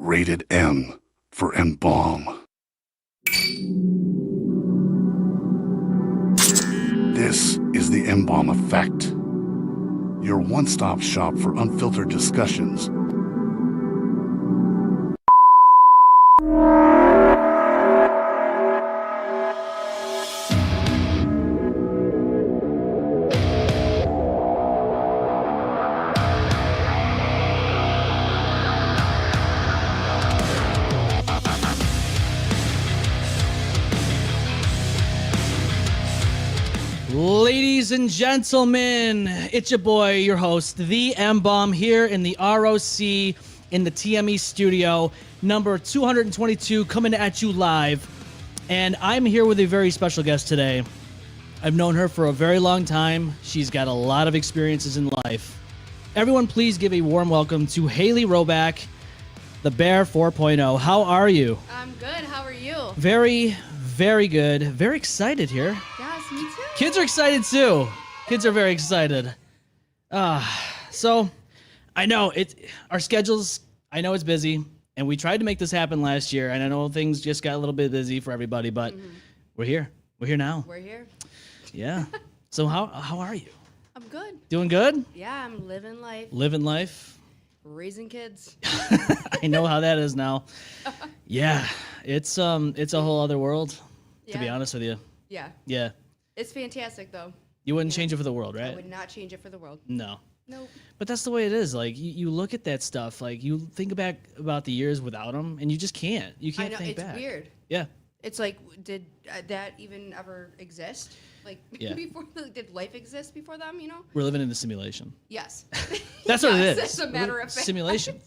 Rated M for M-Balm. This is the M-Balm Effect, your one-stop shop for unfiltered discussions. Ladies and gentlemen, it's your boy, your host, the M-Balm, here in the ROC in the TME studio, number 222, coming at you live. And I'm here with a very special guest today. I've known her for a very long time. She's got a lot of experiences in life. Everyone, please give a warm welcome to Haley Roback, the Bear 4.0. How are you? I'm good. How are you? Very, very good. Very excited here. Yes, me too. Kids are excited too. Kids are very excited. So I know our schedules, I know it's busy, and we tried to make this happen last year, and I know things just got a little bit busy for everybody, but we're here. We're here now. We're here. Yeah. So how are you? I'm good. Doing good? Yeah, I'm living life. Living life? Raising kids. I know how that is now. Yeah. It's a whole other world, to be honest with you. Yeah. Yeah. It's fantastic, though. You wouldn't change it for the world, right? I would not change it for the world. No. Nope. But that's the way it is. Like, you look at that stuff, like, you think back about the years without them, and you just can't. You can't think back. I know, it's weird. Yeah. It's like, did that even ever exist? Like, Yeah. Did life exist before them, you know? We're living in a simulation. Yes. That's what it is. It's a matter of fact. Simulation.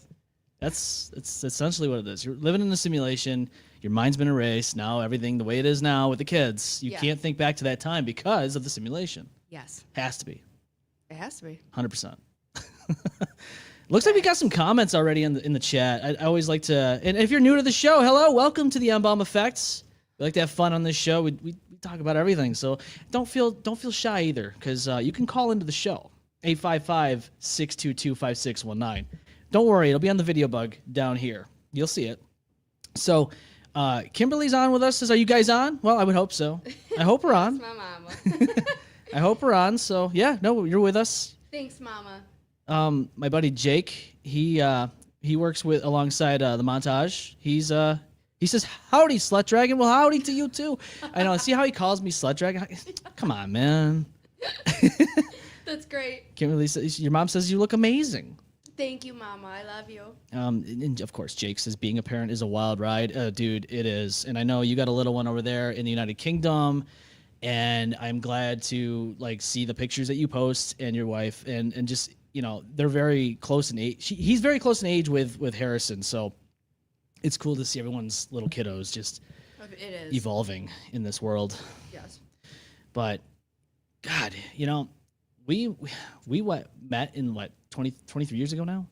It's essentially what it is. You're living in a simulation. Your mind's been erased. Now everything the way it is now with the kids, you can't think back to that time because of the simulation. Yes. Has to be. It has to be. 100%. Looks like we got some comments already in the chat. I always like to, and if you're new to the show, hello, welcome to the M-Balm Effects. We like to have fun on this show. We talk about everything, so don't feel shy either, because you can call into the show 855-622-5619. Don't worry, it'll be on the video bug down here. You'll see it. So, Kimberly's on with us. Are you guys on? Well, I would hope so. I hope we're on. That's my mama. I hope we're on. So, yeah, no, you're with us. Thanks, mama. My buddy Jake, he works with alongside the montage. He says, "Howdy, Slut Dragon." Well, howdy to you too. I know. See how he calls me Slut Dragon? Come on, man. That's great. Kimberly says, your mom says you look amazing. Thank you, mama. I love you. And of course, Jake says being a parent is a wild ride. Dude, it is. And I know you got a little one over there in the United Kingdom, and I'm glad to see the pictures that you post and your wife, and just, they're very close in age. He's very close in age with Harrison, so it's cool to see everyone's little kiddos just evolving in this world. Yes. But God, we met in 23 years ago now?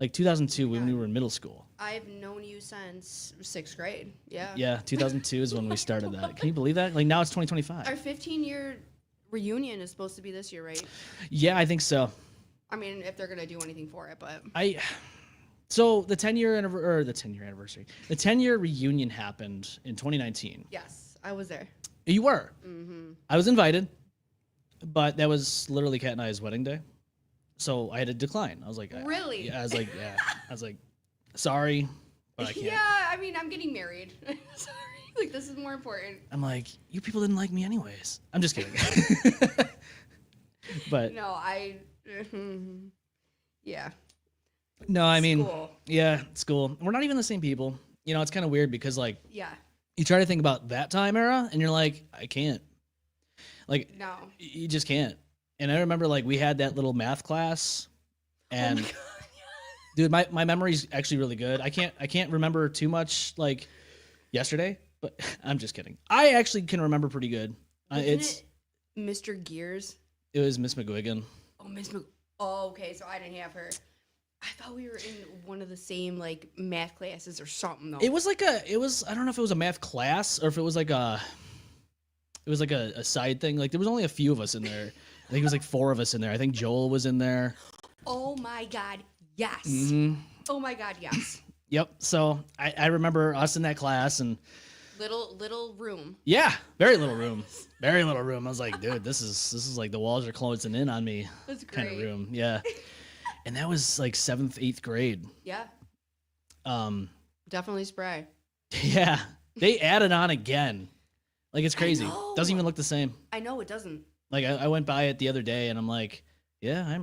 Like 2002 when we were in middle school. I've known you since 6th grade. Yeah. Yeah, 2002 is when we started that. Can you believe that? Like now it's 2025. Our 15-year reunion is supposed to be this year, right? Yeah, I think so. I mean, if they're gonna do anything for it, but so the 10-year the 10-year reunion happened in 2019. Yes, I was there. You were. Mm-hmm. I was invited, but that was literally Kat and I's wedding day. So I had to decline. I was like, really? I was like, sorry, but I can't. Yeah, I mean, I'm getting married. Sorry, this is more important. I'm like, you people didn't like me anyways. I'm just kidding. But no, yeah. No, I mean, school. Yeah, school. We're not even the same people. It's kind of weird because yeah, you try to think about that time era and you're like, I can't. No, you just can't. And I remember we had that little math class, and oh my God, dude, my memory's actually really good. I can't remember too much yesterday, but I'm just kidding. I actually can remember pretty good. It Mr. Gears? It was Miss McGuigan. Oh, Oh, okay, so I didn't have her. I thought we were in one of the same math classes or something though. It was I don't know if it was a math class or if it was a side thing. There was only a few of us in there. I think it was 4 of us in there. I think Joel was in there. Oh my God, yes. Mm-hmm. Oh my God, yes. Yep. So I remember us in that class and Little room. yeah, very little room. Very little room. I was like, dude, this is like the walls are closing in on me That's kind of great. room. Yeah. And that was like 7th, 8th grade. Yeah, Um, definitely spray. yeah. They added on again. Like it's crazy. know. Doesn't even look the same. I know it doesn't. Like I went by it the other day and I'm like, yeah,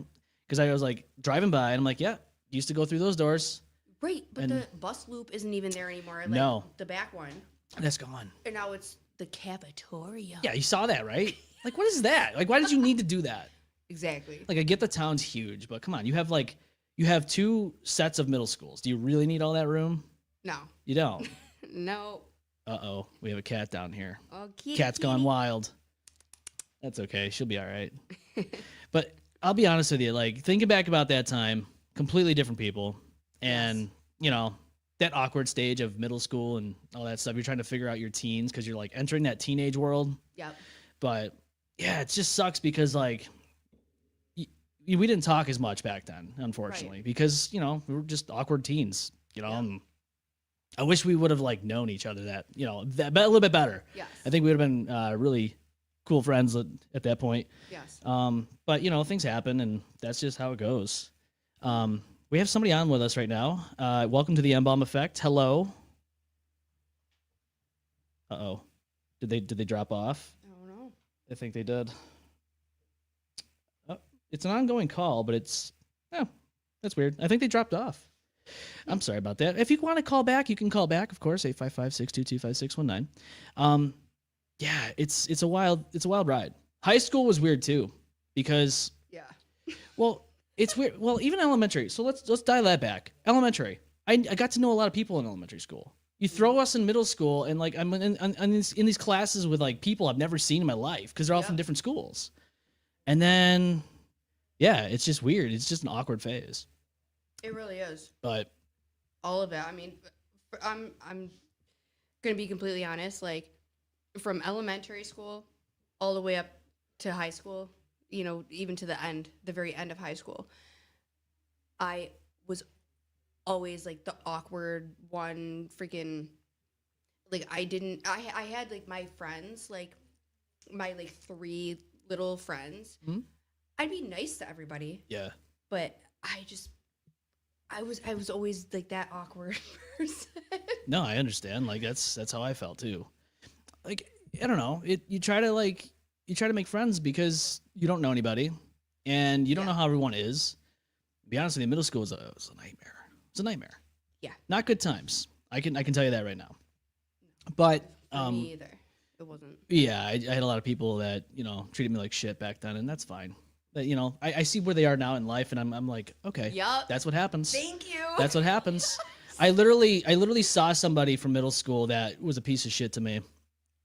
because I was like driving by and I'm like, yeah, used to go through those doors. Right, but And- the bus loop isn't even there anymore. Like No. the back one, That's gone. and now it's the cafeteria. Yeah, you saw that, right? Like, what is that? Like, why did you need to do that? Exactly. Like, I get the town's huge, but come on, you have 2 sets of middle schools. Do you really need all that room? No. You don't. No. Uh-oh, we have a cat down here. Okay. Cat's gone wild. That's okay. She'll be all right. But I'll be honest with you, like, thinking back about that time, completely different people. And, you know, that awkward stage of middle school and all that stuff. You're trying to figure out your teens because you're, like, entering that teenage world. Yep. But, yeah, it just sucks because, like, we didn't talk as much back then, unfortunately, because, you know, we were just awkward teens, you know. Yeah. And I wish we would have, like, known each other that, you know, a little bit better. Yes. I think we would have been really cool friends at that point. Yes. But you know, things happen, and that's just how it goes. We have somebody on with us right now. Welcome to the M-Balm Effect. Hello. Uh-oh. Did they drop off? I don't know. I think they did. Oh, it's an ongoing call, but that's weird. I think they dropped off. I'm sorry about that. If you want to call back, you can call back, of course, 855-622-5619. Yeah, it's a wild ride. High school was weird too, because Yeah. well, it's weird. Well, even elementary. So let's dial that back. Elementary. I got to know a lot of people in elementary school. You throw us in middle school, and like I'm in these classes with like people I've never seen in my life because they're all from different schools. And then, yeah, it's just weird. It's just an awkward phase. It really is. But All of it. I mean, I'm gonna be completely honest. Like, from elementary school all the way up to high school, you know, even to the very end of high school, I was always like the awkward one. Freaking, like I had like my friends, like my like 3 little friends. Hmm? I'd be nice to everybody, yeah, but I was always like that awkward person. no, I understand. Like that's how I felt too. Like I don't know. You try to make friends because you don't know anybody, and you don't know how everyone is. To be honest with you, middle school was a nightmare. It's a nightmare. Yeah. Not good times. I can tell you that right now. But For me either. It wasn't. yeah, I had a lot of people that, you know, treated me like shit back then, and that's fine. That, you know, I see where they are now in life, and I'm like, okay, Yup. that's what happens. Thank you. That's what happens. I literally saw somebody from middle school that was a piece of shit to me.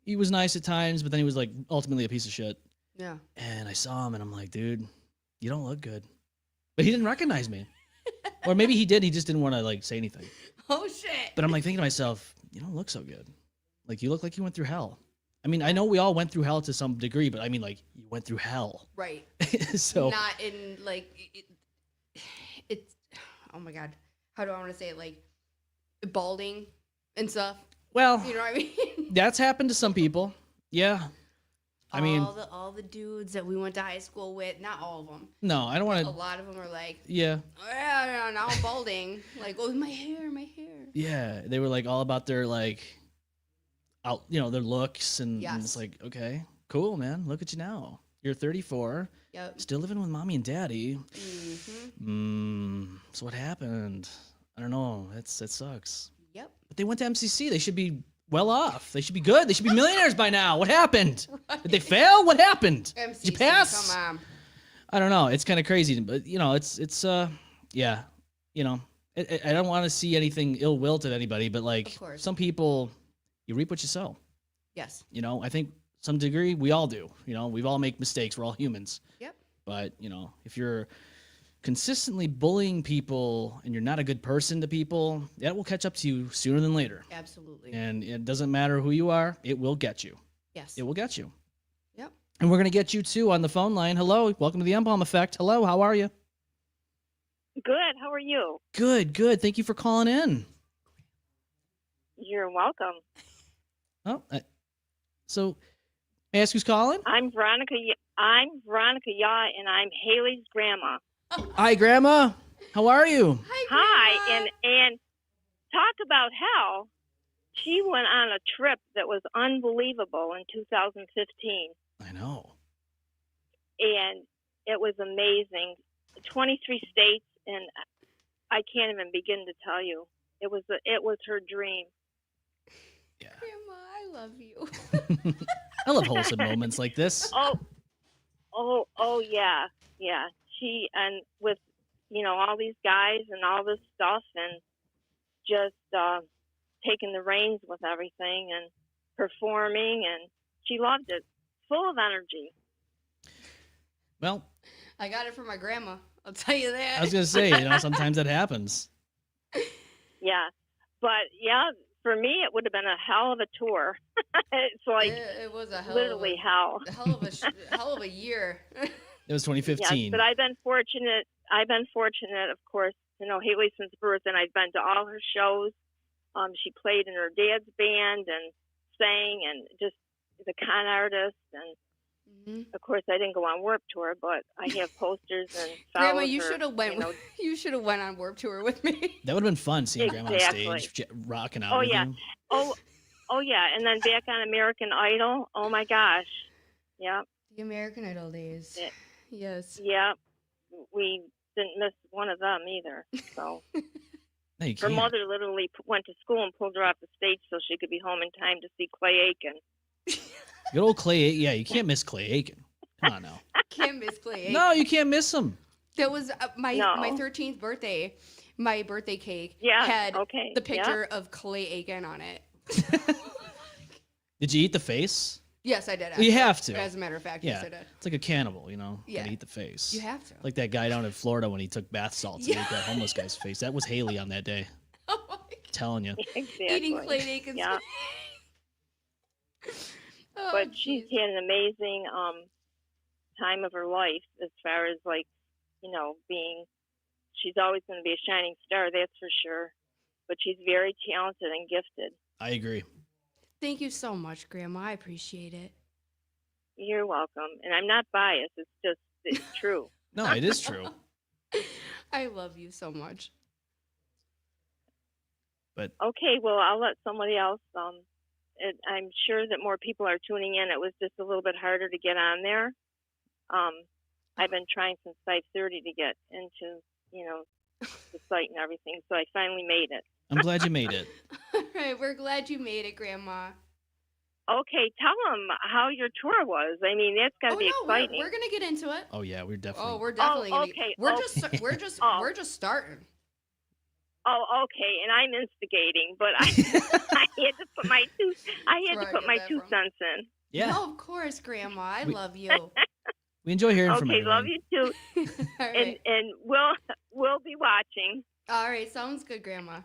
He was nice at times, but then he was like ultimately a piece of shit. Yeah. And I saw him, and I'm like, dude, you don't look good. But he didn't recognize me, or maybe he did. He just didn't want to like say anything. Oh shit. But I'm like thinking to myself, you don't look so good. Like you look like you went through hell. I mean, I know we all went through hell to some degree, but I mean, like you went through hell. Right. So Not in like it's. Oh my god. How do I want to say it? Like balding and stuff. well, You know what I mean? that's happened to some people. Yeah. I mean, all the dudes that we went to high school with, not all of them. no, I don't want A to. lot of them are like, Yeah. yeah, now I'm balding. Like, oh, my hair. Yeah. They were like all about their like out, you know, their looks, and Yes. it's like, okay, cool, man. Look at you now. You're 34, Yep. still living with mommy and daddy. Mm-hmm. So what happened? I don't know. That sucks. Yep. But they went to MCC. They should be well off. They should be good. They should be millionaires by now. What happened? Did they fail? What happened? MCC, Did you pass? Come on. I don't know. It's kind of crazy, but you know, it's yeah, you know, I don't want to see anything ill will to anybody, but like Of course. some people, you reap what you sow. Yes. You know, I think some degree we all do. You know, we've all make mistakes. We're all humans. Yep. But you know, if you're consistently bullying people and you're not a good person to people, that will catch up to you sooner than later. Absolutely. And it doesn't matter who you are, it will get you. Yes. It will get you. Yep. And we're going to get you too on the phone line. Hello. Welcome to the M-Balm Effect. Hello. How are you? Good. How are you? Good. Good. Thank you for calling in. You're welcome. Oh, so may I ask who's calling? I'm Veronica. I'm Veronica Yaw, and I'm Haley's grandma. Hi, Grandma. How are you? Hi, and talk about hell. She went on a trip that was unbelievable in 2015. I know. And it was amazing. 23 states, and I can't even begin to tell you. It was her dream. Yeah. Grandma, I love you. I love wholesome moments like this. Oh, yeah. She, and with, all these guys and all this stuff, and just taking the reins with everything and performing, and she loved it. Full of energy. Well, I got it from my grandma. I'll tell you that. I was going to say, sometimes that happens. Yeah. But, yeah, for me, it would have been a hell of a tour. It's like it was a hell literally of a, hell. hell of a year. It was 2015. Yes, but I've been fortunate, of course, to know Haley since birth, and I've been to all her shows. She played in her dad's band and sang, and just the ConArtist, and of course I didn't go on Warped Tour, but I have posters and Grandma, you should have went. You should have went on Warped Tour with me. That would have been fun seeing Grandma on stage, rocking out. Oh with yeah, him. oh yeah, and then back on American Idol. Oh my gosh, yeah. The American Idol days. Yes. Yeah, we didn't miss one of them either. So. No, you Her can't. mother literally went to school and pulled her off the stage so she could be home in time to see Clay Aiken. Good old Clay Aiken. Yeah, you can't miss Clay Aiken. Come on now. Can't miss Clay Aiken. No, you can't miss him. That was my 13th birthday. My birthday cake had the picture of Clay Aiken on it. Did you eat the face? Yes, I did. You have to. As a matter of fact, yes, I did. It's like a cannibal, Yeah. Gotta eat the face. You have to. Like that guy down in Florida when he took bath salts and ate that homeless guy's face. That was Haley on that day. Oh my God. Telling you. Exactly. Eating Clay Aiken's Yeah. Oh, But she's had an amazing time of her life as far as she's always going to be a shining star, that's for sure. But she's very talented and gifted. I agree. Thank you so much, Grandma. I appreciate it. You're welcome. And I'm not biased. It's true. No, it is true. I love you so much. But okay, well, I'll let somebody else. I'm sure that more people are tuning in. It was just a little bit harder to get on there. I've been trying since 5:30 to get into, the site and everything. So I finally made it. I'm glad you made it. All right, we're glad you made it, Grandma. Okay, tell them how your tour was. I mean, that's got to be exciting. We're gonna get into it. Oh yeah, we're definitely. Oh, we're definitely. okay. We're just starting. Oh, okay. And I'm instigating, but I had to put my two cents in. Yeah. No, of course, Grandma. I love you. We enjoy hearing from you. Okay, love you too. All right. And we'll be watching. All right, sounds good, Grandma.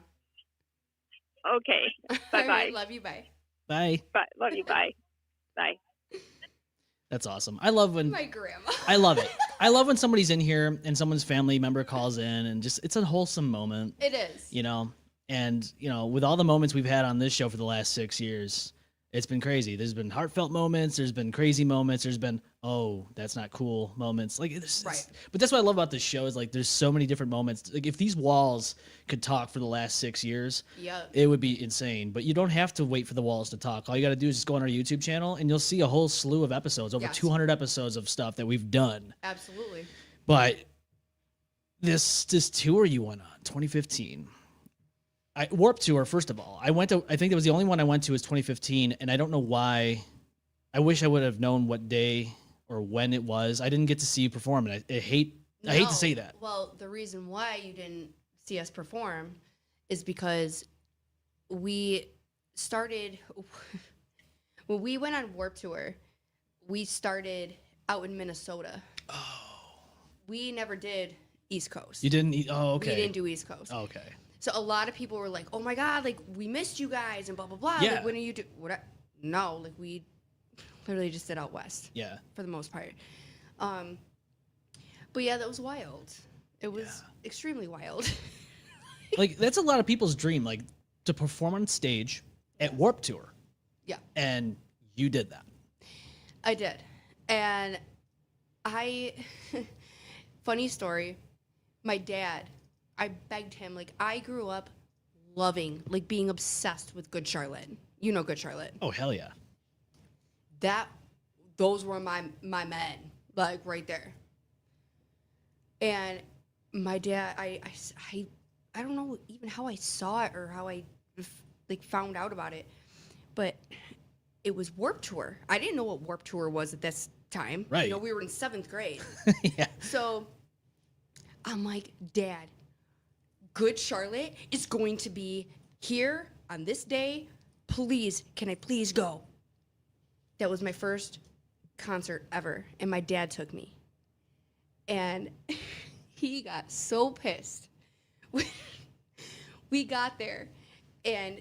Okay. Bye bye. Right, love you. Bye. Bye. Bye. Love you. Bye. Bye. That's awesome. I love when My grandma. I love it. I love when somebody's in here and someone's family member calls in and just it's a wholesome moment. It is. And with all the moments we've had on this show for the last 6 years, it's been crazy. There's been heartfelt moments. There's been crazy moments. There's been, oh, that's not cool moments. Like, Right. But that's what I love about this show is like there's so many different moments. Like if these walls could talk for the last 6 years, it would be insane. But you don't have to wait for the walls to talk. All you got to do is just go on our YouTube channel and you'll see a whole slew of episodes, over 200 episodes of stuff that we've done. Absolutely. But this tour you went on, 2015. Warped Tour, first of all. I think it was the only one I went to was 2015, and I don't know why. I wish I would have known what day or when it was. I didn't get to see you perform, and I hate to say that. Well, the reason why you didn't see us perform is because we started when we went on Warped Tour, we started out in Minnesota. Oh. We never did East Coast. You didn't? Oh, okay. We didn't do East Coast. Oh, okay. So a lot of people were like, "Oh my God, like we missed you guys and blah blah blah." Yeah. Like, when are you do? No, like we literally just did out west. Yeah. For the most part. But yeah, that was wild. It was extremely wild. Like that's a lot of people's dream. Like to perform on stage at Warped Tour. Yeah. And you did that. I did. And funny story, my dad, I begged him, like, I grew up loving, like, being obsessed with Good Charlotte. You know Good Charlotte. Oh, hell yeah. Those were my men, like, right there. And my dad, I don't know even how I saw it or how I, like, found out about it, but it was Warped Tour. I didn't know what Warped Tour was at this time. Right. You know, we were in 7th grade. Yeah. So I'm like, Dad, Good Charlotte is going to be here on this day. Please, can I please go? That was my first concert ever, and my dad took me. And he got so pissed. We got there, and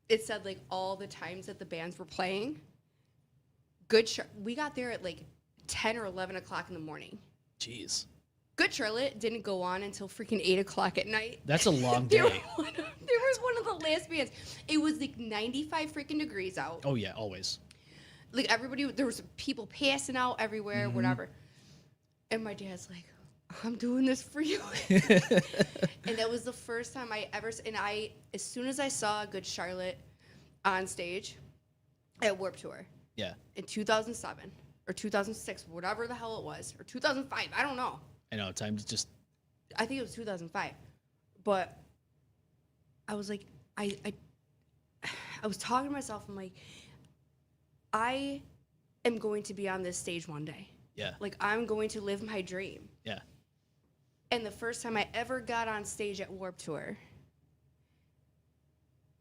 it said, like, all the times that the bands were playing. We got there at, like, 10 or 11 o'clock in the morning. Jeez. Good Charlotte didn't go on until freaking 8 o'clock at night. That's a long day. There was one of the last bands. It was, like, 95 freaking degrees out. Oh, yeah, always. Like, everybody, there was people passing out everywhere, whatever. And my dad's like, I'm doing this for you. And that was the first time I ever, as soon as I saw Good Charlotte on stage at Warped Tour. Yeah. In 2007 or 2006, whatever the hell it was, or 2005, I don't know. I know, time's just... I think it was 2005. But I was like, I was talking to myself, I'm like, I am going to be on this stage one day. Yeah. Like, I'm going to live my dream. Yeah. And the first time I ever got on stage at Warped Tour,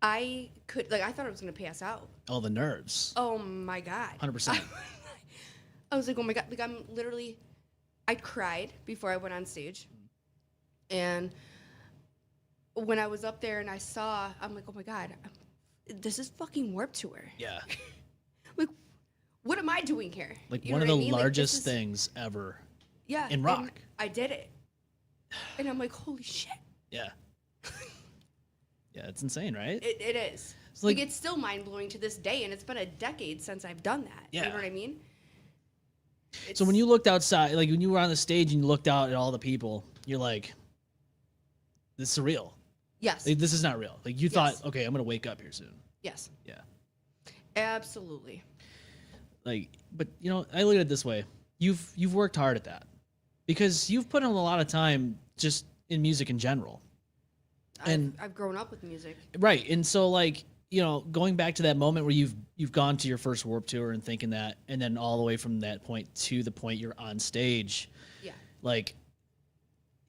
I thought I was going to pass out. Oh, the nerves. Oh, my God. 100%. I was like, oh, my God. Like, I cried before I went on stage. And when I was up there and I saw, I'm like, oh, my God, this is fucking Warped Tour. Yeah. Like, what am I doing here? Like, You one know of what the I mean? Like, largest things ever in rock. and I did it. And I'm like, holy shit. Yeah. Yeah, it's insane, right? It is. It's like, it's still mind-blowing to this day, and it's been a decade since I've done that. Yeah. You know what I mean? so when you looked outside, like when you were on the stage and you looked out at all the people, you're like, this is surreal. Yes. Like, this is not real. Like, you Yes. thought, okay, I'm going to wake up here soon. Yes. Yeah. Absolutely. Like, but, you know, I look at it this way. You've worked hard at that because you've put in a lot of time just in music in general. And I've grown up with music. right. And so, like, you know, going back to that moment where you've gone to your first Warped Tour and thinking that, and then all the way from that point to the point you're on stage. Yeah. Like,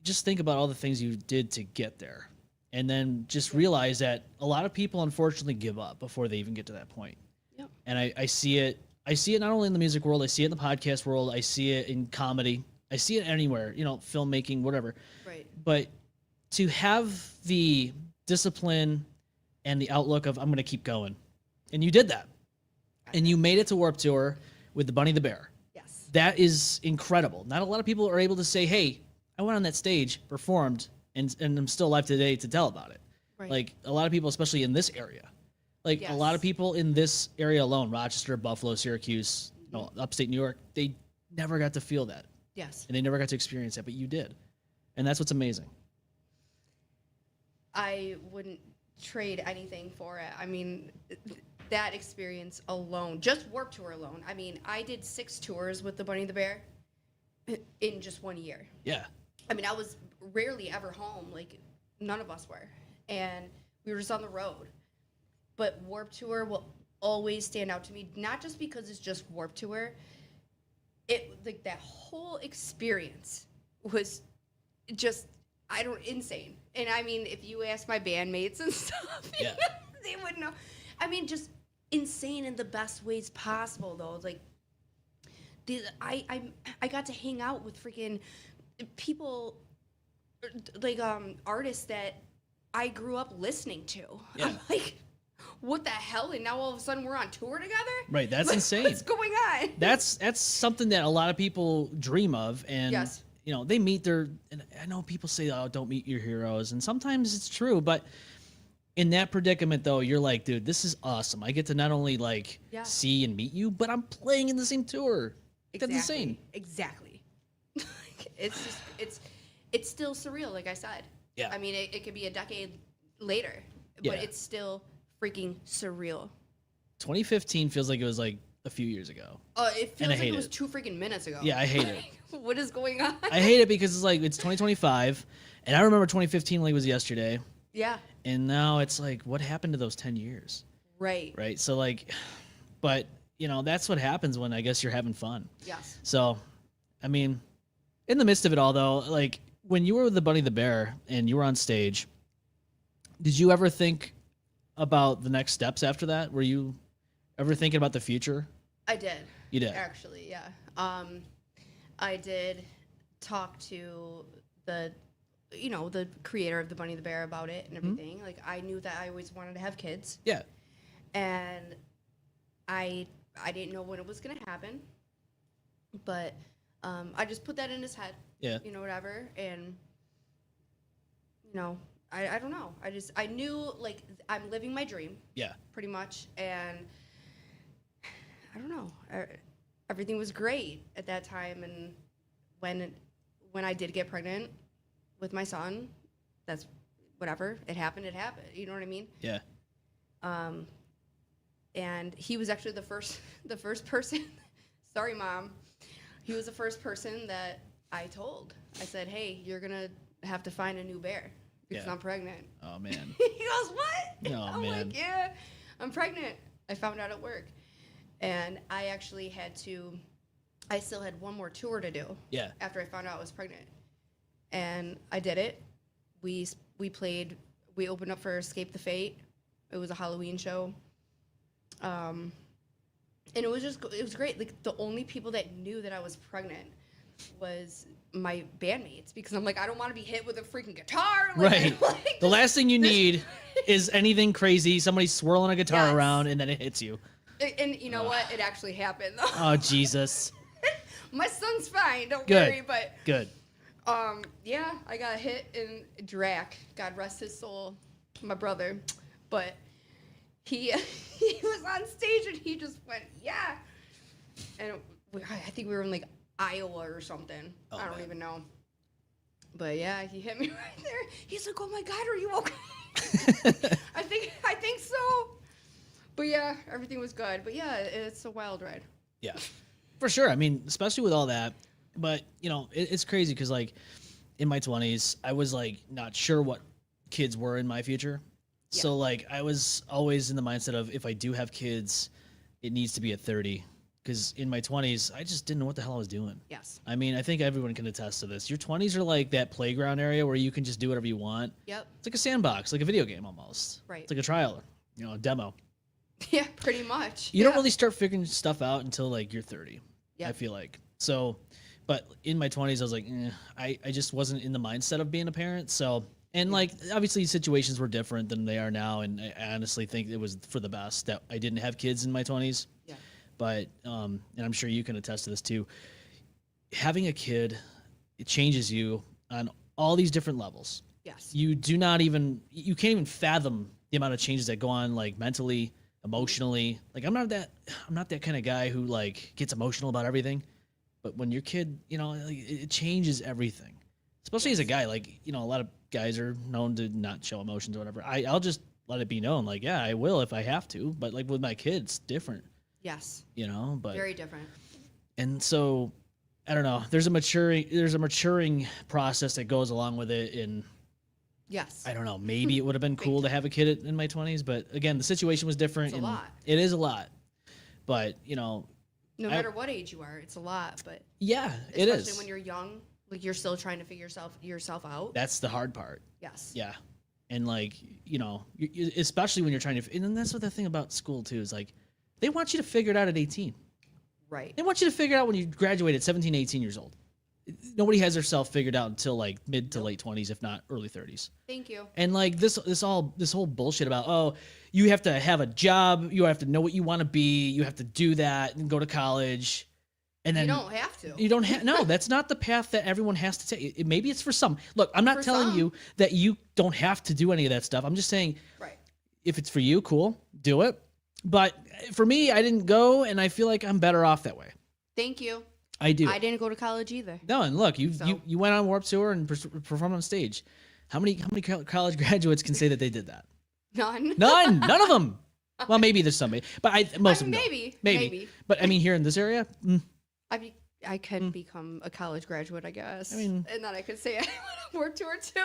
just think about all the things you did to get there. And then just realize that a lot of people unfortunately give up before they even get to that point. Yep. And I see it not only in the music world, I see it in the podcast world, I see it in comedy, I see it anywhere, you know, filmmaking, whatever. Right. But to have the discipline and the outlook of I'm going to keep going. And you did that. And you made it to Warped Tour with the Bunny the Bear. Yes. That is incredible. Not a lot of people are able to say, hey, I went on that stage, performed, and I'm still alive today to tell about it. Right. Like, a lot of people, especially in this area. Like, a lot of people in this area alone, Rochester, Buffalo, Syracuse, you know, upstate New York, they never got to feel that. Yes. And they never got to experience that, but you did. And that's what's amazing. I wouldn't trade anything for it. I mean, that experience alone, just Warped Tour alone. I mean, I did 6 tours with the Bunny the Bear in just 1 year. Yeah. I mean, I was rarely ever home. Like, none of us were. And we were just on the road. But Warped Tour will always stand out to me, not just because it's just Warped Tour. Like, that whole experience was just, insane. And I mean, if you ask my bandmates and stuff, Yeah. they would know. I mean, just insane in the best ways possible, though. Like, I got to hang out with freaking people, like artists that I grew up listening to. Yeah. I'm like, what the hell? And now all of a sudden we're on tour together? Right, that's Like, insane. What's going on? That's something that a lot of people dream of, and Yes. you know, they meet their. And I know people say, "Oh, don't meet your heroes," and sometimes it's true, but in that predicament though, you're like, dude, this is awesome. I get to not only like Yeah. see and meet you, but I'm playing in the same tour. That's insane. Exactly. It's just it's still surreal, like I said. Yeah. I mean, it could be a decade later, Yeah. but it's still freaking surreal. 2015 feels like it was like a few years ago. It feels like it was 2 freaking minutes ago. Yeah, I hate it. What is going on? I hate it because it's like it's 2025, and I remember 2015 like it was yesterday, Yeah. and now it's like, what happened to those 10 years? Right. Right. So like, but you know, that's what happens when I guess you're having fun. Yes. So, I mean, in the midst of it all though, like when you were with the Bunny the Bear and you were on stage, did you ever think about the next steps after that? Were you ever thinking about the future? I did. You did? Actually, yeah. I did talk to the creator of the Bunny the Bear about it and everything. Like, I knew that I always wanted to have kids. Yeah. And I didn't know when it was going to happen. But I just put that in his head. Yeah. You know, whatever. And, you know, I don't know. I knew, like, I'm living my dream. Yeah. Pretty much. And I don't know. Everything was great at that time. And when I did get pregnant with my son, that's whatever. It happened. It happened. You know what I mean? Yeah. And he was actually the first person. Sorry, Mom. He was the first person that I told. I said, "Hey, you're gonna have to find a new bear because I'm pregnant." Oh man. He goes, "What?" Oh, I'm man. like, "Yeah, I'm pregnant." I found out at work, and I actually I still had one more tour to do. Yeah. After I found out I was pregnant, and I did it. We opened up for Escape the Fate. It was a Halloween show. And it was great. Like, the only people that knew that I was pregnant was my bandmates, because I'm like, I don't want to be hit with a freaking guitar. Like, Right. The last thing you need is anything crazy, somebody swirling a guitar Yes. around, and then it hits you. And you know what? It actually happened, though. Oh, Jesus. My son's fine. Don't Good. worry. But Good. yeah, I got hit in Drac. God rest his soul, my brother. But he was on stage and he just went, yeah. And I think we were in like Iowa or something. Oh, I don't man. even know. But yeah, he hit me right there. He's like, "Oh my God, are you okay?" I think so. But yeah, everything was good. But yeah, it's a wild ride. Yeah, for sure. I mean, especially with all that. But, you know, it's crazy because, like, in my 20s, I was, like, not sure what kids were in my future. Yeah. So, like, I was always in the mindset of, if I do have kids, it needs to be at 30. Because in my 20s, I just didn't know what the hell I was doing. Yes. I mean, I think everyone can attest to this. Your 20s are like that playground area where you can just do whatever you want. Yep. It's like a sandbox, like a video game almost. Right. It's like a trial, you know, a demo. Yeah, pretty much. You don't really start figuring stuff out until, like, you're 30. Yep. I feel like. So, but in my 20s, I was like, I just wasn't in the mindset of being a parent. So, and like, obviously situations were different than they are now. And I honestly think it was for the best that I didn't have kids in my 20s. Yeah. But, and I'm sure you can attest to this too. Having a kid, it changes you on all these different levels. Yes. You can't even fathom the amount of changes that go on, like, mentally, emotionally. Like, I'm not that kind of guy who, like, gets emotional about everything. But when your kid, you know, like, it changes everything. Especially as a guy, like, you know, a lot of guys are known to not show emotions or whatever. I'll just let it be known, like, yeah, I will if I have to. But, like, with my kids, different. Yes. You know, but very different. And so, I don't know. There's a maturing process that goes along with it. And yes, I don't know. Maybe it would have been cool to have a kid in my 20s, but again, the situation was different. It's a lot. It is a lot. But, you know, no matter what age you are, it's a lot. But yeah, it is. Especially when you're young, like, you're still trying to figure yourself out. That's the hard part. Yes. Yeah. And, like, you know, especially when you're trying to, and then that's what the thing about school too is, like, they want you to figure it out at 18. Right. They want you to figure it out when you graduate at 17, 18 years old. Nobody has their self figured out until, like, mid to late 20s, if not early 30s. Thank you. And, like, this whole bullshit about, oh, you have to have a job, you have to know what you want to be, you have to do that and go to college. And then you don't have to. You don't have no, that's not the path that everyone has to take. Maybe it's for some. Look, I'm not telling you that you don't have to do any of that stuff. I'm just saying, right. if it's for you, cool, do it. But for me, I didn't go, and I feel like I'm better off that way. Thank you. I do. I didn't go to college either. No, and look, you went on Warped Tour and performed on stage. How many college graduates can say that they did that? None. None of them. Well, maybe there's somebody, but most of them don't. Maybe. But I mean, here in this area, I can become a college graduate, I guess. I mean, and then I could say I went on Warped Tour too.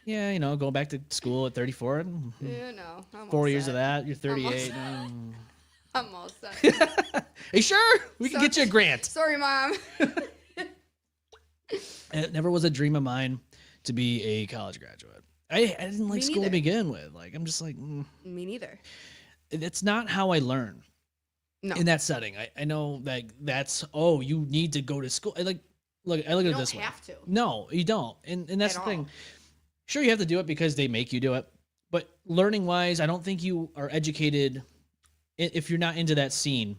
yeah, you know, going back to school at 34. Yeah, no. I'm 4 all years set. of that. You're 38. I'm all set. Are you sure? We can get you a grant. Sorry, Mom. It never was a dream of mine to be a college graduate. I didn't like school to begin with. Like, I'm just like, Me neither. It's not how I learn. No. In that setting, I know that that's, oh, you need to go to school. I look at it this way. You don't have to. No, you don't. And that's At the thing. all. Sure, you have to do it because they make you do it. But learning wise, I don't think you are educated if you're not into that scene.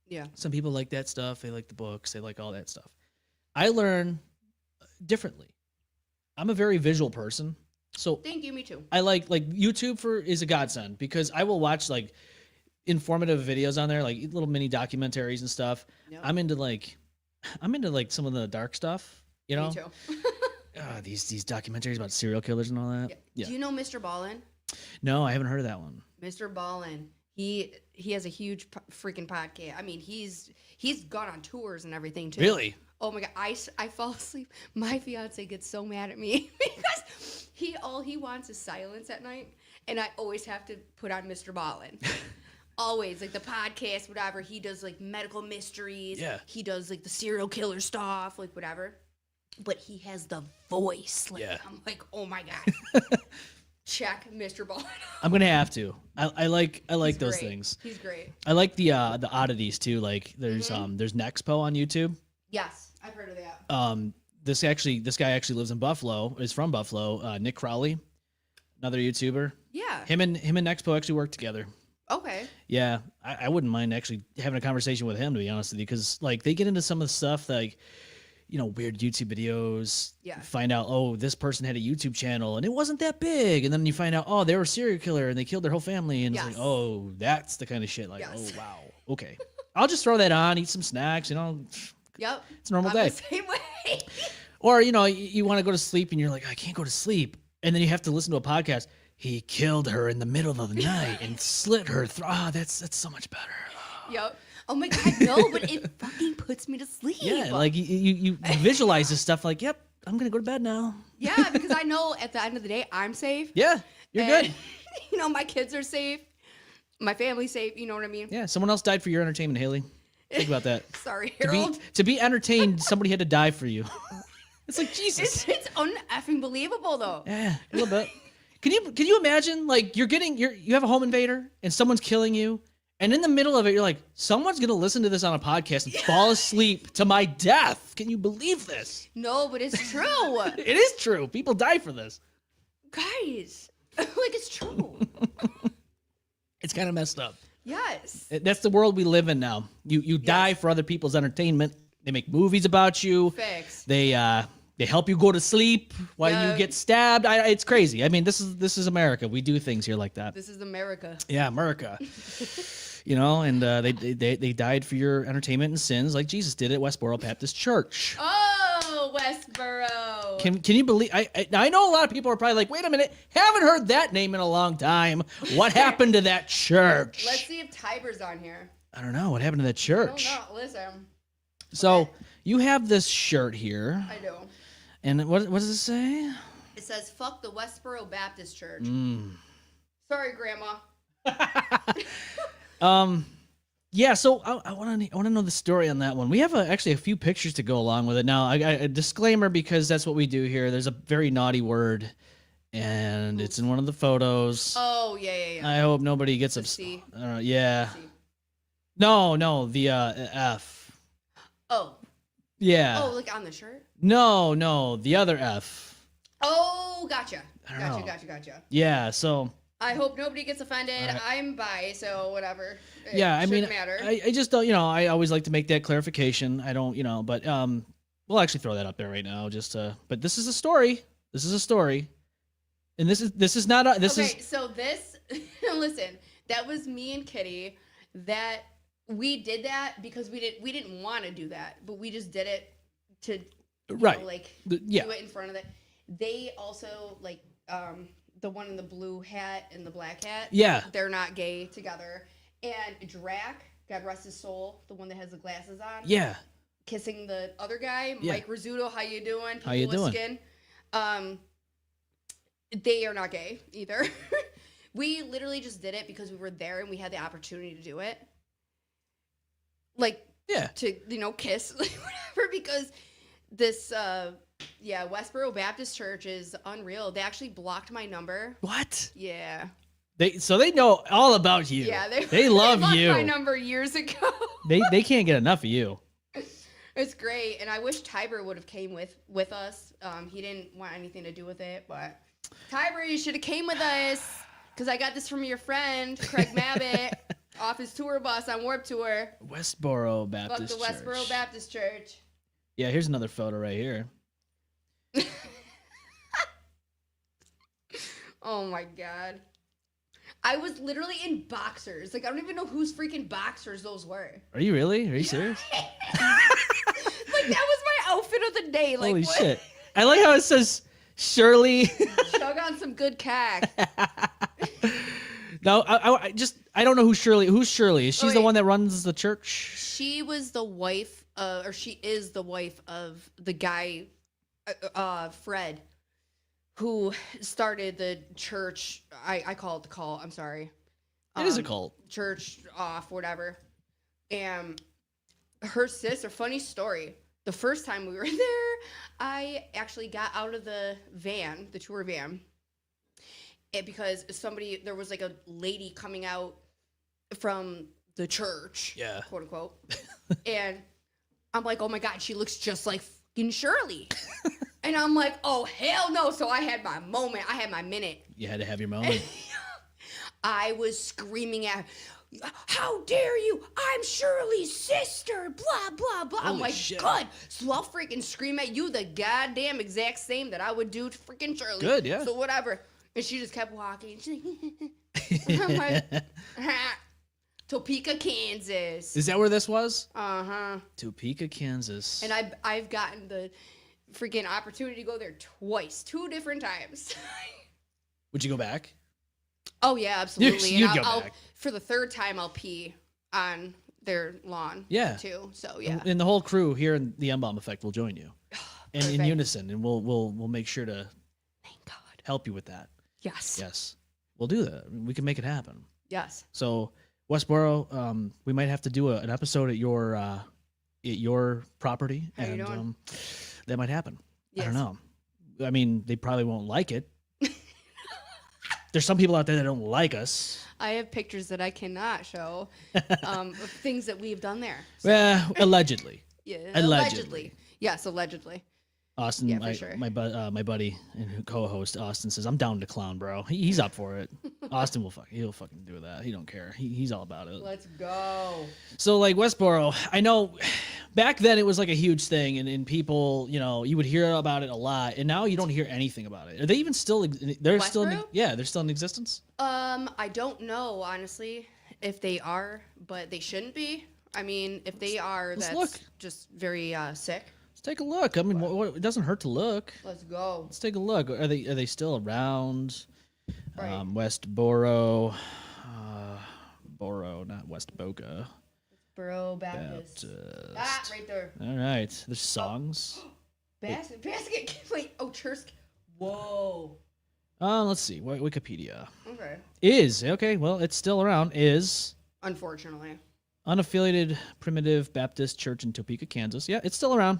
Yeah. Some people like that stuff. They like the books. They like all that stuff. I learn differently. I'm a very visual person. So Thank you, me too. I like YouTube is a godsend because I will watch like informative videos on there, like little mini documentaries and stuff. Yep. I'm into some of the dark stuff, you know? Me too. These documentaries about serial killers and all that. Yeah. Do you know Mr. Ballin? No, I haven't heard of that one. Mr. Ballin. He has a huge freaking podcast. I mean, he's gone on tours and everything too. Really? Oh my god, I fall asleep. My fiance gets so mad at me because all he wants is silence at night, and I always have to put on Mr. Ballin. Always, like the podcast, whatever. He does like medical mysteries. Yeah. He does like the serial killer stuff, like whatever. But he has the voice. Like, Yeah. I'm like, oh my god. Check Mr. Ballin. I'm gonna have to. I like He's those great. things. He's great. I like the oddities too. Like there's Nexpo on YouTube. Yes, I've heard of that. This guy actually lives in Buffalo. Is from Buffalo. Nick Crowley, another YouTuber. Yeah. Him and Nexpo actually work together. Okay. Yeah, I wouldn't mind actually having a conversation with him, to be honest with you, because like they get into some of the stuff like, you know, weird YouTube videos. Yeah. Find out, oh, this person had a YouTube channel and it wasn't that big, and then you find out, oh, they were a serial killer and they killed their whole family, and Yes. it's like, oh, that's the kind of shit. Like, Yes. oh wow, okay, I'll just throw that on, eat some snacks, you know. Yep. It's a normal I'm day. the same way. Or you know, you want to go to sleep and you're like, I can't go to sleep, and then you have to listen to a podcast. He killed her in the middle of the night and slit her throat. Ah, that's so much better. Yep. Oh my god, no, but it fucking puts me to sleep. Yeah, like you visualize this stuff like, yep, I'm gonna go to bed now. Yeah, because I know at the end of the day I'm safe. Yeah, you're and, good. You know, my kids are safe. My family's safe. You know what I mean? Yeah, someone else died for your entertainment, Haley. Think about that. Sorry, To Harold. be entertained, somebody had to die for you. It's like Jesus. It's uneffing believable though. Yeah, a little bit. Can you imagine, like, you have a home invader and someone's killing you, and in the middle of it you're like, someone's gonna listen to this on a podcast and fall asleep to my death. Can you believe this? No, but it's true. It is true. People die for this. Guys, like it's true. It's kind of messed up. Yes. That's the world we live in now. You die for other people's entertainment. They make movies about you. Facts. They help you go to sleep while Yeah. you get stabbed. It's crazy. I mean, this is America. We do things here like that. This is America. Yeah, America. You know, and they died for your entertainment and sins, like Jesus did at Westboro Baptist Church. Oh, Westboro. Can you believe? I know a lot of people are probably like, wait a minute, haven't heard that name in a long time. What happened to that church? Let's see if Tiber's on here. I don't know what happened to that church. I don't know. Listen, So you have this shirt here, I do. and what does it say? It says, fuck the Westboro Baptist Church. Mm. Sorry, Grandma. Yeah. So I want to know the story on that one. We have actually a few pictures to go along with it. Now, a disclaimer, because that's what we do here. There's a very naughty word, and it's in one of the photos. Oh, yeah. I hope nobody gets The upset. C. Yeah. C. No, the F. Oh. Yeah. Oh, like on the shirt? No, the other F. Oh, gotcha. I don't know. Gotcha. Yeah. So. I hope nobody gets offended. Right. I'm bi, so whatever. It Yeah, I mean, shouldn't matter. I just don't, I always like to make that clarification. I don't, but we'll actually throw that up there right now. But this is a story. And this is not a, this okay, is. so this listen, that was me and Kitty. That we did that because we didn't want to do that, but we just did it to right, do yeah. it in front of it. They also like the one in the blue hat and the black hat. Yeah, they're not gay together. And Drac, God rest his soul, the one that has the glasses on. Yeah. Kissing the other guy, Yeah. Mike Rizzuto. How you doing? People how you with doing? Skin. They are not gay either. We literally just did it because we were there and we had the opportunity to do it. Like, Yeah. to, kiss, like, whatever, because this, Westboro Baptist Church is unreal. They actually blocked my number. What? Yeah. So they know all about you. Yeah, they love blocked you. my number years ago. They can't get enough of you. It's great, and I wish Tiber would have came with us. He didn't want anything to do with it, but Tiber, you should have came with us, because I got this from your friend Craig Mabbitt off his tour bus on Warped Tour. Westboro Fuck Baptist the Church. Westboro Baptist Church. Yeah, here's another photo right here. Oh my god. I was literally in boxers. Like, I don't even know whose freaking boxers those were. Are you really? Are you serious? Like, that was my outfit of the day. Like, Holy what? shit! I like how it says Shirley. Chug on some good cack. No, I don't know who's Shirley. Who's Shirley? Is she the wait. one that runs the church? She was the wife, or she is the wife of the guy, Fred, who started the church. I call it the cult. I'm sorry. It is a cult. Church off, whatever. And her sister, funny story. The first time we were there, I actually got out of the van, the tour van, because there was like a lady coming out from the church, Yeah. quote unquote, and I'm like, oh my god, she looks just like fucking Shirley, and I'm like, oh hell no! So I had my moment, I had my minute. You had to have your moment. I was screaming at her, how dare you? I'm Shirley's sister, blah, blah, blah. I'm Holy like, shit. good. So I'll freaking scream at you the goddamn exact same that I would do to freaking Shirley. Good, yeah. So whatever. And she just kept walking. She's like, I'm like, Topeka, Kansas. Is that where this was? Uh-huh. Topeka, Kansas. And I've gotten the freaking opportunity to go there twice, 2 different times. Would you go back? Oh yeah, absolutely. You'd And go back. For the 3rd time, I'll pee on their lawn. Yeah. Too. So yeah. And the whole crew here in the M-Balm Effect will join you, and in Perfect. unison, and we'll make sure to Thank God. help you with that. Yes. Yes, we'll do that. I mean, we can make it happen. Yes. So Westboro, we might have to do an episode at your property, How you and doing? that might happen. Yes. I don't know. I mean, they probably won't like it. There's some people out there that don't like us. I have pictures that I cannot show of things that we've done there. So, Well, allegedly. yeah, allegedly. Yes, allegedly. Austin, Yeah, for sure. my buddy and co-host Austin says, I'm down to clown, bro. He's up for it. Austin he'll fucking do that. He don't care. He's all about it. Let's go. So like Westboro, I know back then it was like a huge thing, and people, you would hear about it a lot, and now you don't hear anything about it. Are they even still? They're still they're still in existence. I don't know honestly if they are, but they shouldn't be. I mean, if they are, Let's that's look. just very sick. Let's take a look. I mean, it doesn't hurt to look. Let's go. Let's take a look. Are they still around? Right. Westboro, Boro, not West Boca. Westboro Baptist. Right there. All right. There's songs. Basket. Wait. Oh, church. Whoa. Let's see. Wikipedia Okay. is okay. Well, it's still around. Is Unfortunately. unaffiliated primitive Baptist Church in Topeka, Kansas. Yeah, it's still around.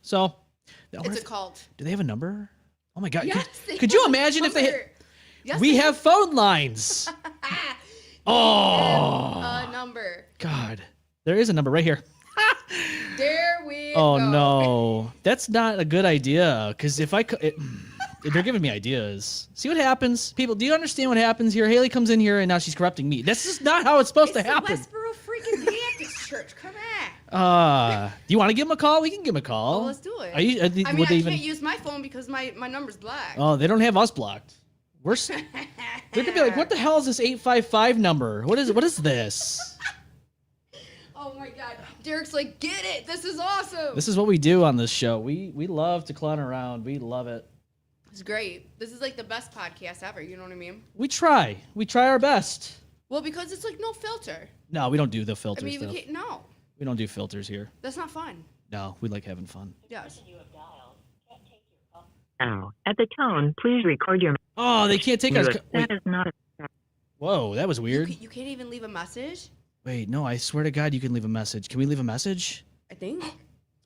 So, It's a cult. do they have a number? Oh my God! Yes, Could you imagine if they? Yes, We they have phone lines. Oh, have a number. God! There is a number right here. There we Oh go. no, that's not a good idea. Because if they're giving me ideas. See what happens, people. Do you understand what happens here? Haley comes in here and now she's corrupting me. This is not how it's supposed It's to happen. the Westboro freaking Baptist Church. Come on. Do you want to give them a call? We can give them a call. Well, let's do it. Are you, I mean, would I they can't use my phone because my number's black. Oh, they don't have us blocked. They're gonna be like, what the hell is this 855 number? What is this? Oh my God. Derek's like, get it. This is awesome. This is what we do on this show. We love to clown around. We love it. It's great. This is like the best podcast ever. You know what I mean? We try our best. Well, because it's like no filter. No, we don't do the filter I mean, stuff. no. We don't do filters here. That's not fun. No, we like having fun. Yes. Now, at the tone, please record your. Oh, they can't take us. That is not a. Whoa, that was weird. You can't even leave a message? Wait, no, I swear to God, you can leave a message. Can we leave a message? I think.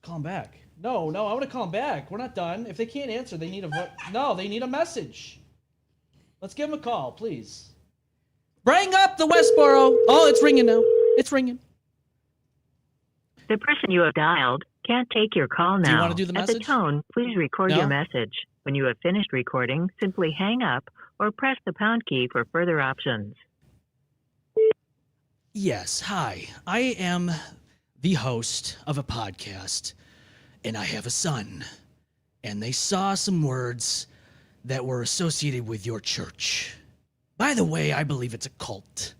Call them back. No, I want to call them back. We're not done. If they can't answer, they need they need a message. Let's give them a call, please. Bring up the Westboro. Oh, it's ringing now. It's ringing. The person you have dialed can't take your call now. Do you want to do the message? At the tone, please record your message. When you have finished recording, simply hang up or press the pound key for further options. Yes, hi. I am the host of a podcast, and I have a son. And they saw some words that were associated with your church. By the way, I believe it's a cult.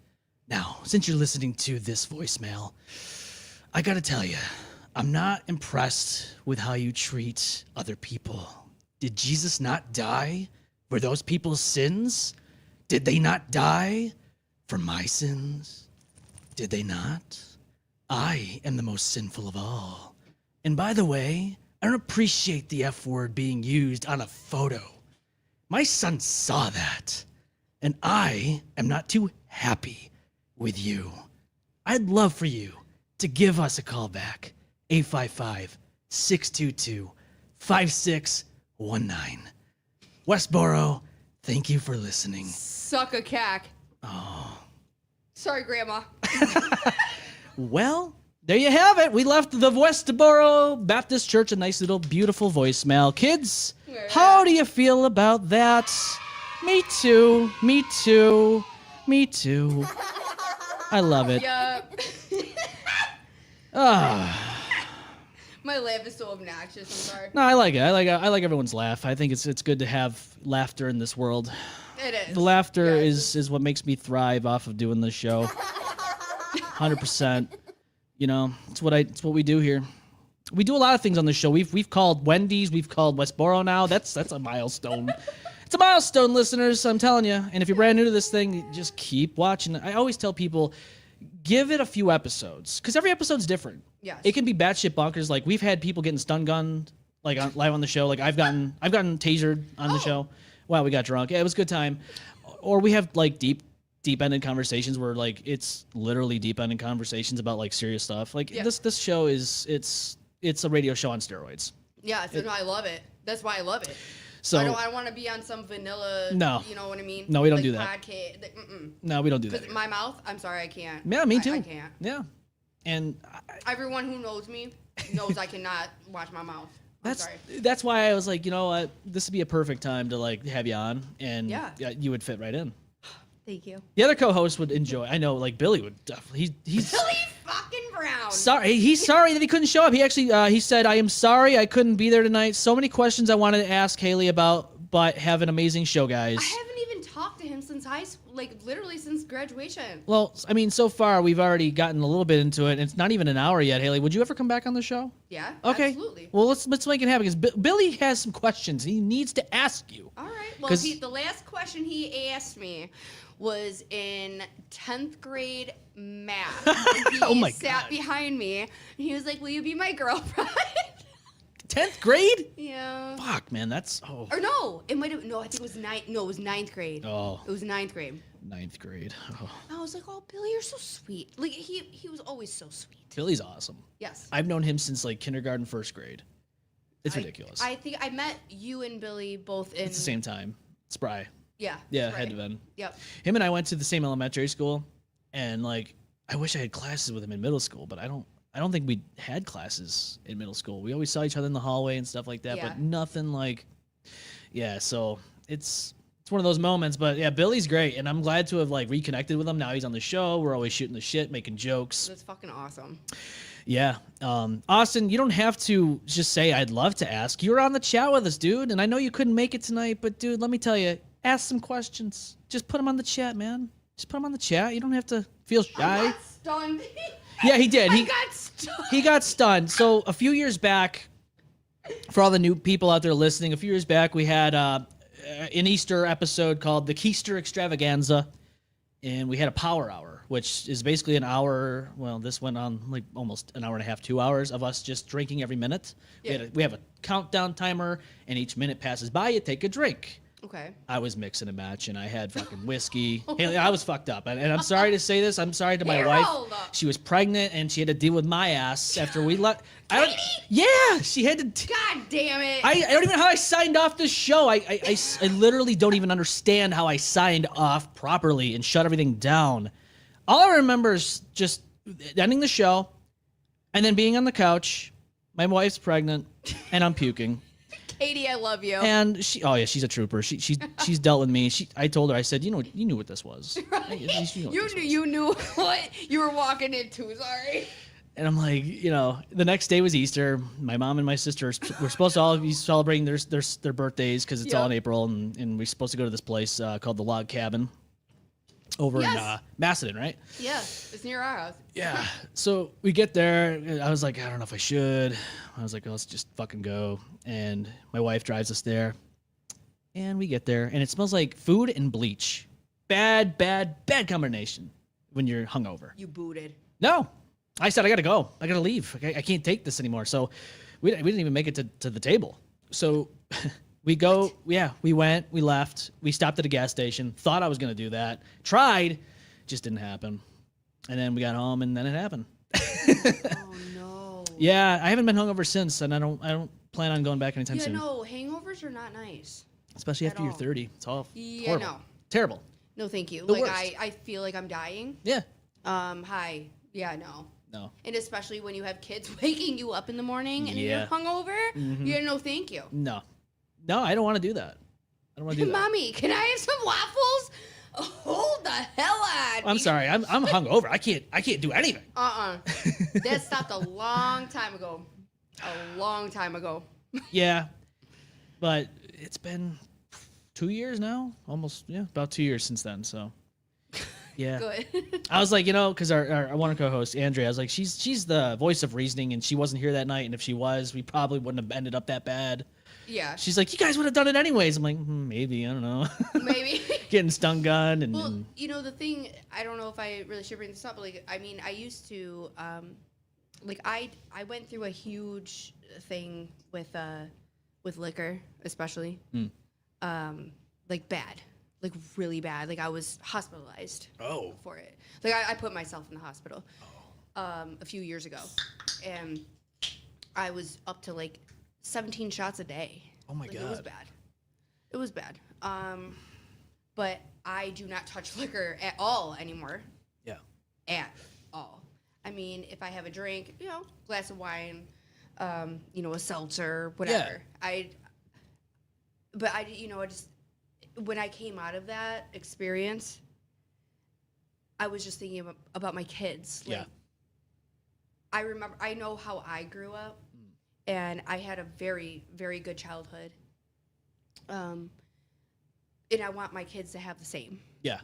Now, since you're listening to this voicemail, I gotta tell you, I'm not impressed with how you treat other people. Did Jesus not die for those people's sins? Did they not die for my sins? Did they not? I am the most sinful of all. And by the way, I don't appreciate the F word being used on a photo. My son saw that, and I am not too happy with you. I'd love for you to give us a call back. 855-622-5619. Westboro, thank you for listening. Suck a cack. Oh. Sorry, Grandma. Well, there you have it. We left the Westboro Baptist Church a nice little beautiful voicemail. Kids, how do you feel about that? Me too. Me too. Me too. I love it. Yup. My laugh is so obnoxious. I'm sorry. No, I like it. I like everyone's laugh. I think it's good to have laughter in this world. It is. The laughter Yeah, is what makes me thrive off of doing this show. 100%. You know, it's what we do here. We do a lot of things on this show. We've called Wendy's, we've called Westboro now. That's a milestone. It's a milestone, listeners, I'm telling you. And if you're brand new to this thing, just keep watching. I always tell people, give it a few episodes, because every episode's different. Yes. It can be batshit bonkers. Like, we've had people getting stun gunned, like live on the show. Like, I've gotten tasered on the show. Wow, we got drunk. Yeah, it was a good time. Or we have like deep-ended conversations where like it's literally deep-ended conversations about like serious stuff. Like this show is it's a radio show on steroids. Yeah, so no, I love it. That's why I love it. So I want to be on some vanilla. No. You know what I mean? No, we don't like do that. Podcast. No, we don't do that. Because my mouth, I'm sorry, I can't. Yeah, me too. I can't. Yeah, and Everyone who knows me knows I cannot watch my mouth. That's why I was like, you know what, this would be a perfect time to like have you on, and yeah, you would fit right in. Thank you. The other co-host would enjoy. I know, like Billy would definitely. He's Billy fucking Brown. Sorry, he's sorry that he couldn't show up. He actually he said, "I am sorry I couldn't be there tonight. So many questions I wanted to ask Haley about, but have an amazing show, guys." I haven't even talked to him since high school, like literally since graduation. Well, I mean, so far we've already gotten a little bit into it. And it's not even an hour yet, Haley. Would you ever come back on the show? Yeah. Okay. Absolutely. Well, let's make it happen, because Billy has some questions he needs to ask you. All right. Well, the last question he asked me was in 10th grade math. He sat behind me and he was like, "Will you be my girlfriend?" 10th grade? Yeah. Fuck, man, that's Or no, it might have. No, I think it was ninth. No, it was 9th grade. Oh. It was 9th grade. 9th grade. Oh. I was like, "Oh, Billy, you're so sweet." Like he was always so sweet. Billy's awesome. Yes. I've known him since like kindergarten, 1st grade. It's ridiculous. I think I met you and Billy both in. It's the same time. Spry. Yeah. Yeah, right. head to bend. Yep. Him and I went to the same elementary school, and like I wish I had classes with him in middle school, but I don't think we had classes in middle school. We always saw each other in the hallway and stuff like that, but nothing like. Yeah, so it's one of those moments, but yeah, Billy's great, and I'm glad to have like reconnected with him. Now he's on the show. We're always shooting the shit, making jokes. That's fucking awesome. Yeah. Austin, you don't have to just say, "I'd love to ask." You were on the chat with us, dude, and I know you couldn't make it tonight, but dude, let me tell you, ask some questions. Just put them on the chat, man. Just put them on the chat. You don't have to feel shy. I got stunned. Yeah, he did. I got stunned. He got stunned. So a few years back, for all the new people out there listening, a few years back we had an Easter episode called the Keister Extravaganza, and we had a power hour, which is basically an hour. Well, this went on like almost an hour and a half, 2 hours of us just drinking every minute. Yeah. We have a countdown timer, and each minute passes by, you take a drink. Okay. I was mixing a match, and I had fucking whiskey. Haley, I was fucked up. And I'm sorry to say this. I'm sorry to my wife. She was pregnant, and she had to deal with my ass after we left. Yeah, she had to. God damn it. I don't even know how I signed off this show. I literally don't even understand how I signed off properly and shut everything down. All I remember is just ending the show, and then being on the couch. My wife's pregnant, and I'm puking. Katie, I love you. And she's a trooper. She's dealt with me. I told her, I said, you knew what this was. Right. You knew what you were walking into. Sorry. And I'm like, the next day was Easter. My mom and my sister were supposed to all be celebrating their birthdays because it's all in April, and we're supposed to go to this place called the Log Cabin over in Macedon, right? Yeah, it's near our house. Yeah. So we get there. I was like, I don't know if I should. I was like, let's just fucking go. And my wife drives us there. And we get there, and it smells like food and bleach. Bad combination when you're hungover. You booted. No. I said, I got to go. I got to leave. I can't take this anymore. So we didn't even make it to the table. So we go. Yeah, we went. We left. We stopped at a gas station. Thought I was going to do that. Tried. Just didn't happen. And then we got home, and then it happened. Oh, no. Yeah, I haven't been hungover since, and I don't plan on going back anytime soon. Yeah, no, hangovers are not nice. Especially after you're 30. It's all horrible. No. Terrible. No, thank you. The like, worst. I feel like I'm dying. Yeah. Hi. Yeah, no. No. And especially when you have kids waking you up in the morning and Yeah. you're hungover. Mhm. Yeah, no, thank you. No, I don't want to do that. I don't want to do that. Mommy, can I have some waffles? Hold the hell on. I'm sorry. I'm hungover. I can't do anything. That stopped a long time ago. Yeah, but it's been 2 years now, almost. Yeah, about 2 years since then. So, yeah. Good. I was like, because our one co-host Andrea, I was like, she's the voice of reasoning, and she wasn't here that night, and if she was, we probably wouldn't have ended up that bad. Yeah. She's like, you guys would have done it anyways. I'm like, maybe, I don't know. Maybe. Getting stun gun and. Well, the thing, I don't know if I really should bring this up, but like, I mean, I used to, I went through a huge thing with liquor, especially. Like bad, like really bad. Like I was hospitalized. For it. Like I put myself in the hospital. A few years ago, and I was up to like 17 shots a day. Oh my God. It was bad. But I do not touch liquor at all anymore. Yeah. At all. I mean, if I have a drink, glass of wine, a seltzer, whatever. Yeah. I just, when I came out of that experience, I was just thinking about my kids. Like, yeah. I know how I grew up, and I had a very, very good childhood. And I want my kids to have the same. Yeah.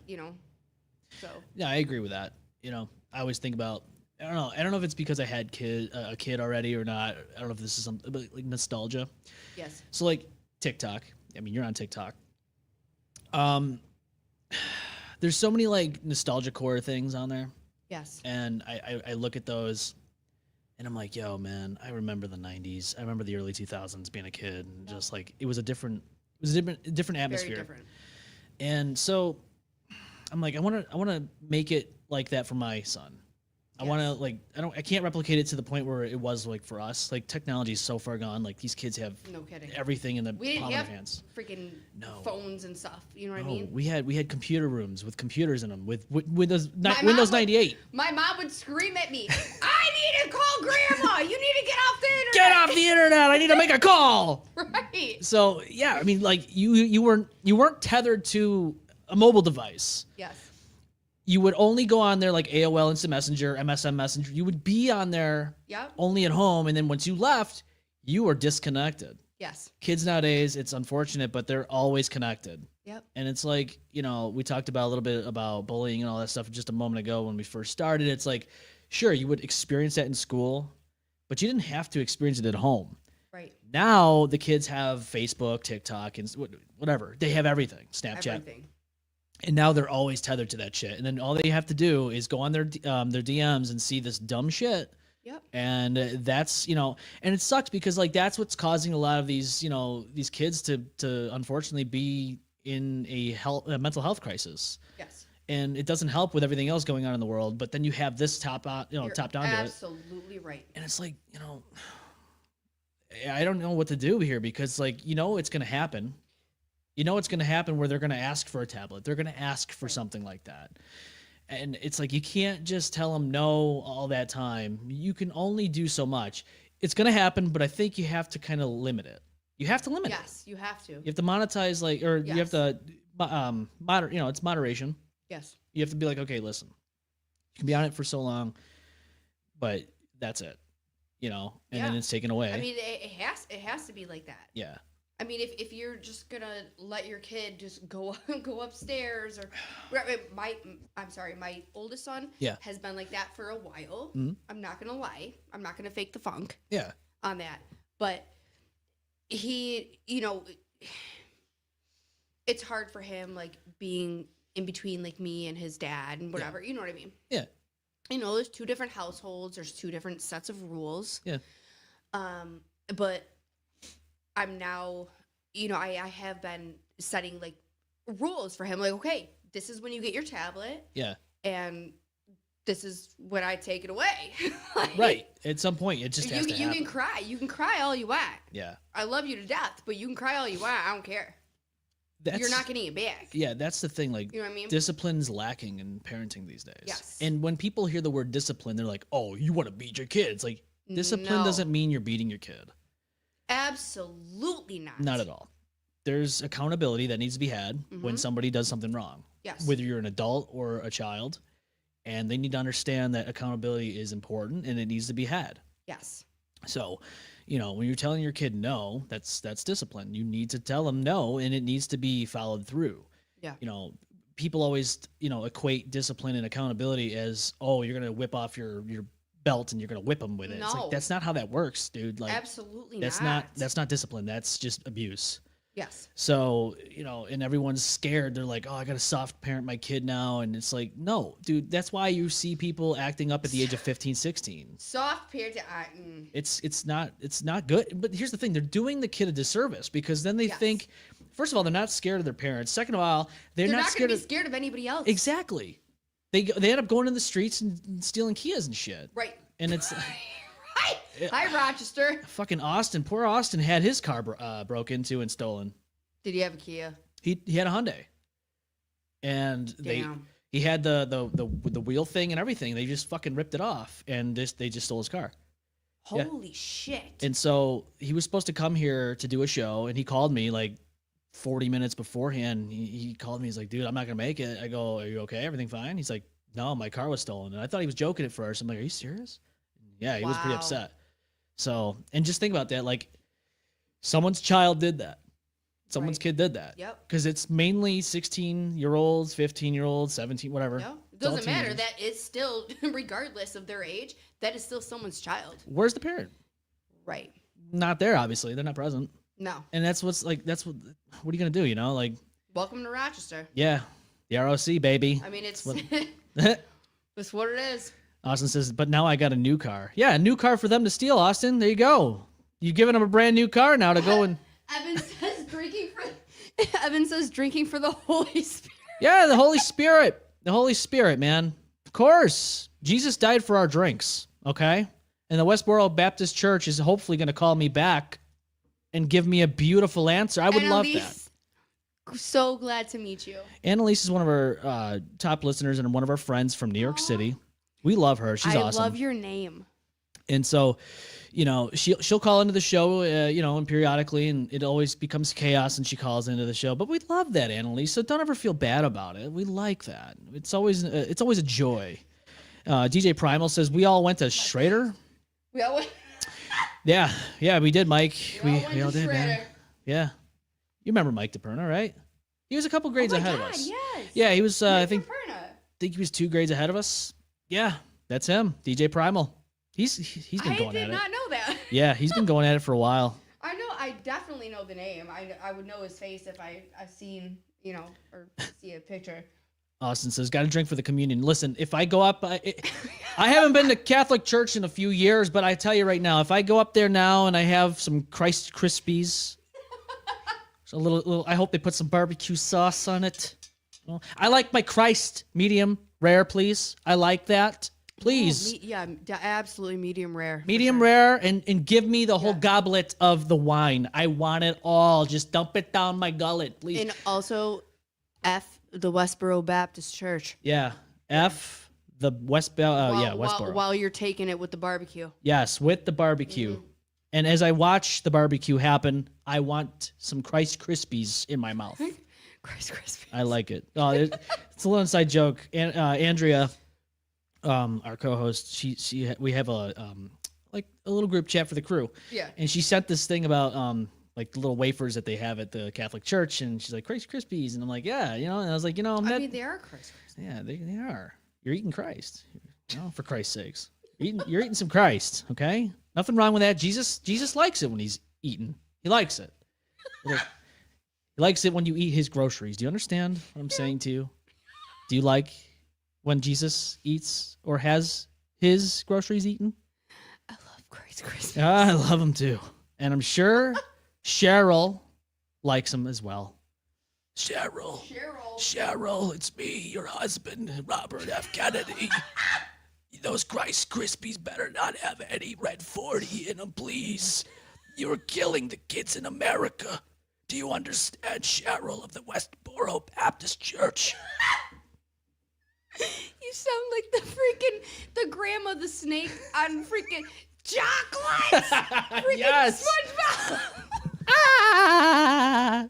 So. Yeah, I agree with that. I always think about, I don't know if it's because I had a kid already or not. I don't know if this is something, but like nostalgia. Yes. So like TikTok. I mean, you're on TikTok. There's so many like nostalgia core things on there. Yes. And I look at those, and I'm like, yo, man, I remember the '90s. I remember the early 2000s being a kid, and just like it was a different atmosphere. Very different. And so I'm like, I want to make it like that for my son. I want to like I can't replicate it to the point where it was like for us. Like technology is so far gone. Like these kids have everything in the palm of their hands. Freaking phones and stuff. You know what I mean? We had computer rooms with computers in them with Windows 98. My mom would scream at me. I need to call Grandma. You need to get off the internet. Get off the internet. I need to make a call. Right. So yeah, I mean, like you weren't tethered to a mobile device. Yes. You would only go on there like AOL Instant Messenger, MSN Messenger. You would be on there only at home, and then once you left, you were disconnected. Yes. Kids nowadays, it's unfortunate, but they're always connected. Yep. And it's like, we talked about a little bit about bullying and all that stuff just a moment ago when we first started. It's like, sure, you would experience that in school, but you didn't have to experience it at home. Right. Now the kids have Facebook, TikTok, and whatever. They have everything, Snapchat. Everything. And now they're always tethered to that shit. And then all they have to do is go on their DMs and see this dumb shit. Yep. And that's, and it sucks because like that's what's causing a lot of these, these kids to unfortunately be in a mental health crisis. Yes. And it doesn't help with everything else going on in the world, but then you have this top down to it. Absolutely right. And it's like, I don't know what to do here because like, it's going to happen. It's going to happen where they're going to ask for a tablet. They're going to ask for something like that. And it's like, you can't just tell them no all that time. You can only do so much. It's going to happen, but I think you have to kind of limit it. You have to limit it. Yes, you have to. You have to monetize you have to, it's moderation. Yes. You have to be like, okay, listen, you can be on it for so long, but that's it, and then it's taken away. I mean, it has to be like that. Yeah. I mean, if you're just gonna let your kid just go upstairs or my oldest son has been like that for a while. Mm-hmm. I'm not gonna lie. I'm not gonna fake the funk. Yeah. On that, but he, it's hard for him like being in between like me and his dad and whatever. You know what I mean? Yeah. There's two different households. There's two different sets of rules. Yeah. But I'm now, I have been setting like rules for him. Like, okay, this is when you get your tablet. Yeah. And this is when I take it away. Like, right. At some point, it just has to happen. You can cry. You can cry all you want. Yeah. I love you to death, but you can cry all you want. I don't care. You're not getting it back. Yeah, that's the thing. Like, you know what I mean? Discipline's lacking in parenting these days. Yes. And when people hear the word discipline, they're like, oh, you want to beat your kid. It's like, discipline doesn't mean you're beating your kid. Absolutely not. Not at all. There's accountability that needs to be had when somebody does something wrong. Yes. Whether you're an adult or a child. And they need to understand that accountability is important and it needs to be had. Yes. So, when you're telling your kid no, that's discipline. You need to tell them no, and it needs to be followed through. Yeah. People always, equate discipline and accountability as, oh, you're going to whip off your belt and you're going to whip them with it. No. It's like, that's not how that works, dude. Like, absolutely that's not discipline. That's just abuse. Yes. So, and everyone's scared. They're like, oh, I got to soft parent my kid now. And it's like, no, dude, that's why you see people acting up at the age of 15, 16. Soft parent. It's not good. But here's the thing. They're doing the kid a disservice because then they think, first of all, they're not scared of their parents. Second of all, they're not going to be scared of anybody else. Exactly. They end up going in the streets and stealing Kias and shit. Right. And it's... Hi, Rochester. Fucking Austin. Poor Austin had his car broke into and stolen. Did he have a Kia? He had a Hyundai. And he had the wheel thing and everything. They just fucking ripped it off and they just stole his car. Holy shit. And so he was supposed to come here to do a show and he called me like 40 minutes beforehand. He called me. He's like, dude, I'm not going to make it. I go, are you okay? Everything fine? He's like, no, my car was stolen. And I thought he was joking at first. I'm like, are you serious? Yeah, he was pretty upset. So, and just think about that. Like, someone's child did that. Someone's kid did that. Yep. Because it's mainly 16-year-olds, 15-year-olds, 17, whatever. No, it doesn't matter. That is still, regardless of their age, that is still someone's child. Where's the parent? Right. Not there, obviously. They're not present. No. And what are you going to do, Like, welcome to Rochester. Yeah. The ROC, baby. I mean, it's what it is. Austin says, but now I got a new car. Yeah, a new car for them to steal, Austin. There you go. You're giving them a brand new car now to go and... Evan says drinking for the Holy Spirit. Yeah, the Holy Spirit. The Holy Spirit, man. Of course. Jesus died for our drinks, okay? And the Westboro Baptist Church is hopefully going to call me back and give me a beautiful answer. I would love that. So glad to meet you. Annalise is one of our top listeners and one of our friends from New York City. We love her. She's awesome. I love your name. And so, she'll call into the show, and periodically, and it always becomes chaos and she calls into the show. But we love that, Annalise. So don't ever feel bad about it. We like that. It's always a joy. DJ Primal says we all went to Schrader. We all went. Yeah, we did, Mike. We all did, Schrader. man. Yeah, you remember Mike DePerna, right? He was a couple grades ahead of us. Yes. Yeah, he was. I think Perna. he was 2 grades ahead of us. Yeah, that's him, DJ Primal. He's been going at it. I did not know that. Yeah, he's been going at it for a while. I know. I definitely know the name. I would know his face if I've seen, or see a picture. Austin says, got a drink for the communion. Listen, if I go up, I haven't been to Catholic church in a few years, but I tell you right now, if I go up there now and I have some Christ Krispies, a little, I hope they put some barbecue sauce on it. Well, I like my Christ medium rare, please. I like that. Please. Absolutely medium rare. Medium rare, and give me the whole goblet of the wine. I want it all. Just dump it down my gullet, please. And also, the Westboro Baptist Church. Yeah. The Westboro. While you're taking it with the barbecue. Yes, with the barbecue. Mm-hmm. And as I watch the barbecue happen, I want some Christ Krispies in my mouth. Christ Krispies. I like it. Oh, it's a little inside joke. And Andrea, our co-host, we have a little group chat for the crew. Yeah. And she sent this thing about the little wafers that they have at the Catholic church, and she's like, Christ Krispies, and I'm like, yeah, and I was like, they are Christ Krispies. Yeah, they are. You're eating Christ, for Christ's sakes. You're eating some Christ, okay? Nothing wrong with that. Jesus likes it when he's eating. He likes it. He likes it when you eat his groceries. Do you understand what I'm saying to you? Do you like when Jesus eats or has his groceries eaten? I love Christ Krispies. I love them too. And I'm sure Cheryl likes them as well. Cheryl, it's me, your husband, Robert F. Kennedy. Those Christ Krispies better not have any red 40 in them, please. You're killing the kids in America. Do you understand, Cheryl of the Westboro Baptist Church? You sound like the grandma, the snake on freaking chocolates. Freaking yes. SpongeBob.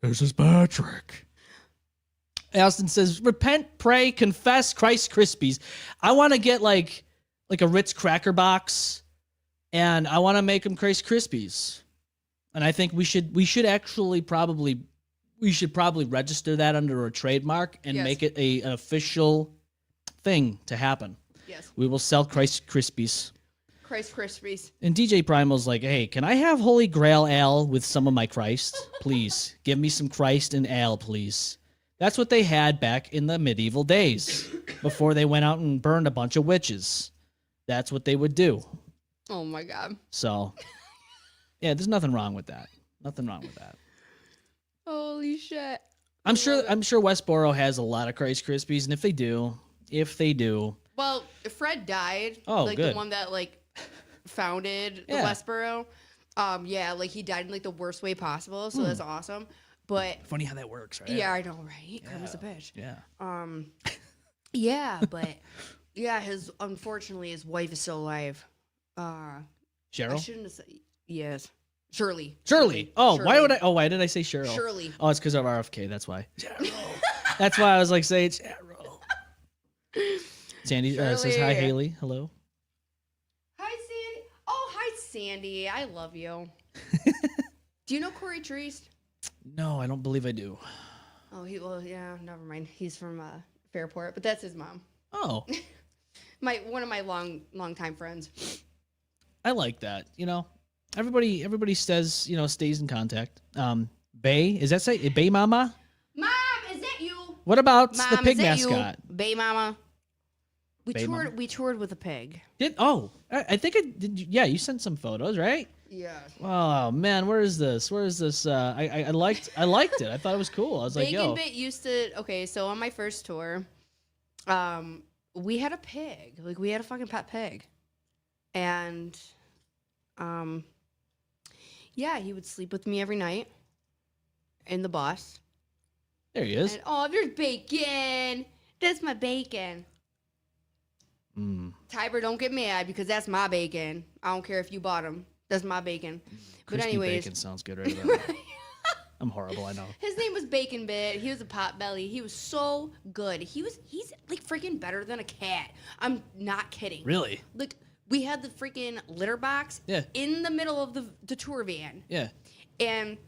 This is Patrick. Austin says, repent, pray, confess, Christ Krispies. I want to get like a Ritz cracker box, and I want to make them Christ Krispies. And I think we should actually probably register that under a trademark and make it an official thing to happen. Yes. We will sell Christ Krispies. Christ Krispies. And DJ Primal's like, hey, can I have Holy Grail ale with some of my Christ? Please. Give me some Christ and ale, please. That's what they had back in the medieval days before they went out and burned a bunch of witches. That's what they would do. Oh, my God. So, yeah, there's nothing wrong with that. Nothing wrong with that. Holy shit. I'm sure Westboro has a lot of Christ Krispies, and if they do. Well, Fred died. Oh, good. The one that, founded the Westboro. He died in, the worst way possible, so that's awesome. But funny how that works, right? Yeah, I know, right? Karma's a bitch. Yeah. Unfortunately, his wife is still alive. Cheryl? I shouldn't have said, yes. Shirley. Oh, Shirley. Why did I say Cheryl? Shirley. Oh, it's because of RFK, that's why. Cheryl. That's why I was like, say Cheryl. Sandy says, hi, Haley. Hello. Hi, Sandy. Oh, hi, Sandy. I love you. Do you know Corey Trees? No, I don't believe I do. Oh, never mind. He's from Fairport, but that's his mom. Oh. One of my long time friends. I like that. Everybody says, stays in contact. Bay, is that say Bay Mama? Mom, is that you? What about Mom, the pig is that mascot? You? Bay Mama. Bay Mama. We toured with a pig. I think I did. Yeah, you sent some photos, right? Yeah. Oh man, where is this? I liked it. I thought it was cool. I was like, yo. Bit used to. Okay, so on my first tour, we had a pig. We had a fucking pet pig, and he would sleep with me every night in the bus. There he is. And, there's bacon. That's my bacon. Tiber, don't get mad because that's my bacon. I don't care if you bought him. That's my bacon. Crispy but anyways, bacon sounds good right now. I'm horrible, I know. His name was Bacon Bit. He was a pot belly. He was so good. He's freaking better than a cat. I'm not kidding. Really? We had the freaking litter box in the middle of the tour van. Yeah. And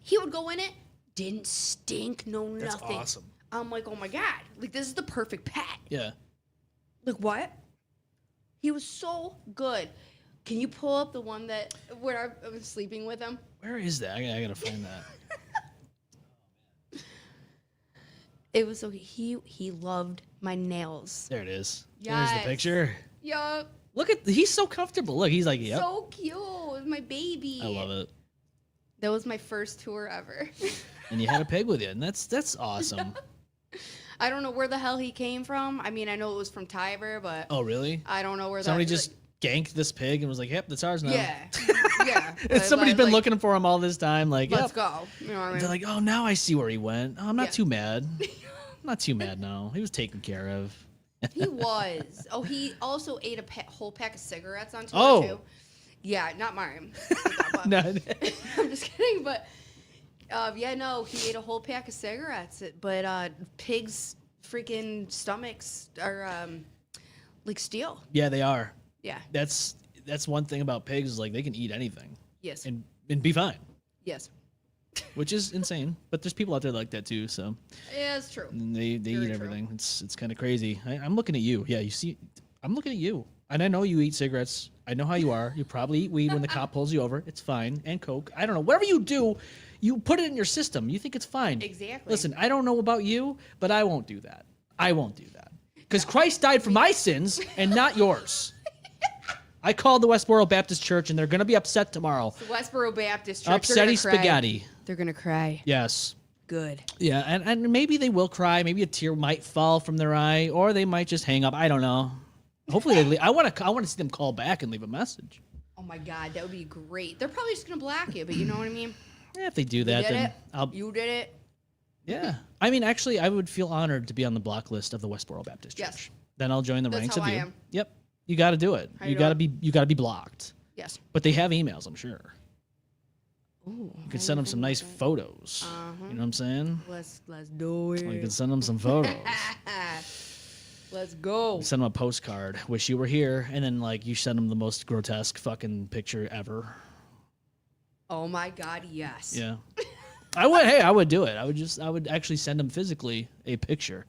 he would go in it, Didn't stink, no That's nothing. awesome. I'm like, oh my God, like this is the perfect pet. Yeah. Like what? He was so good. Can you pull up the one that where I was sleeping with him? Where is that? I gotta find that. It was so he loved my nails. There it is. Yes. There's the picture. Yup. Look at, he's so comfortable. Look, he's like, yep. So cute. It was my baby. I love it. That was my first tour ever. And you had a pig with you, and that's awesome. I don't know where the hell he came from. I mean, I know it was from Tiber, but Oh, really? I don't know where Somebody that just ganked this pig and was like, yep, that's ours now. Yeah. Yeah. Somebody's been like, looking for him all this time. Like, Let's yep. go. You know what I mean? They're like, oh, now I see where he went. Oh, I'm not Yeah. too mad. I'm not too mad now. He was taken care of. He was. Oh, he also ate a whole pack of cigarettes on tour, Oh. too. Yeah, not mine. But- No. I'm just kidding, but yeah, no, he ate a whole pack of cigarettes. But pigs' freaking stomachs are like steel. Yeah, they are. Yeah. That's one thing about pigs is like they can eat anything Yes. and be fine, Yes. which is insane. But there's people out there like that too. So Yeah, it's true. and they Very eat true. everything. It's kind of crazy. I'm looking at you. Yeah, you see, I'm looking at you, and I know you eat cigarettes. I know how you are. You probably eat weed when the cop pulls you over. It's fine. And coke. I don't know. Whatever you do, you put it in your system. You think it's fine. Exactly. Listen, I don't know about you, but I won't do that. I won't do that. Because Christ died for my sins and not yours. I called the Westboro Baptist Church, and they're going to be upset tomorrow. The Westboro Baptist Church. Upsetty spaghetti. They're gonna cry. Yes. Good. Yeah, and maybe they will cry. Maybe a tear might fall from their eye, or they might just hang up. I don't know. Hopefully they leave. I want to see them call back and leave a message. Oh my God, that would be great. They're probably just gonna block you, but you know what I mean. Yeah, if they do You that, did then it. I'll. You did it. Yeah, I mean, actually, I would feel honored to be on the block list of the Westboro Baptist Church. Yes. Then I'll join the That's ranks how of I you. am. Yep, you got to do it. How You you got to doing? be blocked. Yes. But they have emails, I'm sure. Ooh. You could send them some nice photos. Uh-huh. You know what I'm saying? Let's do it. You can send them some photos. Let's go. Send them a postcard. Wish you were here, and then like you send them the most grotesque fucking picture ever. Oh my God, yes. Yeah. I would. Hey, I would do it. I would actually send them physically a picture,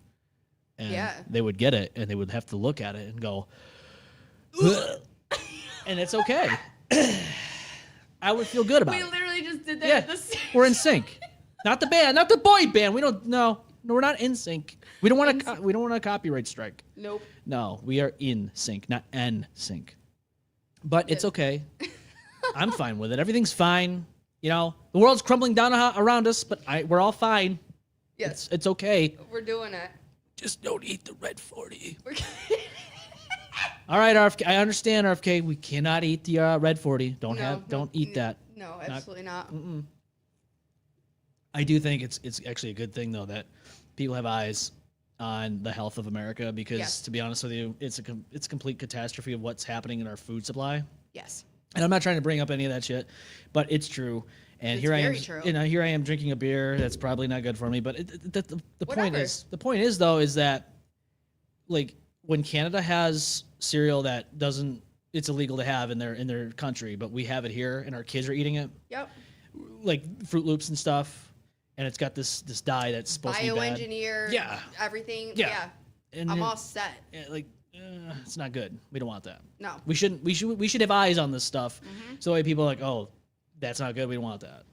and Yeah. they would get it, and they would have to look at it and go, "Ugh." And it's okay. I would feel good about We it. literally just did that Yeah, at the same we're in sync. Not the band, not the boy band. We don't. No, we're not in sync. We don't want to. We don't want a copyright strike. Nope. No, we are in sync, not n sync. But it's okay. I'm fine with it. Everything's fine. You know, the world's crumbling down around us, but we're all fine. Yes. It's okay. We're doing it. Just don't eat the red 40. We're All right, RFK. I understand, RFK. We cannot eat the red 40. Don't eat that. No, absolutely not. I do think it's actually a good thing though that people have eyes on the health of America because Yes. to be honest with you, it's a complete catastrophe of what's happening in our food supply. Yes. And I'm not trying to bring up any of that shit, but it's true. And It's here I am, very true. you know, here I am drinking a beer that's probably not good for me. But the point Whatever. is, though, is that like when Canada has cereal that doesn't, it's illegal to have in their country, but we have it here and our kids are eating it, Yep. like Fruit Loops and stuff, and it's got this dye that's supposed to be bad. Bioengineer. Yeah. Everything. Yeah. Yeah. And I'm then- all set. yeah, like it's not good. We don't want that. No. We shouldn't. We should have eyes on this stuff. Mm-hmm. So that way people are like, oh, that's not good. We don't want that.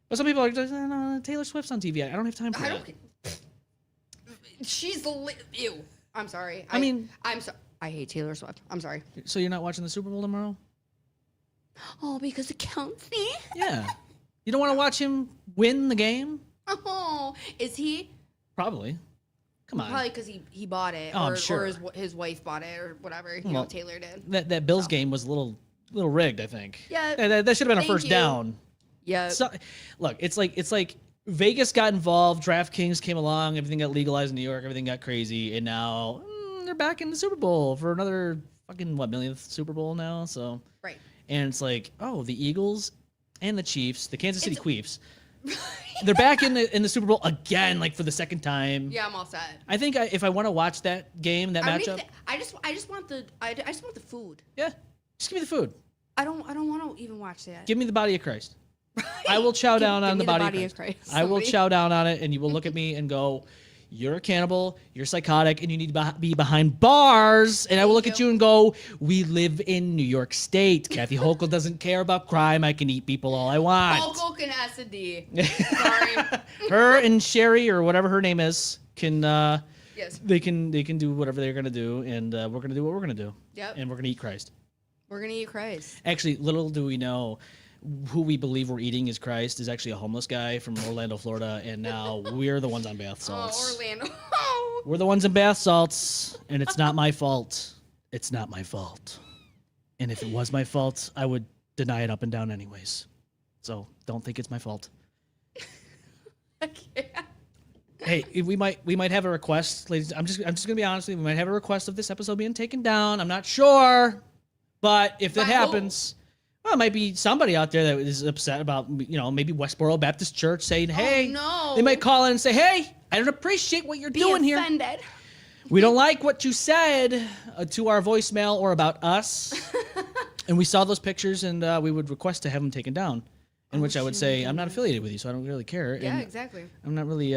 But some people are like, no, Taylor Swift's on TV. I don't have time for I that. don't. She's the ew. I'm sorry. I mean- I'm sorry. I hate Taylor Swift. I'm sorry. So you're not watching the Super Bowl tomorrow? Oh, because it counts me. Yeah. You don't want to watch him win the game? Oh, is he? Probably. Come on. Probably because he bought it, Oh, I'm or sure. his wife bought it, or whatever. You know, Well, Taylor did. That Bills game was a little rigged, I think. Yeah, That should have been a thank first you. down. Yeah. So, look, it's like Vegas got involved, DraftKings came along, everything got legalized in New York, everything got crazy, and now they're back in the Super Bowl for another fucking millionth Super Bowl now. So Right. and it's like, oh, the Eagles and the Chiefs, the Kansas City Queefs, they're back in the Super Bowl again, like for the second time. Yeah, I'm all set. I think if I want to watch that game, that matchup, I just want the food. yeah, just give me the food. I don't want to even watch that. Give me the body of Christ. I will chow down on Give the me body of Christ. I will Somebody. chow down on it, and you will look at me and go, "You're a cannibal. You're psychotic, and you need to be behind bars." And I will look at you and go, "We live in New York State. Kathy Hochul doesn't care about crime. I can eat people all I want." Hochul can S&D. Sorry. Her and Sherry or whatever her name is can. Yes. They can do whatever they're gonna do, and we're gonna do what we're gonna do. Yep. And we're gonna eat Christ. We're gonna eat Christ. Actually, little do we know, who we believe we're eating is Christ is actually a homeless guy from Orlando, Florida, and now we're the ones on bath salts. Oh, Orlando. We're the ones in bath salts, and it's not my fault. It's not my fault. And if it was my fault, I would deny it up and down anyways. So don't think it's my fault. I can't. Hey, we might have a request, ladies. I'm just gonna be honest with you. We might have a request of this episode being taken down. I'm not sure, but if that By who? happens, well, it might be somebody out there that is upset about, maybe Westboro Baptist Church saying, "Hey," no. they might call in and say, "Hey, I don't appreciate what you're doing here. offended. We don't like what you said to our voicemail or about us." And we saw those pictures, and we would request to have them taken down. In which I would say, "I'm not affiliated with you, so I don't really care." Yeah, and exactly. I'm not really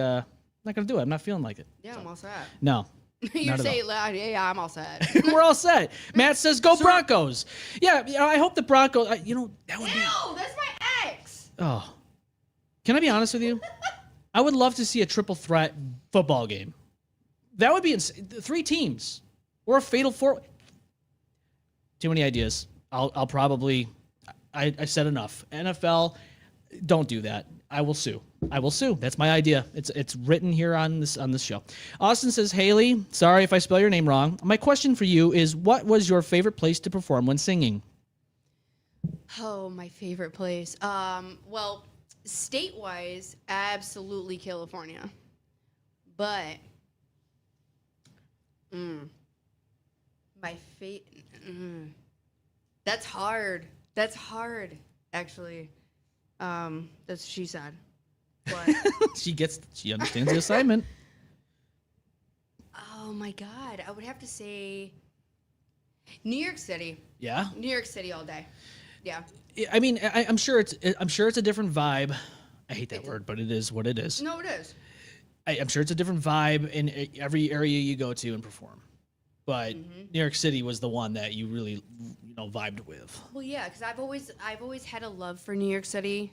not gonna do it. I'm not feeling like it. Yeah, I'm all set. No. You're Not at saying, yeah, I'm all set. We're all set. Matt says, "Go Broncos." Yeah, I hope the Broncos. That would be. Ew, that's my ex. Oh, can I be honest with you? I would love to see a triple threat football game. That would be 3 teams or a fatal 4. Too many ideas. I'll probably. I said enough. NFL, don't do that. I will sue. That's my idea. It's written here on this show. Austin says, "Haley, sorry if I spell your name wrong. My question for you is, what was your favorite place to perform when singing?" Oh, my favorite place. Well, state-wise, absolutely California. But, my that's hard. That's hard, actually. That's what she said. But, She understands the assignment. oh my God, I would have to say New York City. Yeah. New York City all day. Yeah. I mean, I'm sure it's a different vibe. I hate that word, but it is what it is. No, it is. I'm sure it's a different vibe in every area you go to and perform. But New York City was the one that you really, vibed with. Well, yeah, because I've always had a love for New York City,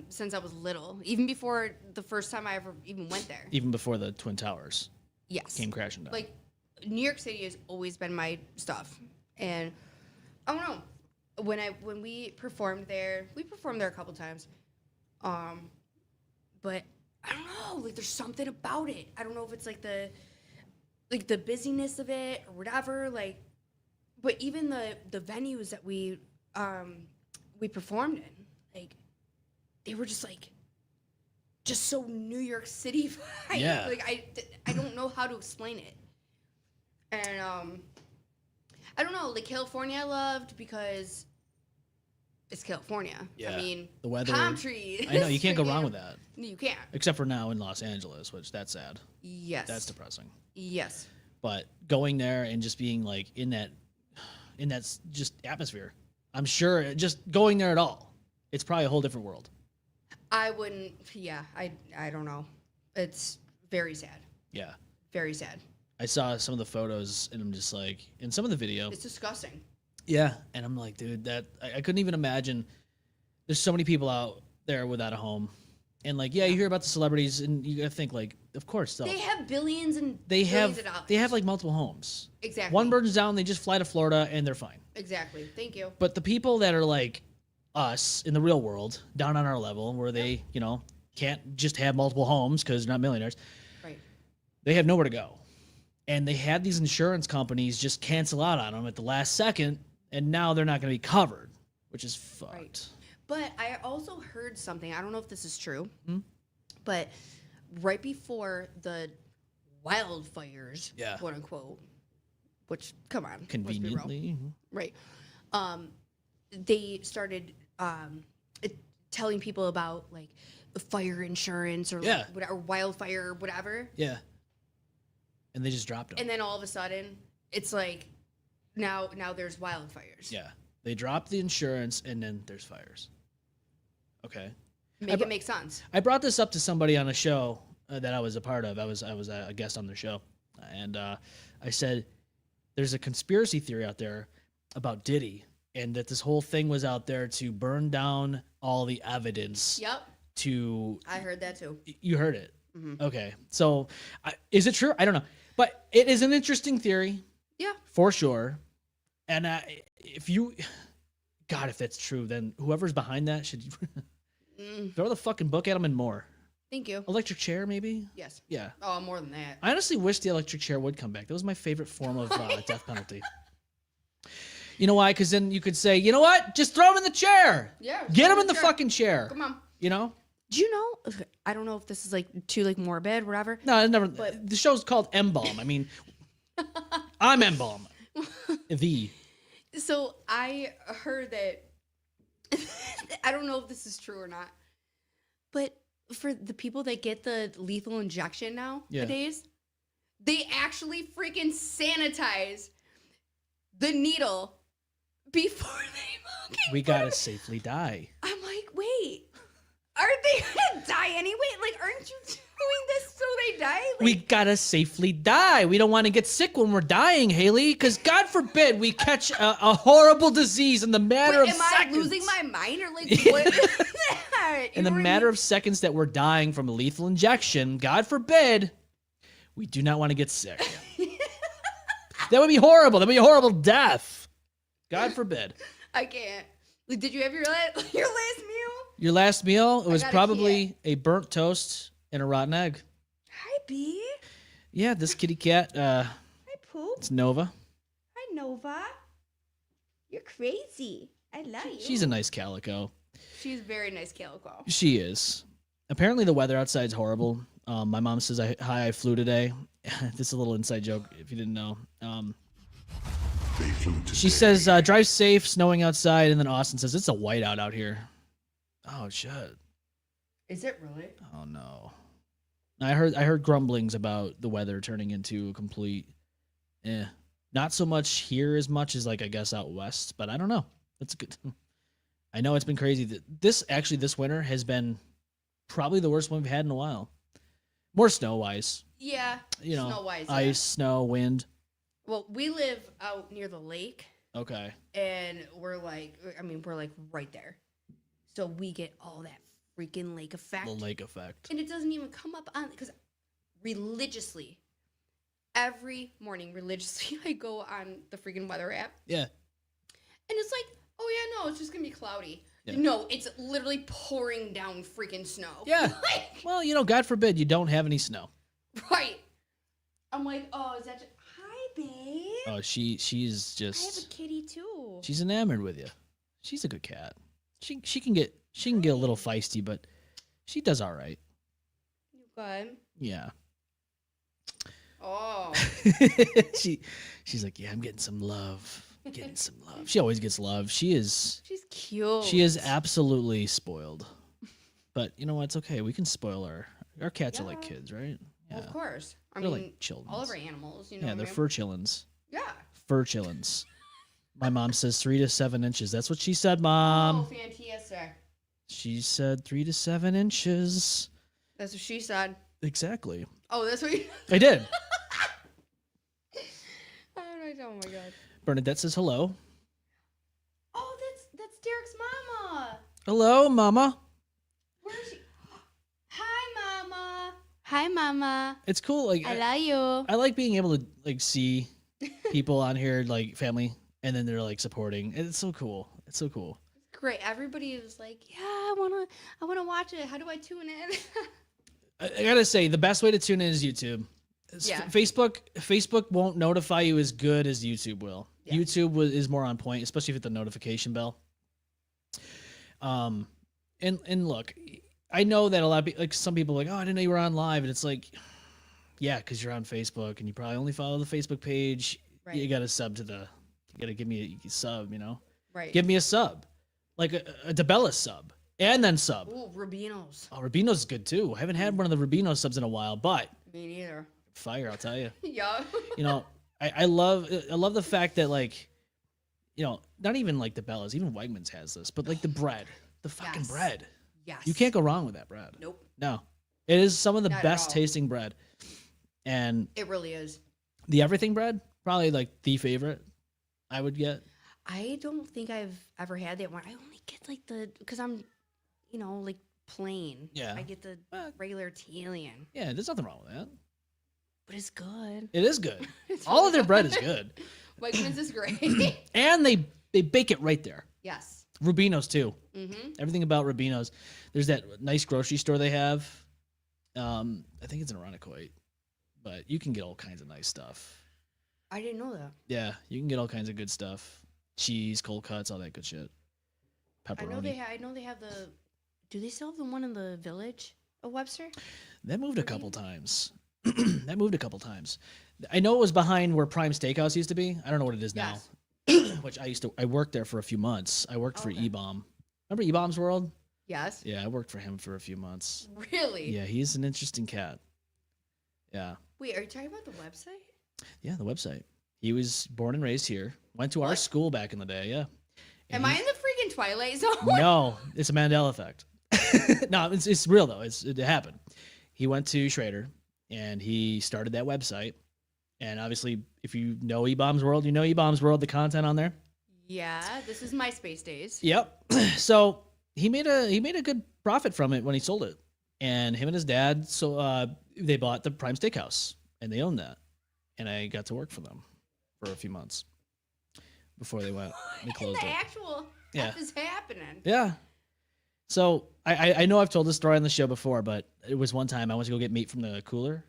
since I was little. Even before the first time I ever even went there. Even before the Twin Towers Yes. came crashing down. Like, New York City has always been my stuff, and I don't know. When we performed there a couple times, but I don't know. Like, there's something about it. I don't know if it's like the busyness of it or whatever. Like, but even the venues that we performed in, like, they were just so New York City vibe. Yeah. Like, I don't know how to explain it. And I don't know. Like, California I loved because it's California. Yeah. I mean, The weather. palm trees. I know, you can't go wrong with that. You can't. Except for now in Los Angeles, which that's sad. Yes. That's depressing. Yes. But going there and just being like in that just atmosphere, I'm sure just going there at all, it's probably a whole different world. I wouldn't. Yeah. I don't know. It's very sad. Yeah. Very sad. I saw some of the photos and I'm just like, in some of the video. It's disgusting. Yeah. And I'm like, dude, that I couldn't even imagine. There's so many people out there without a home. And like, yeah, you hear about the celebrities and you gotta think like, of course They have billions and they billions have of dollars. they have like multiple homes. Exactly. One person's down, they just fly to Florida and they're fine. Exactly. Thank you. But the people that are like us in the real world, down on our level, where they, can't just have multiple homes because they're not millionaires. Right. They have nowhere to go. And they had these insurance companies just cancel out on them at the last second, and now they're not going to be covered, which is fucked. Right. But I also heard something. I don't know if this is true, but right before the wildfires, Yeah. quote unquote, which, come on, let's be real. Conveniently. Right. They started telling people about like fire insurance or Yeah. like, whatever, wildfire or whatever. Yeah. And they just dropped them. And then all of a sudden, it's like now there's wildfires. Yeah. They dropped the insurance and then there's fires. Okay. Make it make sense. I brought this up to somebody on a show that I was a part of. I was a guest on the show, and I said, "There's a conspiracy theory out there about Diddy, and that this whole thing was out there to burn down all the evidence." Yep. I heard that too. You heard it. Mm-hmm. Okay. So, is it true? I don't know, but it is an interesting theory. Yeah. For sure. And if that's true, then whoever's behind that should throw the fucking book at them and more. Thank you. Electric chair, maybe? Yes. Yeah. Oh, more than that. I honestly wish the electric chair would come back. That was my favorite form of death penalty. You know why? Because then you could say, you know what? Just throw him in the chair. Yeah. Get him in the fucking chair. Come on. You know? Do you know? I don't know if this is like too like morbid, whatever. No, it never. But- The show's called M-Balm. I mean, I'm M-Balm. So I heard that. I don't know if this is true or not, but for the people that get the lethal injection nowadays, they actually freaking sanitize the needle before they fucking We gotta safely die. I'm like, wait, aren't they gonna die anyway? Like, aren't you doing this so they die? Like, We gotta safely die. We don't want to get sick when we're dying, Haley, because God forbid we catch a horrible disease in the matter of am seconds. I losing my mind or like what is that? In the matter of seconds that we're dying from a lethal injection, God forbid, we do not want to get sick. That would be horrible. That would be a horrible death. God forbid. I can't. Like, did you have your last meal? Your last meal, it was gotta probably a burnt toast and a rotten egg. Hi, B. Yeah, this kitty cat, Hi, Poop. it's Nova. Hi, Nova. You're crazy. I love you. She's a nice calico. She's very nice calico. She is. Apparently the weather outside's horrible. My mom says I flew today. This is a little inside joke if you didn't know. She says drive safe, snowing outside, and then Austin says it's a whiteout out here. Oh shit. Is it really? Oh no. I heard grumblings about the weather turning into a complete not so much here as much as like I guess out west, but I don't know. That's good. I know it's been crazy. This winter has been probably the worst one we've had in a while. More snow wise. Yeah. You know, snow-wise, ice, yeah. snow, wind. Well, we live out near the lake, Okay. and we're like right there. So we get all that freaking lake effect. The lake effect. And it doesn't even come up on, because religiously, every morning, I go on the freaking weather app. Yeah. And it's like, oh yeah, no, it's just going to be cloudy. Yeah. No, it's literally pouring down freaking snow. Yeah. Like, Well, you know, God forbid you don't have any snow. right. I'm like, oh, is that just, hi, babe. Oh, she's I have a just kitty too. she's enamored with you. She's a good cat. She can get a little feisty, but she does all right. You good? Yeah. Oh. She's like, yeah, I'm getting some love. Getting some love. She always gets love. She's cute. She is absolutely spoiled. But you know what? It's okay. We can spoil our cats are like Yeah. kids, right? Well, of course. I They're mean, like children. all of our animals, you know. Yeah, what they're I mean? fur chillins. Yeah. Fur chillins. My mom says 3 to 7 inches. That's what she said, Oh, Mom. fantastic. She said 3 to 7 inches. That's what she said. Exactly. Oh, that's what you. I did. Oh my god. Bernadette says hello. Oh, that's Derek's mama. Hello, Mama. Where is she? Hi, mama. Hi, mama. It's cool. Like I love you. I like being able to like see people on here, like family, and then they're like supporting. It's so cool. It's so cool. Great. Everybody was like, "Yeah, I wanna watch it. How do I tune in?" I gotta say, the best way to tune in is YouTube. Yeah. Facebook won't notify you as good as YouTube will. Yeah. YouTube is more on point, especially with the notification bell. And look, I know that a lot of people, like some people are like, oh, I didn't know you were on live, and it's like, yeah, because you're on Facebook and you probably only follow the Facebook page. Right. You got to you got to give me a sub, you know. Right. Give me a sub, like a DeBella sub, and then sub. Ooh, Rubino's. Oh, Rubino's good too. I haven't had one of the Rubino subs in a while, but Me neither. fire, I'll tell you. Yeah. You know, I love the fact that, like, you know, not even like the Bellas, even Wegmans has this, but like the bread, the fucking Yes. bread. Yes. You can't go wrong with that bread. Nope. No. It is some of the Not at best all. tasting bread. And It really is. the everything bread, probably like the favorite I would get. I don't think I've ever had that one. I only get like because I'm, like plain. Yeah. I get the regular Italian, Yeah, there's nothing wrong with that. but it's good. It is good. It's All really of their good. bread is good. Wegmans is great. And they bake it right there. Yes. Rubino's too. Mm-hmm. Everything about Rubino's. There's that nice grocery store they have. I think it's in Aronicoit, but you can get all kinds of nice stuff. I didn't know that. Yeah, you can get all kinds of good stuff. Cheese, cold cuts, all that good shit. Pepperoni. I know they have the. Do they still have the one in the village of Webster? That moved a couple times. That moved a couple times. I know it was behind where Prime Steakhouse used to be. I don't know what it is now. Which I worked there for a few months. I worked for Okay. E-Balm. Remember E-Balm's World? Yes. Yeah, I worked for him for a few months. Really? Yeah, he's an interesting cat. Yeah. Wait, are you talking about the website? Yeah, the website. He was born and raised here. Went to our What? school back in the day, yeah. Am I in the freaking Twilight Zone? No, it's a Mandela effect. No, it's real though. It happened. He went to Schrader and he started that website. And obviously, if you know E-Bomb's World, you know E-Bomb's World, the content on there. Yeah, this is MySpace days. Yep. So he made a good profit from it when he sold it. And him and his dad, they bought the Prime Steakhouse and they owned that. And I got to work for them for a few months before they went. They And closed the it. actual Yeah. F is happening. Yeah. So I know I've told this story on the show before, but it was one time I went to go get meat from the cooler,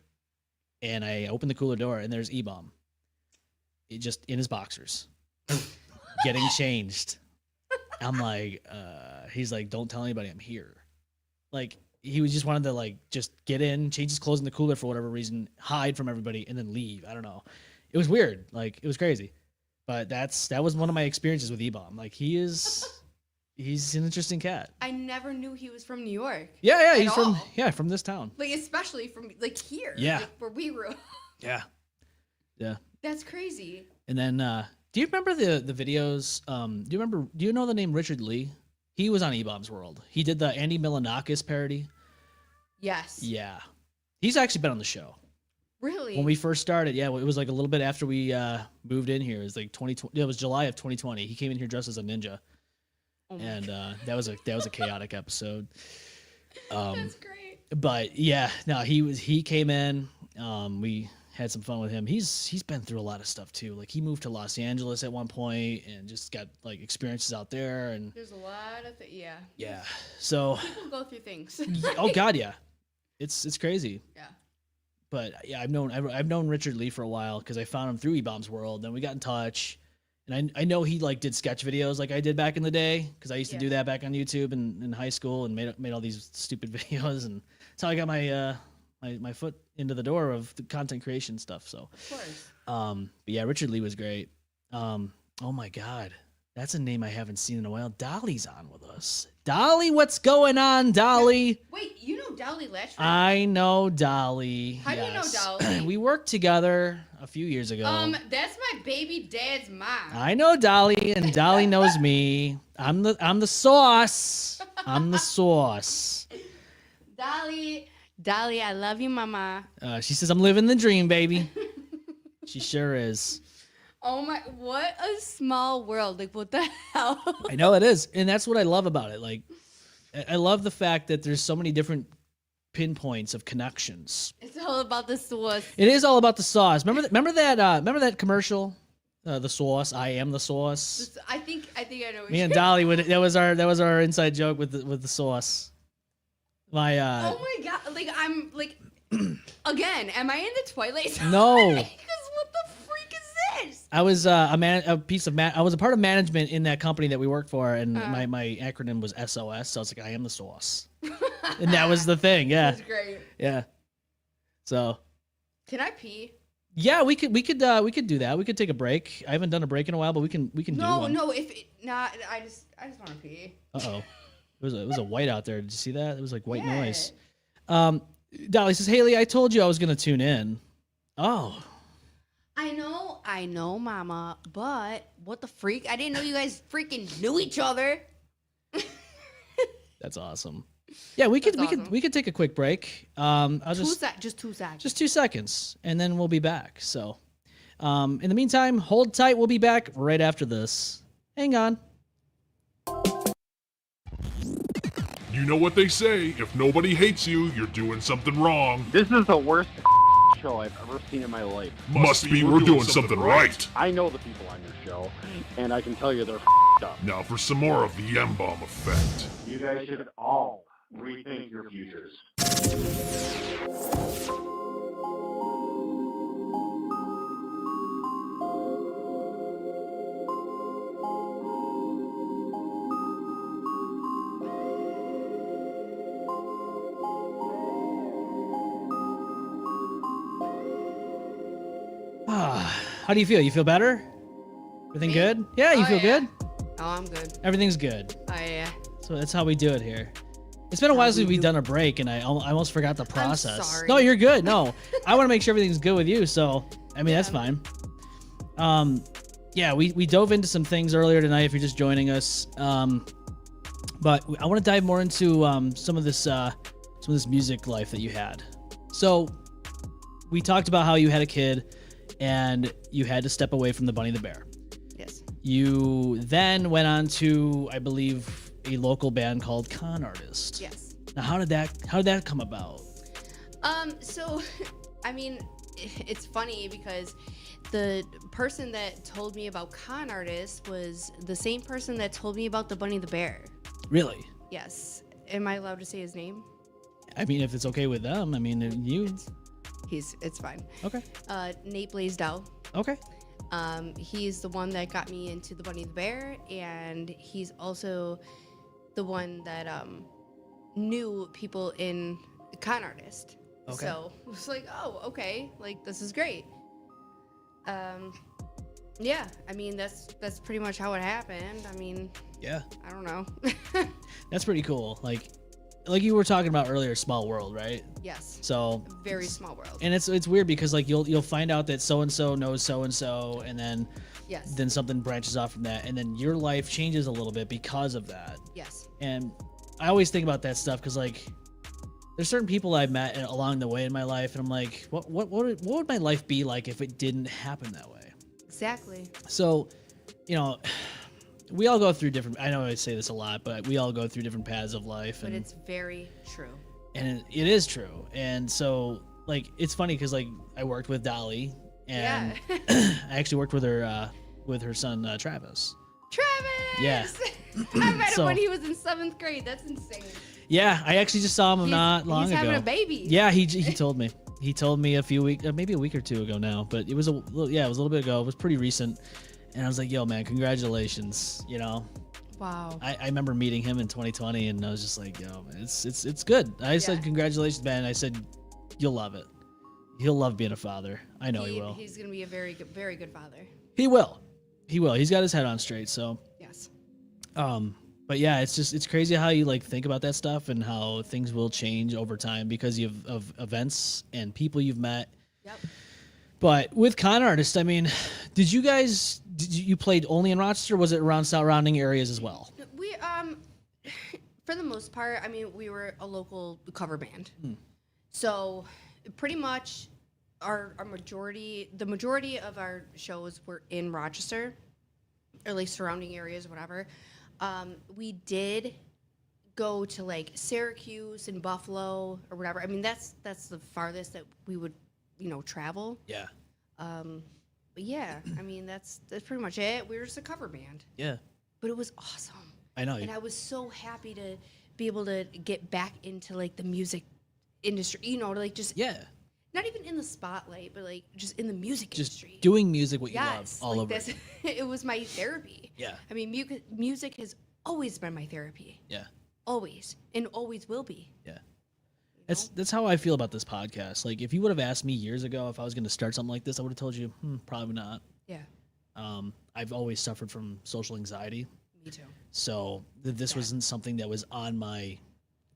and I opened the cooler door, and there's E-Bomb. It just in his boxers, getting changed. I'm like, he's like, don't tell anybody I'm here. Like he was just wanted to like just get in, change his clothes in the cooler for whatever reason, hide from everybody, and then leave. I don't know. It was weird. Like it was crazy. But that was one of my experiences with E-Bomb. Like he's an interesting cat. I never knew he was from New York. Yeah, At he's all. from this town. Like especially from like here. Yeah. Like, where we grew up. Yeah. Yeah. That's crazy. And then do you remember the videos? Do you know the name Richard Lee? He was on E-Bomb's World. He did the Andy Milonakis parody. Yes. Yeah. He's actually been on the show. Really? When we first started, yeah, it was like a little bit after we moved in here. It was like 2020. It was July of 2020. He came in here dressed as a ninja. Oh my And that was a chaotic episode. That's great. But yeah, no, he came in. We had some fun with him. He's been through a lot of stuff too. Like he moved to Los Angeles at one point and just got like experiences out there and There's a lot of yeah. yeah. So People go through things. oh god, yeah, it's crazy. Yeah. But yeah, I've known Richard Lee for a while because I found him through E-Bomb's World. Then we got in touch, and I know he like did sketch videos like I did back in the day because I used to do that back on YouTube in high school and made all these stupid videos, and that's how I got my foot into the door of the content creation stuff. So, Of course. but yeah, Richard Lee was great. Oh my god, that's a name I haven't seen in a while. Dolly's on with us. Dolly, what's going on, Dolly? Wait, you know Dolly Latchford? I know Dolly. How do you know Dolly? We worked together a few years ago. That's my baby dad's mom. I know Dolly, and Dolly knows me. I'm the sauce. I'm the sauce. Dolly, I love you, mama. She says I'm living the dream, baby. She sure is. Oh my, what a small world. Like, what the hell? I know it is, and that's what I love about it. Like, I love the fact that there's so many different pinpoints of connections. It's all about the sauce. It is all about the sauce. Remember that commercial, the sauce. I am the sauce. I think I know. What Me and you're- Dolly that was our inside joke with the sauce. My Oh my god! Like I'm like, again. Am I in the Twilight Zone? No. Because what the freak is this? I was I was a part of management in that company that we worked for, and my acronym was SOS. So it's like I am the sauce, and that was the thing. Yeah, That's great. yeah. So Can I pee? yeah, we could do that. We could take a break. I haven't done a break in a while, but we can do one. No. If it, not, I just want to pee. Uh-oh. It was a white out there. Did you see that? It was like white Yeah. noise. Dolly says, Haley, I told you I was going to tune in. Oh. I know, mama, but what the freak? I didn't know you guys freaking knew each other. That's awesome. Yeah, we could That's we could take a quick break. I'll just 2 seconds. just 2 seconds, and then we'll be back. So, in the meantime, hold tight. We'll be back right after this. Hang on. You know what they say, if nobody hates you, you're doing something wrong. This is the worst show I've ever seen in my life. Must be we're doing something right. I know the people on your show, and I can tell you they're up. Now for some more of the M-Balm Effect. You guys should all rethink your futures. How do you feel? You feel better? Everything Me? good? Yeah, you Oh, feel yeah. good? Oh, I'm good. Everything's good. Oh, yeah. So that's how we do it here. It's been a while since we've done a break, and I almost forgot the process. sorry. No, you're good. No, I want to make sure everything's good with you. So, I mean, that's fine. Yeah, we dove into some things earlier tonight. If you're just joining us, but I want to dive more into some of this music life that you had. So, we talked about how you had a kid, and you had to step away from the Bunny the Bear. Yes. You then went on to, I believe, a local band called ConArtist. Yes. Now, how did that come about? So, I mean, it's funny because the person that told me about ConArtist was the same person that told me about the Bunny the Bear. Really? Yes. Am I allowed to say his name? I mean, if it's okay with them. I mean, you. It's fine. Okay. Nate Blaisdell. Okay. He's the one that got me into the Bunny the Bear, and he's also the one that knew people in ConArtist. Okay. So it was like, oh, okay, like this is great. Yeah, I mean that's pretty much how it happened. I mean, Yeah. I don't know. That's pretty cool. Like you were talking about earlier, small world, right? Yes. So Very small world. and it's weird because like you'll find out that so and so knows so and so, and then Yes. then something branches off from that, and then your life changes a little bit because of that. Yes. And I always think about that stuff because like there's certain people I've met along the way in my life, and I'm like, what would my life be like if it didn't happen that way? Exactly. So, you know, we all go through different. I know I say this a lot, but we all go through different paths of life, But and it's very true. and it is true. And so, like, it's funny because like I worked with Dolly, and Yeah. I actually worked with her son Travis. Travis! Yeah. I met So- him when he was in 7th grade. That's insane. Yeah, I actually just saw him not long he's ago. having a baby. Yeah, he told me. He told me a few weeks, maybe a week or two ago now, but it was it was a little bit ago. It was pretty recent, and I was like, "Yo, man, congratulations!" You know, Wow. I remember meeting him in 2020, and I was just like, "Yo, man, it's good." I said, "Congratulations, man." I said, "You'll love it. He'll love being a father. I know he will. He's gonna be a very good father. He will. He will. He's got his head on straight." So, Yes. but yeah, it's crazy how you like think about that stuff and how things will change over time because of events and people you've met. Yep. But with ConArtist, I mean, did you played only in Rochester? Or was it around surrounding areas as well? We for the most part, I mean, we were a local cover band. So pretty much the majority of our shows were in Rochester, or like surrounding areas, whatever. We did go to like Syracuse and Buffalo or whatever. I mean, that's the farthest that we would, travel. Yeah. But yeah, I mean, that's pretty much it. We were just a cover band, Yeah. but it was awesome. I know. And I was so happy to be able to get back into like the music industry, to like just Yeah. not even in the spotlight, but like just in the music Just industry. doing music what you Yes, love all over. this, it was my therapy. Yeah. I mean, music has always been my therapy. Yeah. Always, and always will be. Yeah. That's how I feel about this podcast. Like if you would have asked me years ago if I was going to start something like this, I would have told you, probably not. Yeah, I've always suffered from social anxiety. me too. So this wasn't something that was on my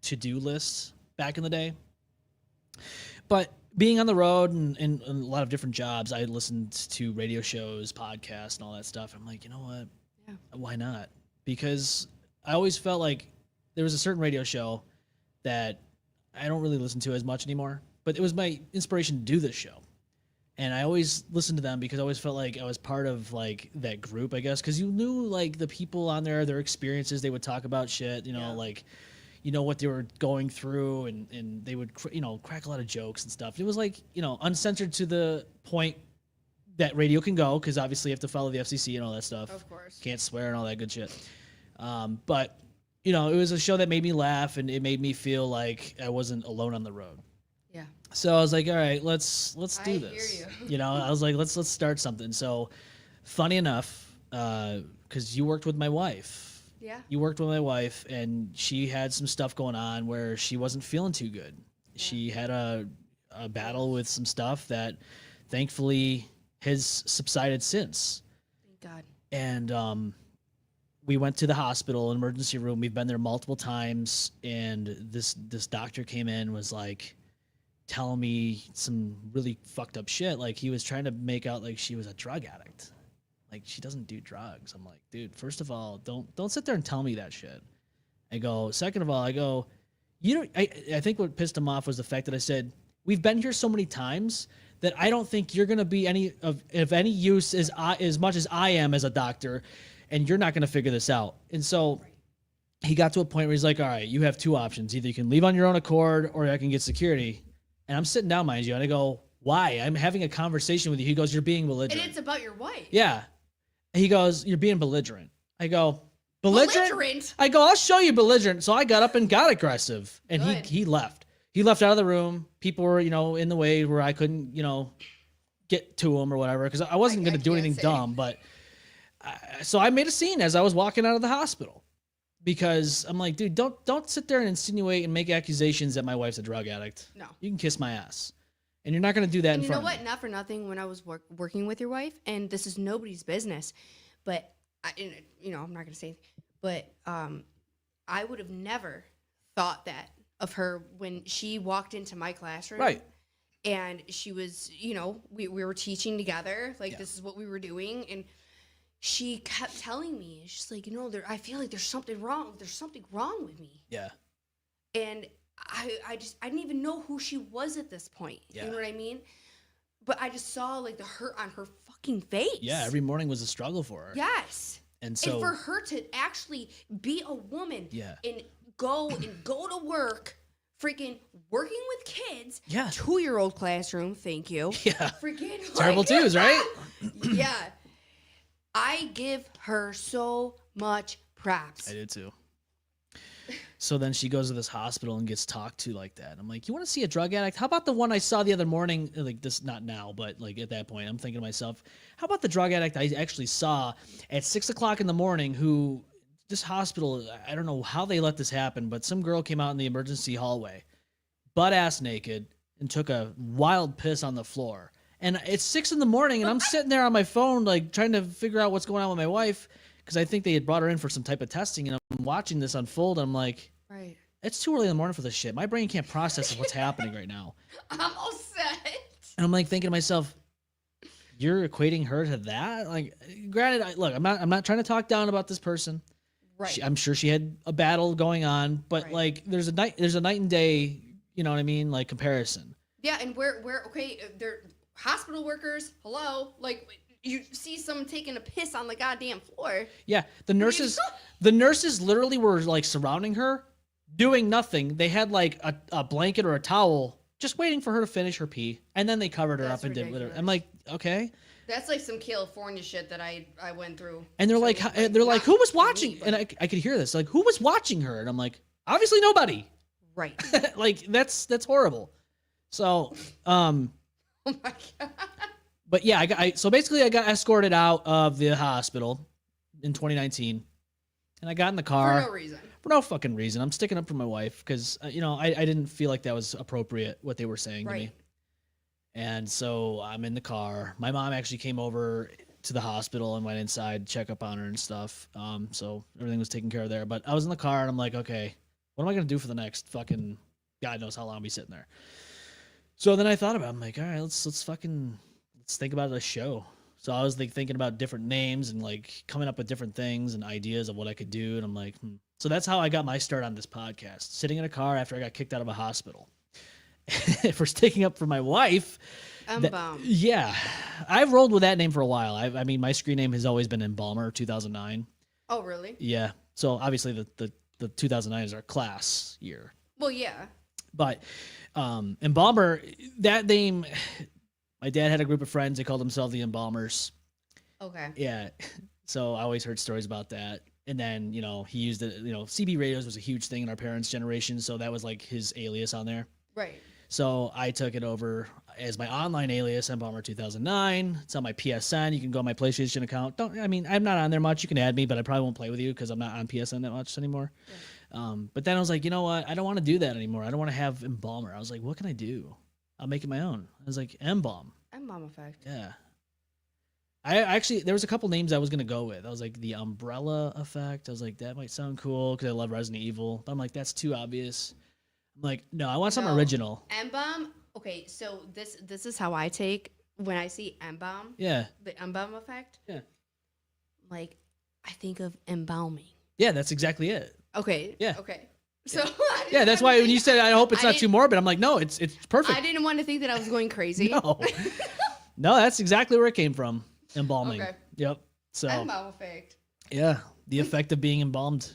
to-do list back in the day. But being on the road and a lot of different jobs, I listened to radio shows, podcasts, and all that stuff. I'm like, you know what? Yeah. Why not? Because I always felt like there was a certain radio show that I don't really listen to as much anymore, but it was my inspiration to do this show. And I always listened to them because I always felt like I was part of like that group, I guess, because you knew like the people on there, their experiences, they would talk about shit, like, what they were going through, and they would, crack a lot of jokes and stuff. It was like, uncensored to the point that radio can go, because obviously you have to follow the FCC and all that stuff. Of course. Can't swear and all that good shit. But, it was a show that made me laugh, and it made me feel like I wasn't alone on the road. Yeah. So I was like, all right, let's do this. Hear you. I was like, let's start something. So, funny enough, because you worked with my wife. Yeah. You worked with my wife, and she had some stuff going on where she wasn't feeling too good. Yeah. She had a battle with some stuff that, thankfully, has subsided since. Thank God. And we went to the hospital, emergency room. We've been there multiple times, and this doctor came in and was like, telling me some really fucked up shit. Like, he was trying to make out like she was a drug addict. Like, she doesn't do drugs. I'm like, dude, first of all, don't sit there and tell me that shit. I go, second of all, I go, I think what pissed him off was the fact that I said, we've been here so many times that I don't think you're going to be of any use as much as I am as a doctor, and you're not going to figure this out. And so he got to a point where he's like, all right, you have two options. Either you can leave on your own accord, or I can get security. And I'm sitting down, mind you, and I go, why? I'm having a conversation with you. He goes, you're being belligerent. And it's about your wife. Yeah. He goes, you're being belligerent. I go, belligerent? I go, I'll show you belligerent. So I got up and got aggressive. And he left. He left out of the room. People were, in the way where I couldn't, get to him or whatever, because I wasn't going to do anything dumb. But so I made a scene as I was walking out of the hospital, because I'm like, dude, don't sit there and insinuate and make accusations that my wife's a drug addict. No. You can kiss my ass. And you're not going to do that in front of me. You know what? Not for nothing, when I was working with your wife, and this is nobody's business, but, I'm not going to say anything, but I would have never thought that of her when she walked into my classroom. Right. And she was, we were teaching together, like this is what we were doing, and she kept telling me, she's like, I feel like there's something wrong. There's something wrong with me. Yeah. And I didn't even know who she was at this point. Yeah. You know what I mean? But I just saw like the hurt on her fucking face. Yeah, every morning was a struggle for her. Yes. And so for her to actually be a woman and go to work, freaking working with kids. Yeah. 2-year-old classroom, thank you. Yeah. Freaking terrible twos, right? Yeah. I give her so much props. I do too. So then she goes to this hospital and gets talked to like that. I'm like, you want to see a drug addict? How about the one I saw the other morning? Like this, not now, but like at that point, I'm thinking to myself, how about the drug addict I actually saw at 6 o'clock in the morning who this hospital, I don't know how they let this happen, but some girl came out in the emergency hallway, butt ass naked, and took a wild piss on the floor. And it's 6 in the morning, and I'm sitting there on my phone, like trying to figure out what's going on with my wife, because I think they had brought her in for some type of testing, and I'm watching this unfold, and I'm like, right. It's too early in the morning for this shit. My brain can't process what's happening right now. I'm all set. And I'm like thinking to myself, you're equating her to that? Like, granted, look, I'm not trying to talk down about this person. Right. I'm sure she had a battle going on, but like, there's a night and day, you know what I mean? Like comparison. Yeah, and we're okay. They're hospital workers. Hello, like you see someone taking a piss on the goddamn floor. Yeah, the nurses literally were like surrounding her, doing nothing. They had like a blanket or a towel, just waiting for her to finish her pee, and then they covered her up and did with her. I'm like, okay. That's like some California shit that I went through. And they're like, who was watching? And I could hear this, like, who was watching her? And I'm like, obviously nobody. Right. Like that's horrible. So, oh my God. But yeah, so basically I got escorted out of the hospital in 2019, and I got in the car for no reason. For no fucking reason. I'm sticking up for my wife because I didn't feel like that was appropriate what they were saying to me. And so I'm in the car. My mom actually came over to the hospital and went inside, check up on her and stuff. So everything was taken care of there. But I was in the car and I'm like, okay, what am I gonna do for the next fucking God knows how long I'll be sitting there. So then I thought about it. I'm like, all right, let's think about a show. So I was like thinking about different names and like coming up with different things and ideas of what I could do. And I'm like, So that's how I got my start on this podcast, sitting in a car after I got kicked out of a hospital. For sticking up for my wife. M-Balm. Yeah. I've rolled with that name for a while. I mean, my screen name has always been Embalmer 2009. Oh, really? Yeah. So obviously the 2009 is our class year. Well, yeah. But Embalmer, that name, my dad had a group of friends. They called themselves the Embalmers. Okay. Yeah. So I always heard stories about that. And then, he used it, CB radios was a huge thing in our parents' generation. So that was like his alias on there. Right. So I took it over as my online alias, Embalmer 2009. It's on my PSN. You can go on my PlayStation account. I'm not on there much. You can add me, but I probably won't play with you because I'm not on PSN that much anymore. Yeah. But then I was like, you know what? I don't want to do that anymore. I don't want to have Embalmer. I was like, what can I do? I'll make it my own. I was like, M-Balm. M-Balm Effect. Yeah. There was a couple names I was going to go with. I was like, the Umbrella Effect. I was like, that might sound cool because I love Resident Evil. But I'm like, that's too obvious. I'm like, no, I want something original. M-Balm. Okay, so this is how I take when I see M-Balm. Yeah. The M-Balm Effect. Yeah. Like, I think of embalming. Yeah, that's exactly it. Okay. Yeah. Okay. So yeah, that's why when you said I hope it's not too morbid, I'm like, no, it's perfect. I didn't want to think that I was going crazy. No. No, that's exactly where it came from. Embalming. Okay. Yep. So M-Balm Effect. Yeah, the effect of being embalmed.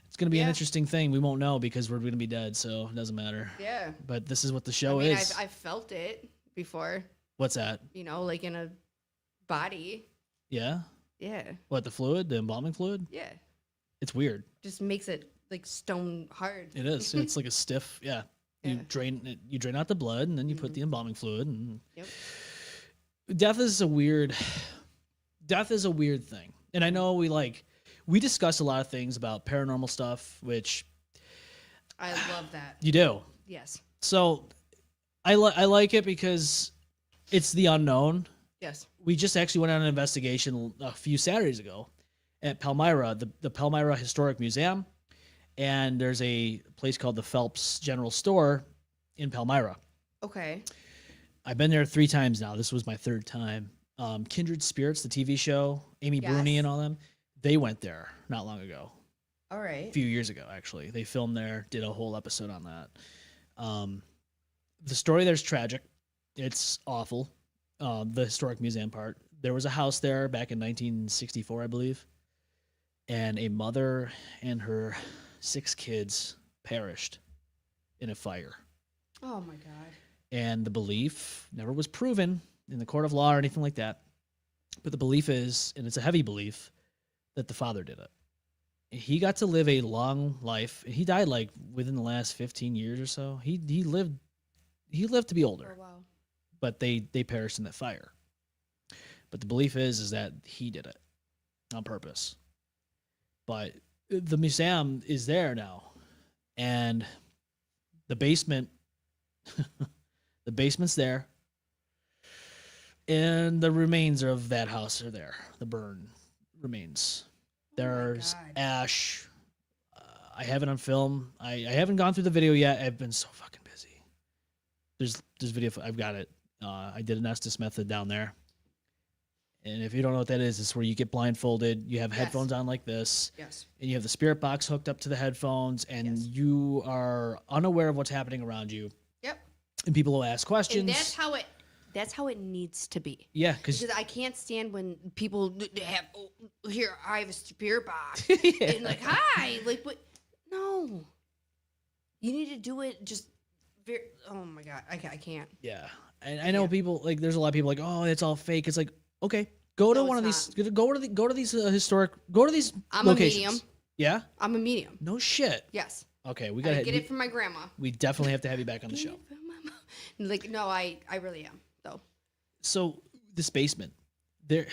It's going to be an interesting thing. We won't know because we're going to be dead, so it doesn't matter. Yeah. But this is what the show is. I've felt it before. What's that? Like in a body. Yeah? Yeah. What, the fluid? The embalming fluid? Yeah. It's weird. Just makes it like stone hard. It is. It's like a stiff, You drain out the blood and then you put the embalming fluid and Yep. Death is a weird thing. And I know we discuss a lot of things about paranormal stuff, which I love that. You do? Yes. So I like it because it's the unknown. Yes. We just actually went on an investigation a few Saturdays ago at Palmyra, the Palmyra Historic Museum, and there's a place called the Phelps General Store in Palmyra. Okay. I've been there 3 times now. This was my 3rd time. Kindred Spirits, the TV show, Amy Bruni and all them, they went there not long ago. All right. A few years ago, actually. They filmed there, did a whole episode on that. The story there's tragic. It's awful. The historic museum part. There was a house there back in 1964, I believe, and a mother and her 6 kids perished in a fire. Oh my God. And the belief never was proven in the court of law or anything like that. But the belief is, and it's a heavy belief, that the father did it. He got to live a long life. He died like within the last 15 years or so. He lived to be older. Oh wow. But they perished in that fire. But the belief is that he did it on purpose. But the museum is there now. And the basement the basement's there. And the remains of that house are there. The burned remains. There's ash. I have it on film. I haven't gone through the video yet. I've been so fucking busy. There's video. I've got it. I did an Estes method down there. And if you don't know what that is, it's where you get blindfolded. You have headphones on like this. Yes. And you have the spirit box hooked up to the headphones. And you are unaware of what's happening around you. Yep. And people will ask questions. And that's how it needs to be. Yeah, because I can't stand when people have here. I have a spirit box, yeah. And like, hi, like, what? No, you need to do it. Just very. Oh my God, I can't. Yeah, and I know people like. There's a lot of people like, oh, it's all fake. It's like, okay, go to one of these. Go to these historic. Go to these I'm locations. a medium. Yeah, I'm a medium. No shit. Yes. Okay, we gotta get it from my grandma. We definitely have to have you back on the show. Like, no, I really am. So this basement, there,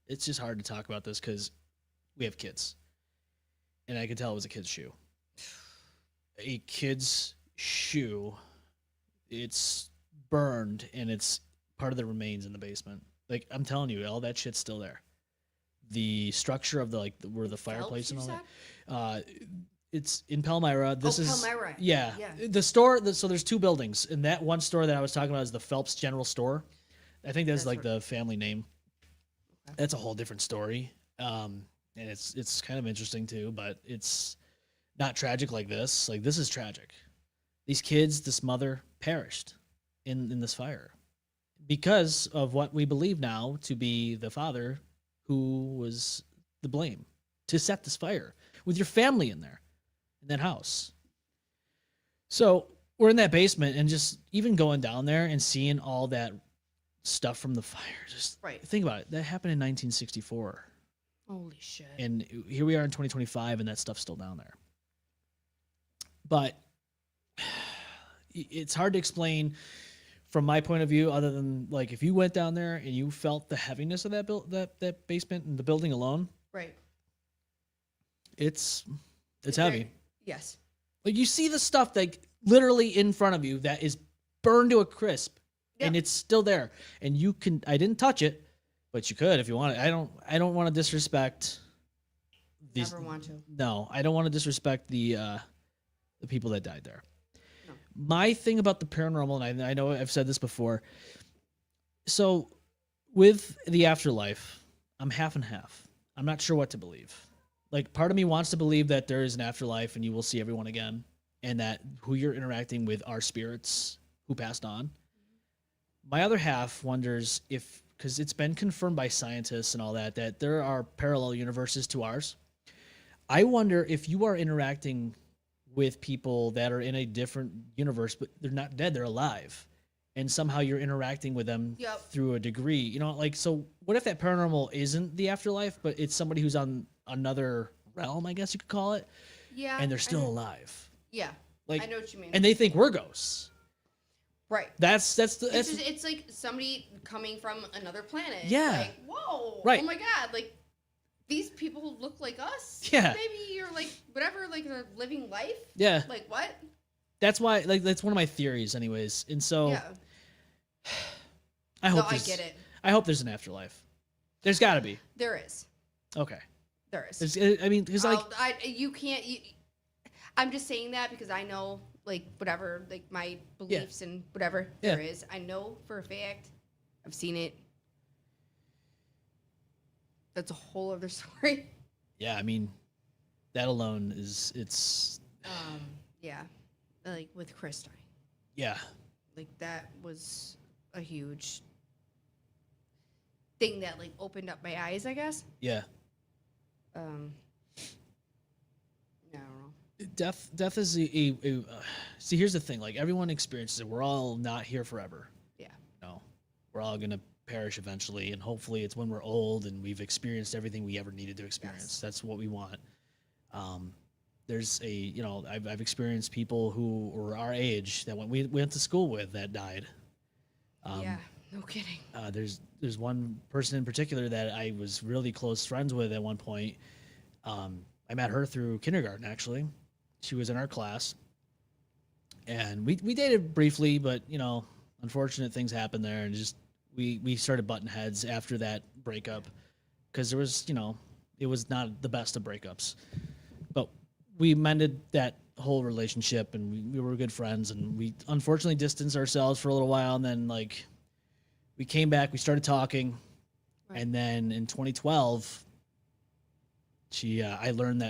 it's just hard to talk about this because we have kids, and I could tell it was a kid's shoe. A kid's shoe, it's burned, and it's part of the remains in the basement. Like, I'm telling you, all that shit's still there. The structure of where the fireplace and all that. It's in Palmyra. This is Palmyra. Yeah. The store. So there's 2 buildings, and that one store that I was talking about is the Phelps General Store. I think that's like the family name. That's a whole different story. And it's kind of interesting too, but it's not tragic like this. Like, this is tragic. These kids, this mother perished in this fire because of what we believe now to be the father who was the blame to set this fire with your family in there, in that house. So we're in that basement, and just even going down there and seeing all that stuff from the fire, just think about it. That happened in 1964. Holy shit. And here we are in 2025, and that stuff's still down there. But it's hard to explain from my point of view, other than, like, if you went down there and you felt the heaviness of that basement and the building alone. Right. It's heavy. Yes. Like, you see the stuff, like, literally in front of you that is burned to a crisp, and it's still there. And you can, I didn't touch it, but you could if you want. I don't want to disrespect these. Never want to. No, I don't want to disrespect the people that died there. No. My thing about the paranormal, and I know I've said this before. So with the afterlife, I'm half and half. I'm not sure what to believe. Like, part of me wants to believe that there is an afterlife and you will see everyone again, and that who you're interacting with are spirits who passed on. My other half wonders if, because it's been confirmed by scientists and all that, that there are parallel universes to ours. I wonder if you are interacting with people that are in a different universe, but they're not dead, they're alive. And somehow you're interacting with them through a degree. You know, like, so what if that paranormal isn't the afterlife, but it's somebody who's on another realm, I guess you could call it? Yeah. And they're still alive. Yeah. Like, I know what you mean. And they think we're ghosts. Right. It's like somebody coming from another planet. Yeah. Like, whoa. Right. Oh my God. Like, these people look like us. Yeah. Maybe you're like whatever, like they're living life. Yeah. Like what? That's why, like, that's one of my theories, anyways. And so, yeah. I hope. I get it. I hope there's an afterlife. There's got to be. There is. Okay. There is. I mean, because like, you can't. I'm just saying that because I know, like, whatever, like my beliefs and whatever there is. I know for a fact. I've seen it. That's a whole other story. Yeah, I mean, that alone it's. Yeah, like with Chris dying. Yeah. Like, that was a huge thing that, like, opened up my eyes, I guess. Yeah. I don't know. Death is see, here's the thing. Like, everyone experiences it. We're all not here forever. Yeah. No, we're all gonna perish eventually, and hopefully it's when we're old and we've experienced everything we ever needed to experience. Yes. That's what we want. There's I've experienced people who were our age that we went to school with that died. Yeah, no kidding. There's one person in particular that I was really close friends with at one point. I met her through kindergarten, actually. She was in our class, and we dated briefly, but unfortunate things happened there, and just we started butting heads after that breakup, because there was it was not the best of breakups, but we mended that whole relationship, and we were good friends, and we unfortunately distanced ourselves for a little while, and then we came back, we started talking, and then in 2012 I learned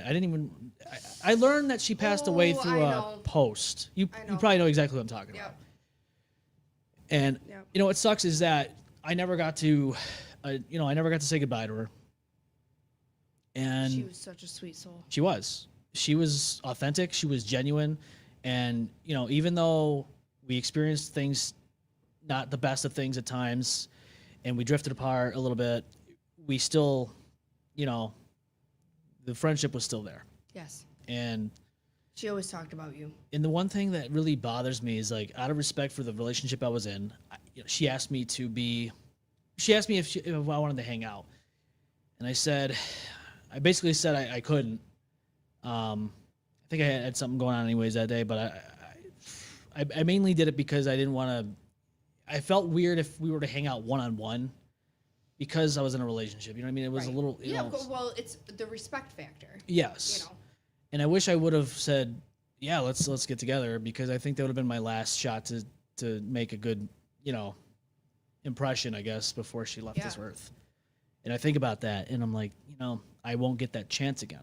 that she passed away through a post. You probably know exactly what I'm talking about. And what sucks is that I never got to say goodbye to her. And she was such a sweet soul. She was authentic, she was genuine, and even though we experienced things, not the best of things at times, and we drifted apart a little bit, we still, the friendship was still there. Yes. And she always talked about you. And the one thing that really bothers me is, like, out of respect for the relationship I was in, she asked me if I wanted to hang out. And I basically said I couldn't. I think I had something going on anyways that day, but I mainly did it because I didn't want to. I felt weird if we were to hang out one-on-one because I was in a relationship. You know what I mean? It was a little. Well, it's the respect factor. Yes. And I wish I would have said, yeah, let's get together, because I think that would have been my last shot to make a good, impression, I guess, before she left this earth. And I think about that, and I'm like, I won't get that chance again.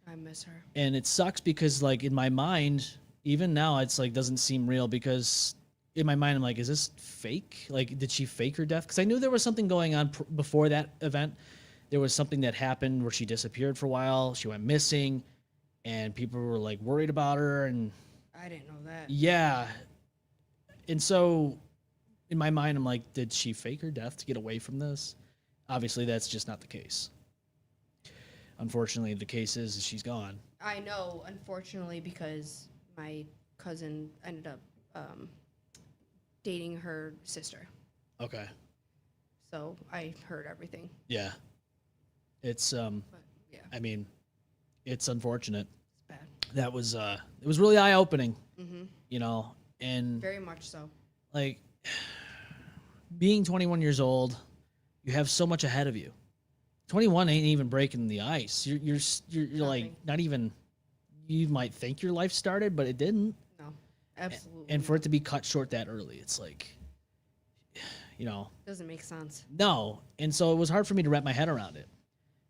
I miss her. And it sucks because, like, in my mind, even now, it's like doesn't seem real because in my mind, I'm like, is this fake? Like, did she fake her death? Because I knew there was something going on before that event. There was something that happened where she disappeared for a while. She went missing, and people were like worried about her. And I didn't know that. yeah, and so in my mind, I'm like, did she fake her death to get away from this? Obviously, that's just not the case. Unfortunately, the case is she's gone. I know, unfortunately, because my cousin ended up dating her sister. Okay. So I heard everything. Yeah. It's But yeah, I mean, it's unfortunate. it's bad. That was it was really eye-opening, Mm-hmm. and Very much so. like being 21 years old, you have so much ahead of you. 21 ain't even breaking the ice. You're like Nothing. not even. You might think your life started, but it didn't. No, absolutely. And for it to be cut short that early, it's like, doesn't make sense. no. And so it was hard for me to wrap my head around it.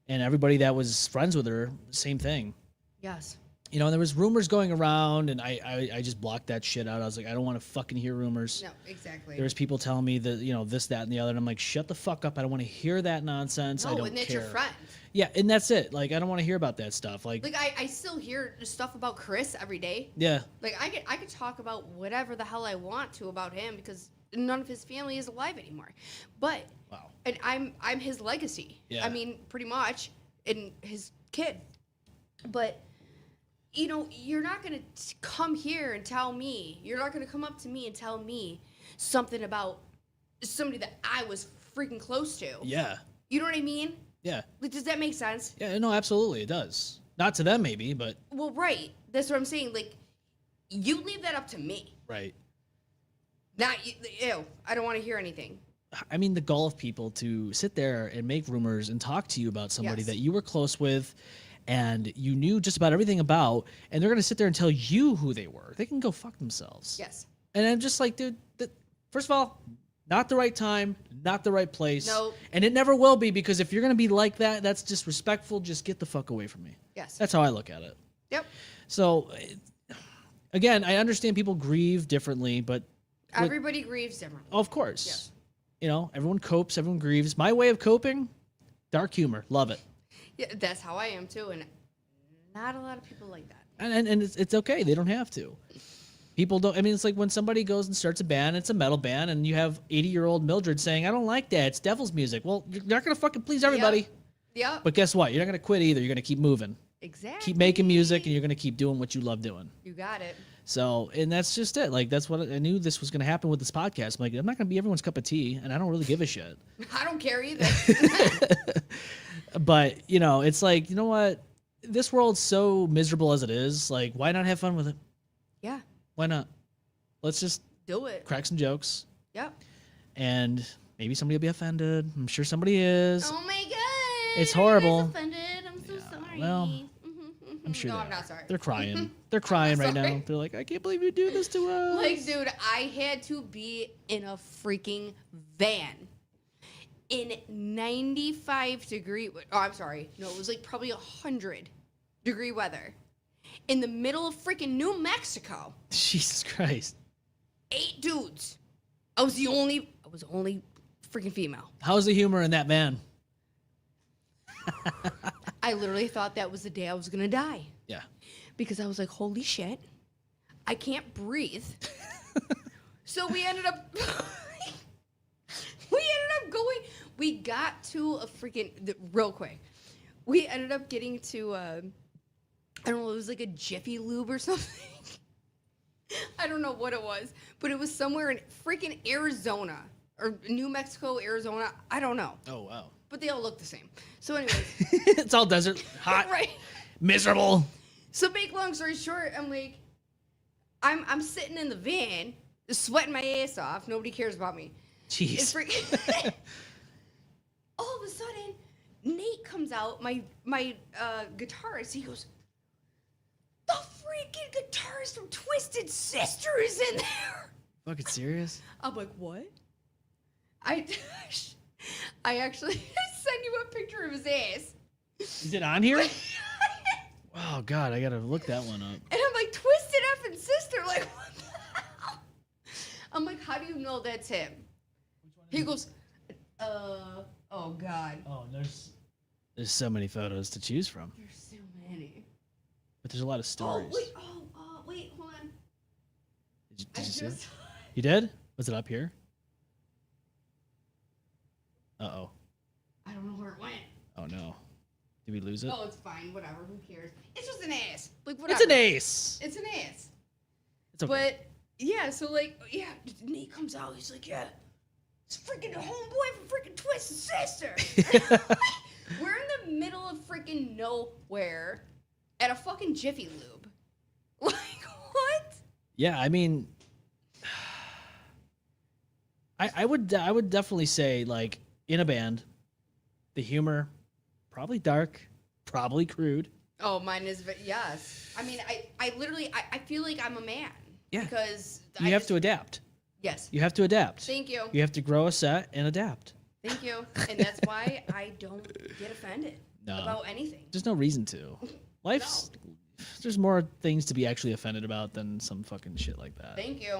And everybody that was friends with her, same thing. Yes. There was rumors going around, and I just blocked that shit out. I was like, I don't want to fucking hear rumors. No, exactly. There was people telling me that, this, that, and the other, and I'm like, shut the fuck up. I don't want to hear that nonsense. I No, don't and that's care. your friend. Yeah, and that's it. Like, I don't want to hear about that stuff. Like I still hear stuff about Chris every day. yeah, Like I could talk about whatever the hell I want to about him because none of his family is alive anymore. But wow. and I'm his legacy. Yeah. I mean, pretty much, and his kid. But you're not gonna come here and tell me. You're not gonna come up to me and tell me something about somebody that I was freaking close to. Yeah, You know what I mean? yeah, Like, does that make sense? yeah. No, absolutely, it does. Not to them, maybe, but Well, right. That's what I'm saying. Like, you leave that up to me. right. Not you. Ew. I don't want to hear anything. I mean, the gall of people to sit there and make rumors and talk to you about somebody Yes. that you were close with and you knew just about everything about, and they're going to sit there and tell you who they were. They can go fuck themselves. Yes. And I'm just like, dude, first of all, not the right time, not the right place. No. And it never will be, because if you're going to be like that, that's disrespectful. Just get the fuck away from me. Yes. That's how I look at it. Yep. So, again, I understand people grieve differently, but Everybody grieves differently. of course. Yes. Everyone copes, everyone grieves. My way of coping, dark humor. Love it. Yeah, that's how I am too, and not a lot of people like that. And it's okay. They don't have to. People don't. I mean, it's like when somebody goes and starts a band, it's a metal band, and you have 80-year-old Mildred saying, I don't like that. It's devil's music. Well, you're not going to fucking please everybody. Yep. But guess what? You're not going to quit either. You're going to keep moving. Exactly. Keep making music, and you're going to keep doing what you love doing. You got it. So, and that's just it. Like, that's what I knew this was going to happen with this podcast. I'm like, I'm not going to be everyone's cup of tea, and I don't really give a shit. I don't care either. But, it's like, you know what? This world's so miserable as it is. Like, why not have fun with it? Yeah. Why not? Let's just Do it. crack some jokes, Yep. and maybe somebody will be offended. I'm sure somebody is. Oh my god. It's horrible. I'm offended. I'm so sorry. well, Mhm. I'm sure No, they I'm are. not sorry. They're crying. They're crying right now. sorry. They're like, I can't believe you do this to us. Like, dude, I had to be in a freaking van in 95-degree. Oh, I'm sorry. No, it was like probably 100-degree weather in the middle of freaking New Mexico. Jesus Christ. 8 dudes. I was the only freaking female. How's the humor in that van? I literally thought that was the day I was gonna die Yeah. because I was like, holy shit, I can't breathe. So we ended up going. We got to a freaking real quick. We ended up getting to I don't know. It was like a Jiffy Lube or something. I don't know what it was, but it was somewhere in freaking Arizona or New Mexico, Arizona. I don't know, Oh, wow. but they all look the same. So anyways, It's all desert, hot, right. miserable. So make long story short, I'm like, I'm sitting in the van, sweating my ass off. Nobody cares about me. It's Jeez. freaking. All of a sudden, Nate comes out, my guitarist. He goes, the freaking guitarist from Twisted Sister is in there. Fucking serious? I'm like, what? I actually sent send you a picture of his ass. Is it on here? Oh God, I gotta look that one up. And I'm like, Twisted effing sister, like what the hell? I'm like, how do you know that's him? He goes, oh God. Oh, there's so many photos to choose from. There's so many. But there's a lot of stories. Wait, hold on. Did you see it? You did? Was it up here? Uh-oh. I don't know where it went. Oh no. Did we lose it? Oh, it's fine. Whatever. Who cares? It's just an ass. Like whatever. It's an ace. It's an ass. It's okay. But yeah, so like Nate comes out. He's like, yeah, it's freaking homeboy from freaking Twisted Sister. We're in the middle of freaking nowhere at a fucking Jiffy Lube. Like what? Yeah, I mean, I would definitely say, like, in a band, the humor probably dark, probably crude. Oh, mine is yes. I mean, I literally I feel like I'm a man. Yeah. Because You have to adapt. Yes. You have to adapt. Thank you. You have to grow a set and adapt. Thank you. And that's why I don't get offended about anything. There's no reason to. Life's there's more things to be actually offended about than some fucking shit like that. Thank you.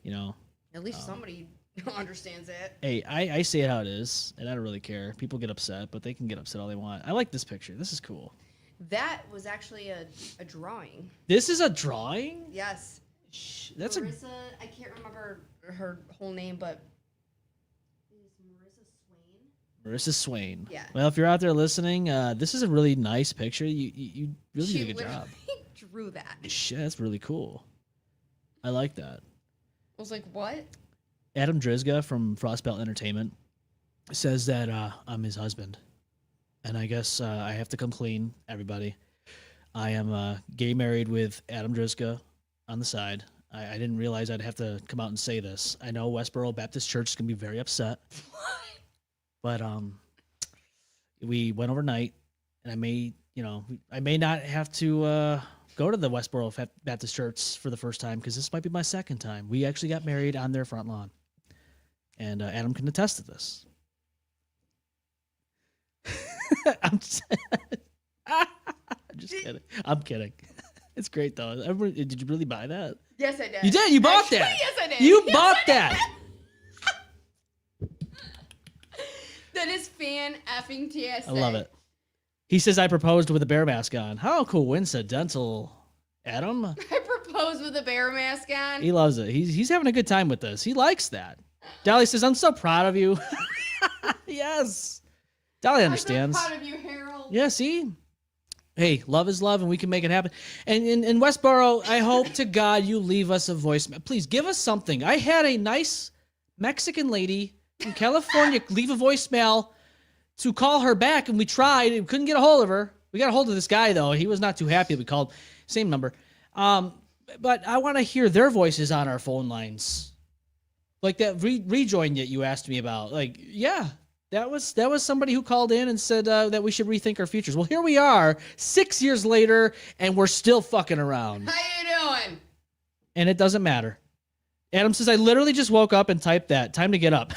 You know. At least somebody understands it. Hey, I say it how it is, and I don't really care. People get upset, but they can get upset all they want. I like this picture. This is cool. That was actually a drawing. This is a drawing? Yes. That's Marissa, I can't remember her whole name, but is Marissa Swain? Marissa Swain. Yeah. Well, if you're out there listening, this is a really nice picture. You really did a good job. Drew that. Shit, that's really cool. I like that. I was like, what? Adam Drizga from Frostbelt Entertainment says that I'm his husband. And I guess I have to come clean, everybody. I am gay married with Adam Drizga on the side. I didn't realize I'd have to come out and say this. I know Westboro Baptist Church is going to be very upset. But we went overnight, and I may not have to go to the Westboro Baptist Church for the first time because this might be my second time. We actually got married on their front lawn. And Adam can attest to this. I'm just kidding. I'm kidding. It's great though. Did you really buy that? Yes, I did. You did. You bought that. Yes, I did. You bought that. That is fan-effing-tastic. I love it. He says I proposed with a bear mask on. How coincidental, Adam. I proposed with a bear mask on. He loves it. He's having a good time with this. He likes that. Dolly says, I'm so proud of you. Yes. Dolly understands. I'm so proud of you, Harold. Yeah, see? Hey, love is love, and we can make it happen. And in Westboro, I hope to God you leave us a voicemail. Please, give us something. I had a nice Mexican lady from California leave a voicemail to call her back, and we tried. We couldn't get a hold of her. We got a hold of this guy, though. He was not too happy. We called. Same number. But I want to hear their voices on our phone lines. Like that rejoin that you asked me about. Like, yeah. That was somebody who called in and said that we should rethink our futures. Well, here we are 6 years later, and we're still fucking around. How you doing? And it doesn't matter. Adam says, I literally just woke up and typed that. Time to get up.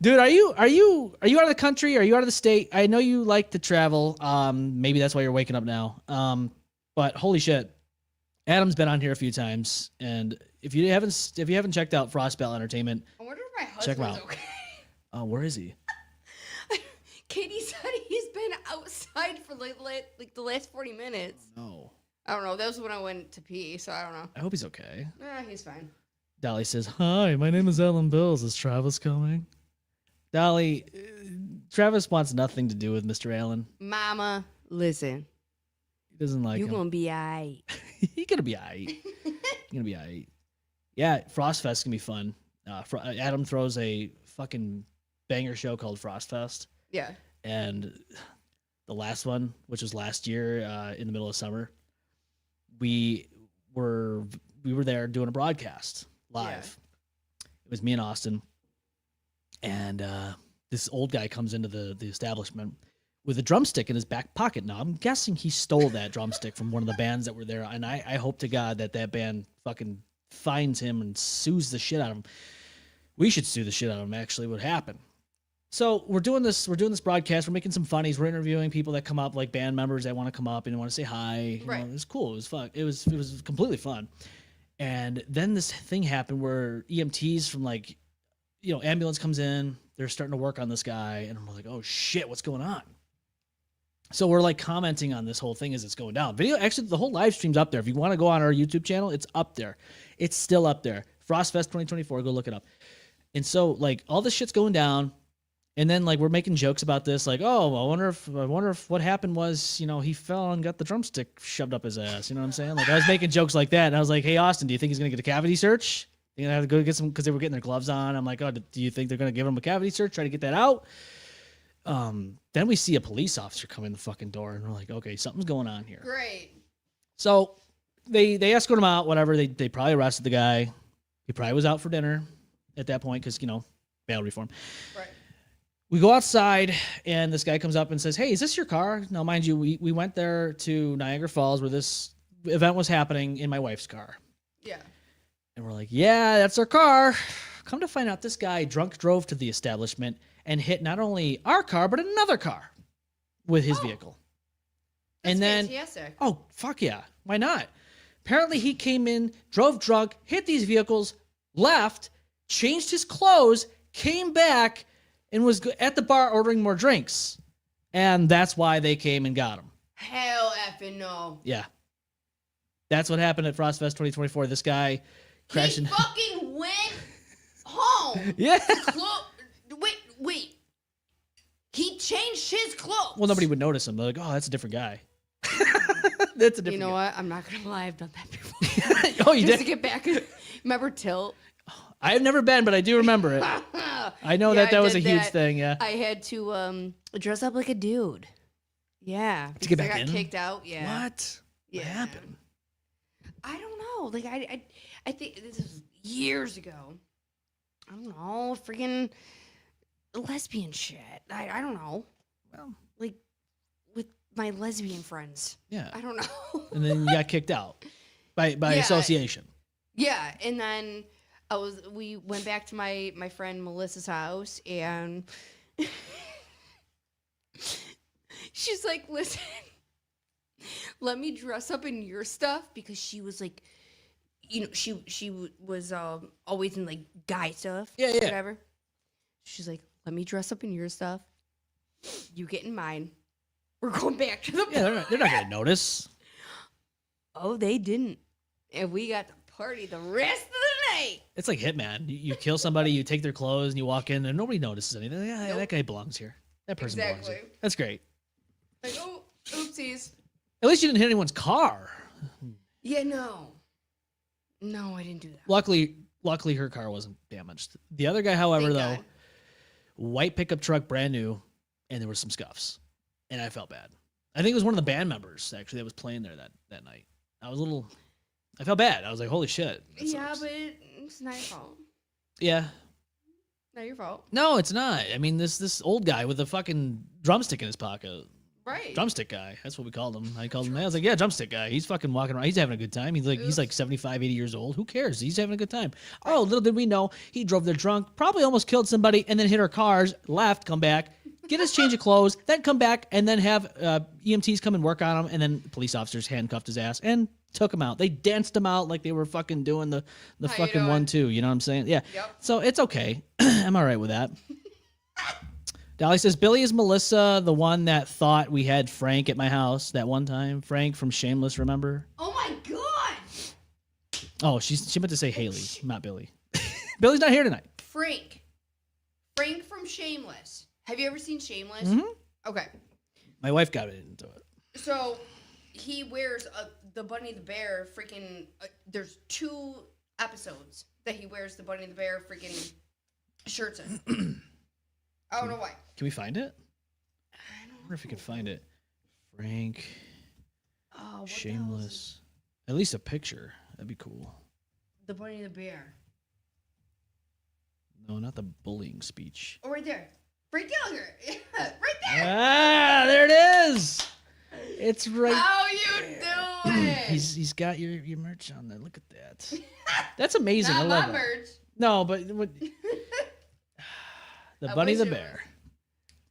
Dude, are you out of the country? Are you out of the state? I know you like to travel. Maybe that's why you're waking up now. But holy shit. Adam's been on here a few times, and if you haven't checked out Frostbelt Entertainment, I wonder if my check him husband's out. okay. Where is he? Katie said he's been outside for like the last 40 minutes. No. I don't know. That was when I went to pee, so I don't know. I hope he's okay. He's fine. Dolly says, hi, my name is Ellen Bills. Is Travis coming? Dolly, Travis wants nothing to do with Mr. Allen. Mama, listen. He doesn't like him. You're going to be all right. He's going to be all right. He's going to be all right. Yeah, Frostfest can be fun. Adam throws a fucking banger show called Frostfest. Yeah. And the last one, which was last year in the middle of summer, we were there doing a broadcast live. Yeah. It was me and Austin. And this old guy comes into the establishment with a drumstick in his back pocket. Now, I'm guessing he stole that drumstick from one of the bands that were there. And I hope to God that band fucking finds him and sues the shit out of him. We should sue the shit out of him, actually, what happened. So we're doing this broadcast. We're making some funnies. We're interviewing people that come up, like band members that want to come up and want to say hi. You know, it was cool. It was fun. It was completely fun. And then this thing happened where EMTs from like, ambulance comes in. They're starting to work on this guy, and I'm like, oh shit, what's going on? So we're like commenting on this whole thing as it's going down. Video, actually, the whole live stream's up there. If you want to go on our YouTube channel, it's up there. It's still up there. Frostfest 2024. Go look it up. And so like all this shit's going down. And then like we're making jokes about this, like, oh, I wonder if what happened was, he fell and got the drumstick shoved up his ass. You know what I'm saying? Like I was making jokes like that, and I was like, hey Austin, do you think he's gonna get a cavity search? You're gonna have to go get some because they were getting their gloves on. I'm like, oh, do you think they're gonna give him a cavity search? Try to get that out. Then we see a police officer come in the fucking door, and we're like, okay, something's going on here. Great. So they escort him out. Whatever. They probably arrested the guy. He probably was out for dinner at that point because bail reform. Right. We go outside, and this guy comes up and says, hey, is this your car? Now, mind you, we went there to Niagara Falls where this event was happening in my wife's car. Yeah. And we're like, yeah, that's our car. Come to find out, this guy drunk drove to the establishment and hit not only our car, but another car with his vehicle. That's and then, fantastic. Oh, fuck yeah. Why not? Apparently, he came in, drove drunk, hit these vehicles, left, changed his clothes, came back, and was at the bar ordering more drinks. And that's why they came and got him. Hell effing no. Yeah. That's what happened at Frostfest 2024. This guy crashed. He fucking went home. Yeah. Wait. He changed his clothes. Well, nobody would notice him. They're like, oh, that's a different guy. That's a different You know guy. what? I'm not going to lie. I've done that before. Oh, you Just did? to get back. Remember Tilt? I've never been, but I do remember it. I know that was a huge thing, yeah. I had to dress up like a dude. Yeah. To get back I got in? kicked out, yeah. What? Yeah. What happened? I don't know. Like, I think this was years ago. I don't know. Freaking lesbian shit. I don't know. Well, like, with my lesbian friends. Yeah. I don't know. And then you got kicked out by association. Yeah, and then we went back to my friend Melissa's house, and she's like, listen, let me dress up in your stuff, because she was like, she was always in like guy stuff. Yeah. Whatever. She's like, let me dress up in your stuff. You get in mine. We're going back to the Yeah, they're not going to notice. Oh, they didn't. And we got to party the rest of the night. It's like Hitman. You kill somebody, you take their clothes, and you walk in, and nobody notices anything. Yeah, Nope. that guy belongs here. That person belongs here. Exactly. That's great. Like, oh, oopsies. At least you didn't hit anyone's car. Yeah, no. No, I didn't do that. Luckily, her car wasn't damaged. The other guy, however, Thank though, God. white pickup truck, brand new, and there were some scuffs, and I felt bad. I think it was one of the band members actually that was playing there that night. I felt bad. I was like, holy shit. That Yeah, sucks. but it's not your fault. Yeah. Not your fault. No, it's not. I mean, this old guy with a fucking drumstick in his pocket. Right. Drumstick guy. That's what we called him. I called him. I was like, yeah, drumstick guy. He's fucking walking around. He's having a good time. He's like 75, 80 years old. Who cares? He's having a good time. Oh, little did we know, he drove there drunk, probably almost killed somebody, and then hit our cars, left, come back, get his change of clothes, then come back, and then have EMTs come and work on him, and then police officers handcuffed his ass and took him out. They danced him out like they were fucking doing the How you fucking doing? 1-2. You know what I'm saying? Yeah. Yep. So it's okay. I'm all right with that. Dolly says, Billy is Melissa, the one that thought we had Frank at my house that one time. Frank from Shameless, remember? Oh my God. Oh, she meant to say Haley, not Billy. Billy's not here tonight. Frank from Shameless. Have you ever seen Shameless? Mhm. Okay. My wife got into it. So he wears the Bunny the Bear freaking. There's 2 episodes that he wears the Bunny the Bear freaking shirts in. I don't know why. Can we find it? I don't wonder if we can find it. Frank, Oh, what the hell is Shameless. At least a picture. That'd be cool. it? The Bunny the Bear. No, not the bullying speech. Oh, right there. Right down here. Yeah, right there. Ah, there it is. It's right. How you doing? He's got your merch on there. Look at that. That's amazing. Not I love my that. merch. No, but the I Bunny wish the it Bear.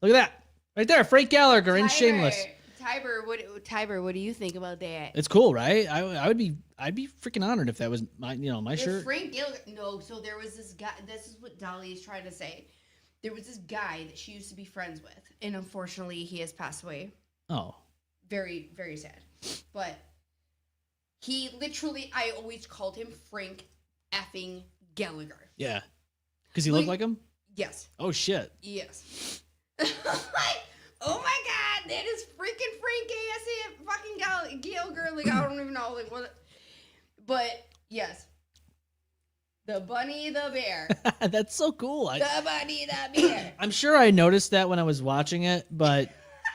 Look at that. Right there, Frank Gallagher in Shameless. Tiber, what do you think about that? It's cool, right? I'd be freaking honored if that was my shirt. Frank Gallagher. No, so there was this guy. This is what Dolly is trying to say. There was this guy that she used to be friends with, and unfortunately, he has passed away. Oh. Very, very sad. But he literally, I always called him Frank effing Gallagher. Yeah. Because he looked like him? Yes. Oh, shit. Yes. Like, oh my God, that is freaking Frank ass fucking Gallagher. Like, I don't even know. Like, what? But, yes. The bunny, the bear. That's so cool. The bunny, the bear. I'm sure I noticed that when I was watching it, but...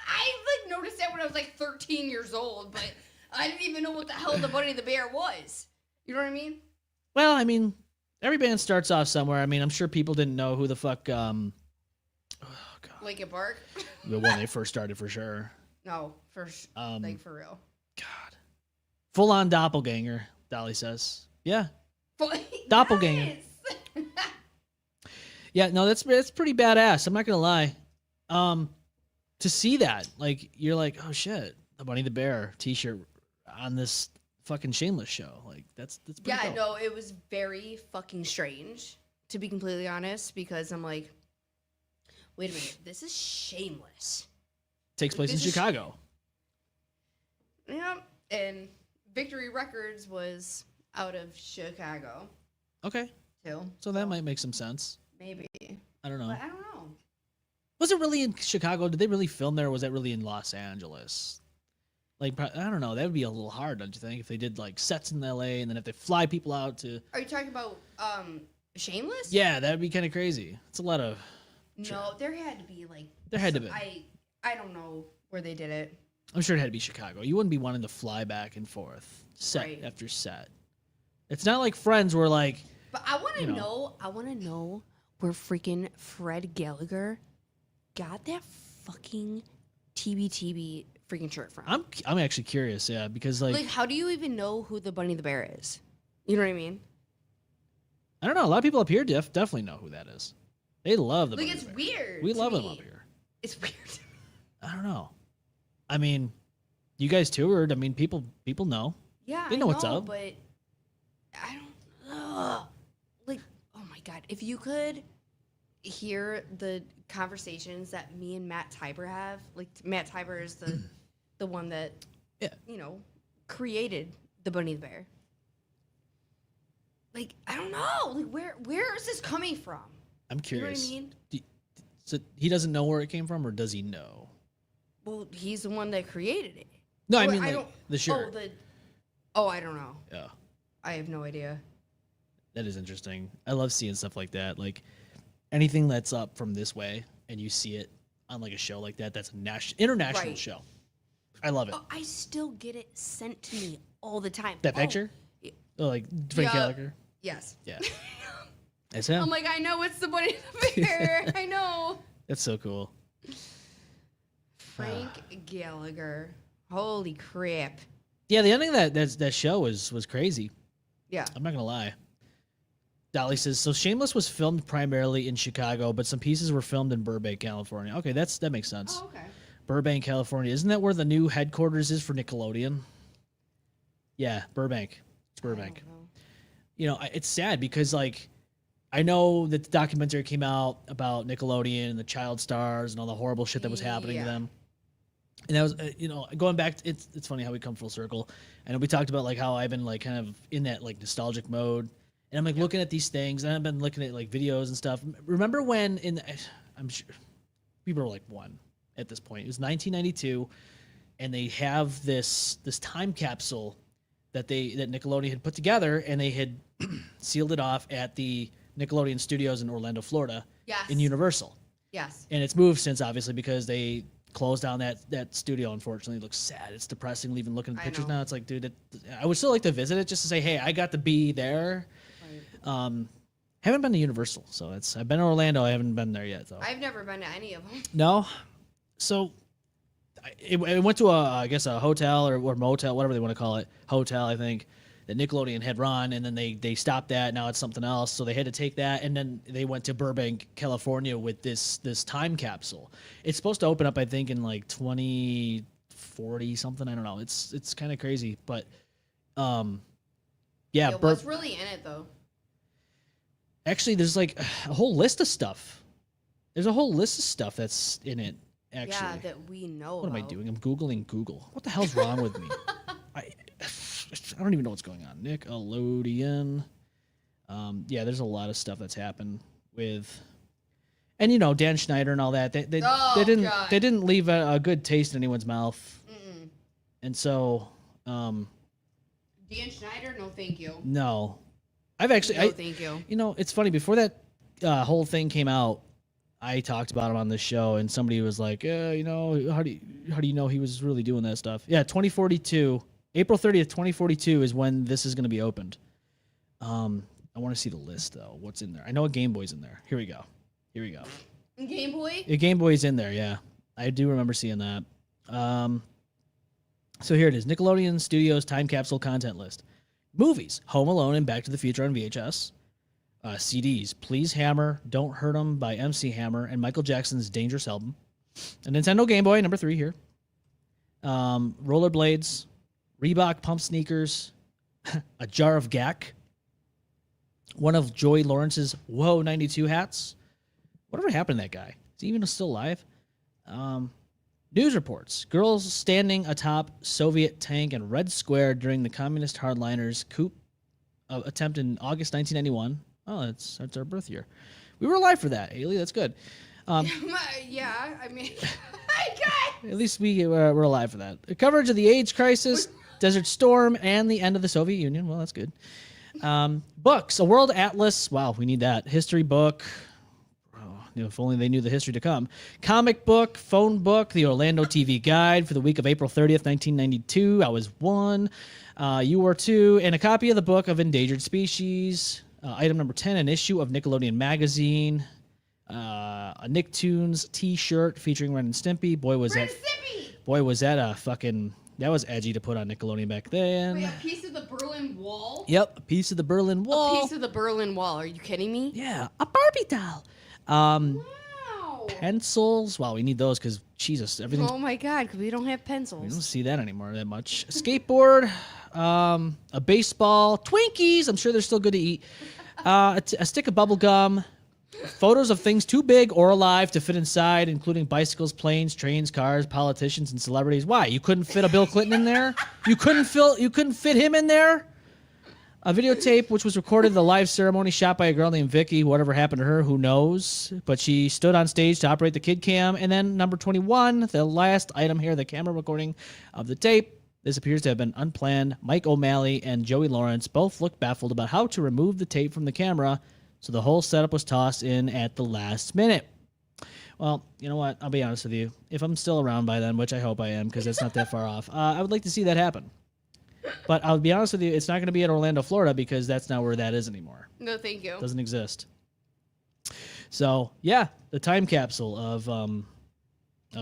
I noticed that when I was 13 years old, but I didn't even know what the hell the bunny, the bear was. You know what I mean? Well, every band starts off somewhere. I'm sure people didn't know who the fuck... oh, God. Linkin Park? When they first started, for sure. No, for real. God. Full-on doppelganger, Dolly says. Yeah. Doppelganger. Yes. Yeah, no, that's pretty badass. I'm not gonna lie. To see that, like, you're like, oh shit, the Bunny the Bear T-shirt on this fucking Shameless show. Like, that's pretty yeah, dope. no, it was very fucking strange, to be completely honest, because I'm like, wait a minute, this is Shameless. Takes place in Chicago. Yeah, and Victory Records was out of Chicago. Okay. Too. So that might make some sense. Maybe. I don't know. But I don't know. Was it really in Chicago? Did they really film there, or was that really in Los Angeles? Like, I don't know. That would be a little hard, don't you think, if they did, like, sets in L.A. and then if they fly people out to... Are you talking about Shameless? Yeah, that would be kind of crazy. It's a lot of... No, there had to be, like... There had to be. I don't know where they did it. I'm sure it had to be Chicago. You wouldn't be wanting to fly back and forth, set Right. after set. It's not like Friends where, like... But I want to know where freaking Fred Gallagher got that fucking TBTB freaking shirt from. I'm actually curious, yeah, because like how do you even know who the Bunny the Bear is? You know what I mean? I don't know. A lot of people up here definitely know who that is. They love the Bunny it's the Bear. weird. We love me. them up here. It's weird. I don't know. You guys toured. People know. Yeah, they know what's up. But I don't know. Like, oh my God, if you could hear the conversations that me and Matt Tiber have, like Matt Tiber is the one that created the Bunny the Bear. Like, I don't know. Like, where is this coming from? I'm curious. You know what I mean? So he doesn't know where it came from, or does he know? Well, he's the one that created it. No, the shirt. I don't know. Yeah. I have no idea. That is interesting. I love seeing stuff like that. Like anything that's up from this way and you see it on like a show like that, that's an international show. I love it. Oh, I still get it sent to me all the time. That picture? Oh, like Frank Gallagher? Yes. Yeah. That's him. I'm like, I know it's the Bunny the Bear. I know. That's so cool. Frank Gallagher. Holy crap. Yeah, the ending of that show was crazy. Yeah. I'm not going to lie. Dolly says, so Shameless was filmed primarily in Chicago, but some pieces were filmed in Burbank, California. Okay, that makes sense. Oh, okay. Burbank, California. Isn't that where the new headquarters is for Nickelodeon? Yeah, Burbank. It's Burbank. It's sad because, like, I know that the documentary came out about Nickelodeon and the child stars and all the horrible shit that was happening to them. And that was, going back, it's funny how we come full circle. And we talked about, like, how I've been, like, kind of in that, like, nostalgic mode. And I'm, like, looking at these things, and I've been looking at, like, videos and stuff. Remember when I'm sure people were, like, one at this point. It was 1992, and they have this time capsule that Nickelodeon had put together, and they had sealed it off at the Nickelodeon Studios in Orlando, Florida, in Universal. Yes. And it's moved since, obviously, because they closed down that studio. Unfortunately, it looks sad. It's depressing. Even looking at the pictures now, it's like, dude, I would still like to visit it just to say, hey, I got to be there. Right. Haven't been to Universal, so I've been to Orlando. I haven't been there yet, though. I've never been to any of them. No, so it went to a hotel or motel, whatever they want to call it, hotel, I think. that Nickelodeon had run, and then they stopped that. Now it's something else, so they had to take that, and then they went to Burbank, California, with this time capsule. It's supposed to open up, I think, in like 2040 something. I don't know. It's kind of crazy, but yeah. What's really in it though? Actually, there's like a whole list of stuff. There's a whole list of stuff that's in it. Actually, yeah, that we know. What am I doing? I'm Googling Google. What the hell's wrong with me? I don't even know what's going on. Nickelodeon. Yeah, there's a lot of stuff that's happened with, and you know, Dan Schneider and all that. They didn't leave a good taste in anyone's mouth. Mm-mm. And so, Dan Schneider, no, thank you. No, I've actually. No, thank you. You know, it's funny. Before that whole thing came out, I talked about him on this show, and somebody was like, you know, how do you know he was really doing that stuff? Yeah, 2042, April 30th, 2042 is when this is going to be opened. I want to see the list though. What's in there? I know a Game Boy's in there. Here we go. Game Boy? A Game Boy's in there. Yeah, I do remember seeing that. So here it is: Nickelodeon Studios time capsule content list. Movies: Home Alone and Back to the Future on VHS. CDs: Please Hammer, Don't Hurt 'Em by MC Hammer and Michael Jackson's Dangerous album. A Nintendo Game Boy, number 3 here. Rollerblades, Reebok pump sneakers, a jar of Gak, one of Joey Lawrence's Whoa 92 hats. Whatever happened to that guy? Is he even still alive? News reports: girls standing atop Soviet tank in Red Square during the communist hardliners' coup attempt in August 1991. Oh, that's our birth year. We were alive for that, Haley. That's good. Yeah, I mean, at least we're alive for that. The coverage of the AIDS crisis, Desert Storm, and the end of the Soviet Union. Well, that's good. Books: a world atlas. Wow, we need that. History book. If only they knew the history to come. Comic book, phone book, the Orlando TV guide for the week of April 30th, 1992. I was 1. You were 2. And a copy of the book of Endangered Species. Item number 10, an issue of Nickelodeon magazine. A Nicktoons T-shirt featuring Ren and Stimpy. Boy, was that a fucking... That was edgy to put on Nickelodeon back then. Wait, a piece of the Berlin Wall? Yep, a piece of the Berlin Wall. A piece of the Berlin Wall. Are you kidding me? Yeah, a Barbie doll. Wow. Pencils. Wow, we need those because Jesus, everything. Oh my God, because we don't have We pencils. don't see that anymore that much. A skateboard, a baseball, Twinkies. I'm sure they're still good to eat. A stick of bubble gum. Photos of things too big or alive to fit inside, including bicycles, planes, trains, cars, politicians, and celebrities. Why? You couldn't fit a Bill Clinton in there? You couldn't fit him in there? A videotape which was recorded at the live ceremony, shot by a girl named Vicky. Whatever happened to her, who knows? But she stood on stage to operate the kid cam. And then number 21, the last item here, the camera recording of the tape. This appears to have been unplanned. Mike O'Malley and Joey Lawrence both looked baffled about how to remove the tape from the camera, so the whole setup was tossed in at the last minute. Well, you know what? I'll be honest with you. If I'm still around by then, which I hope I am because that's not that far off, I would like to see that happen. But I'll be honest with you, it's not going to be at Orlando, Florida, because that's not where that is anymore. No, thank you. It doesn't exist. So, yeah, the time capsule of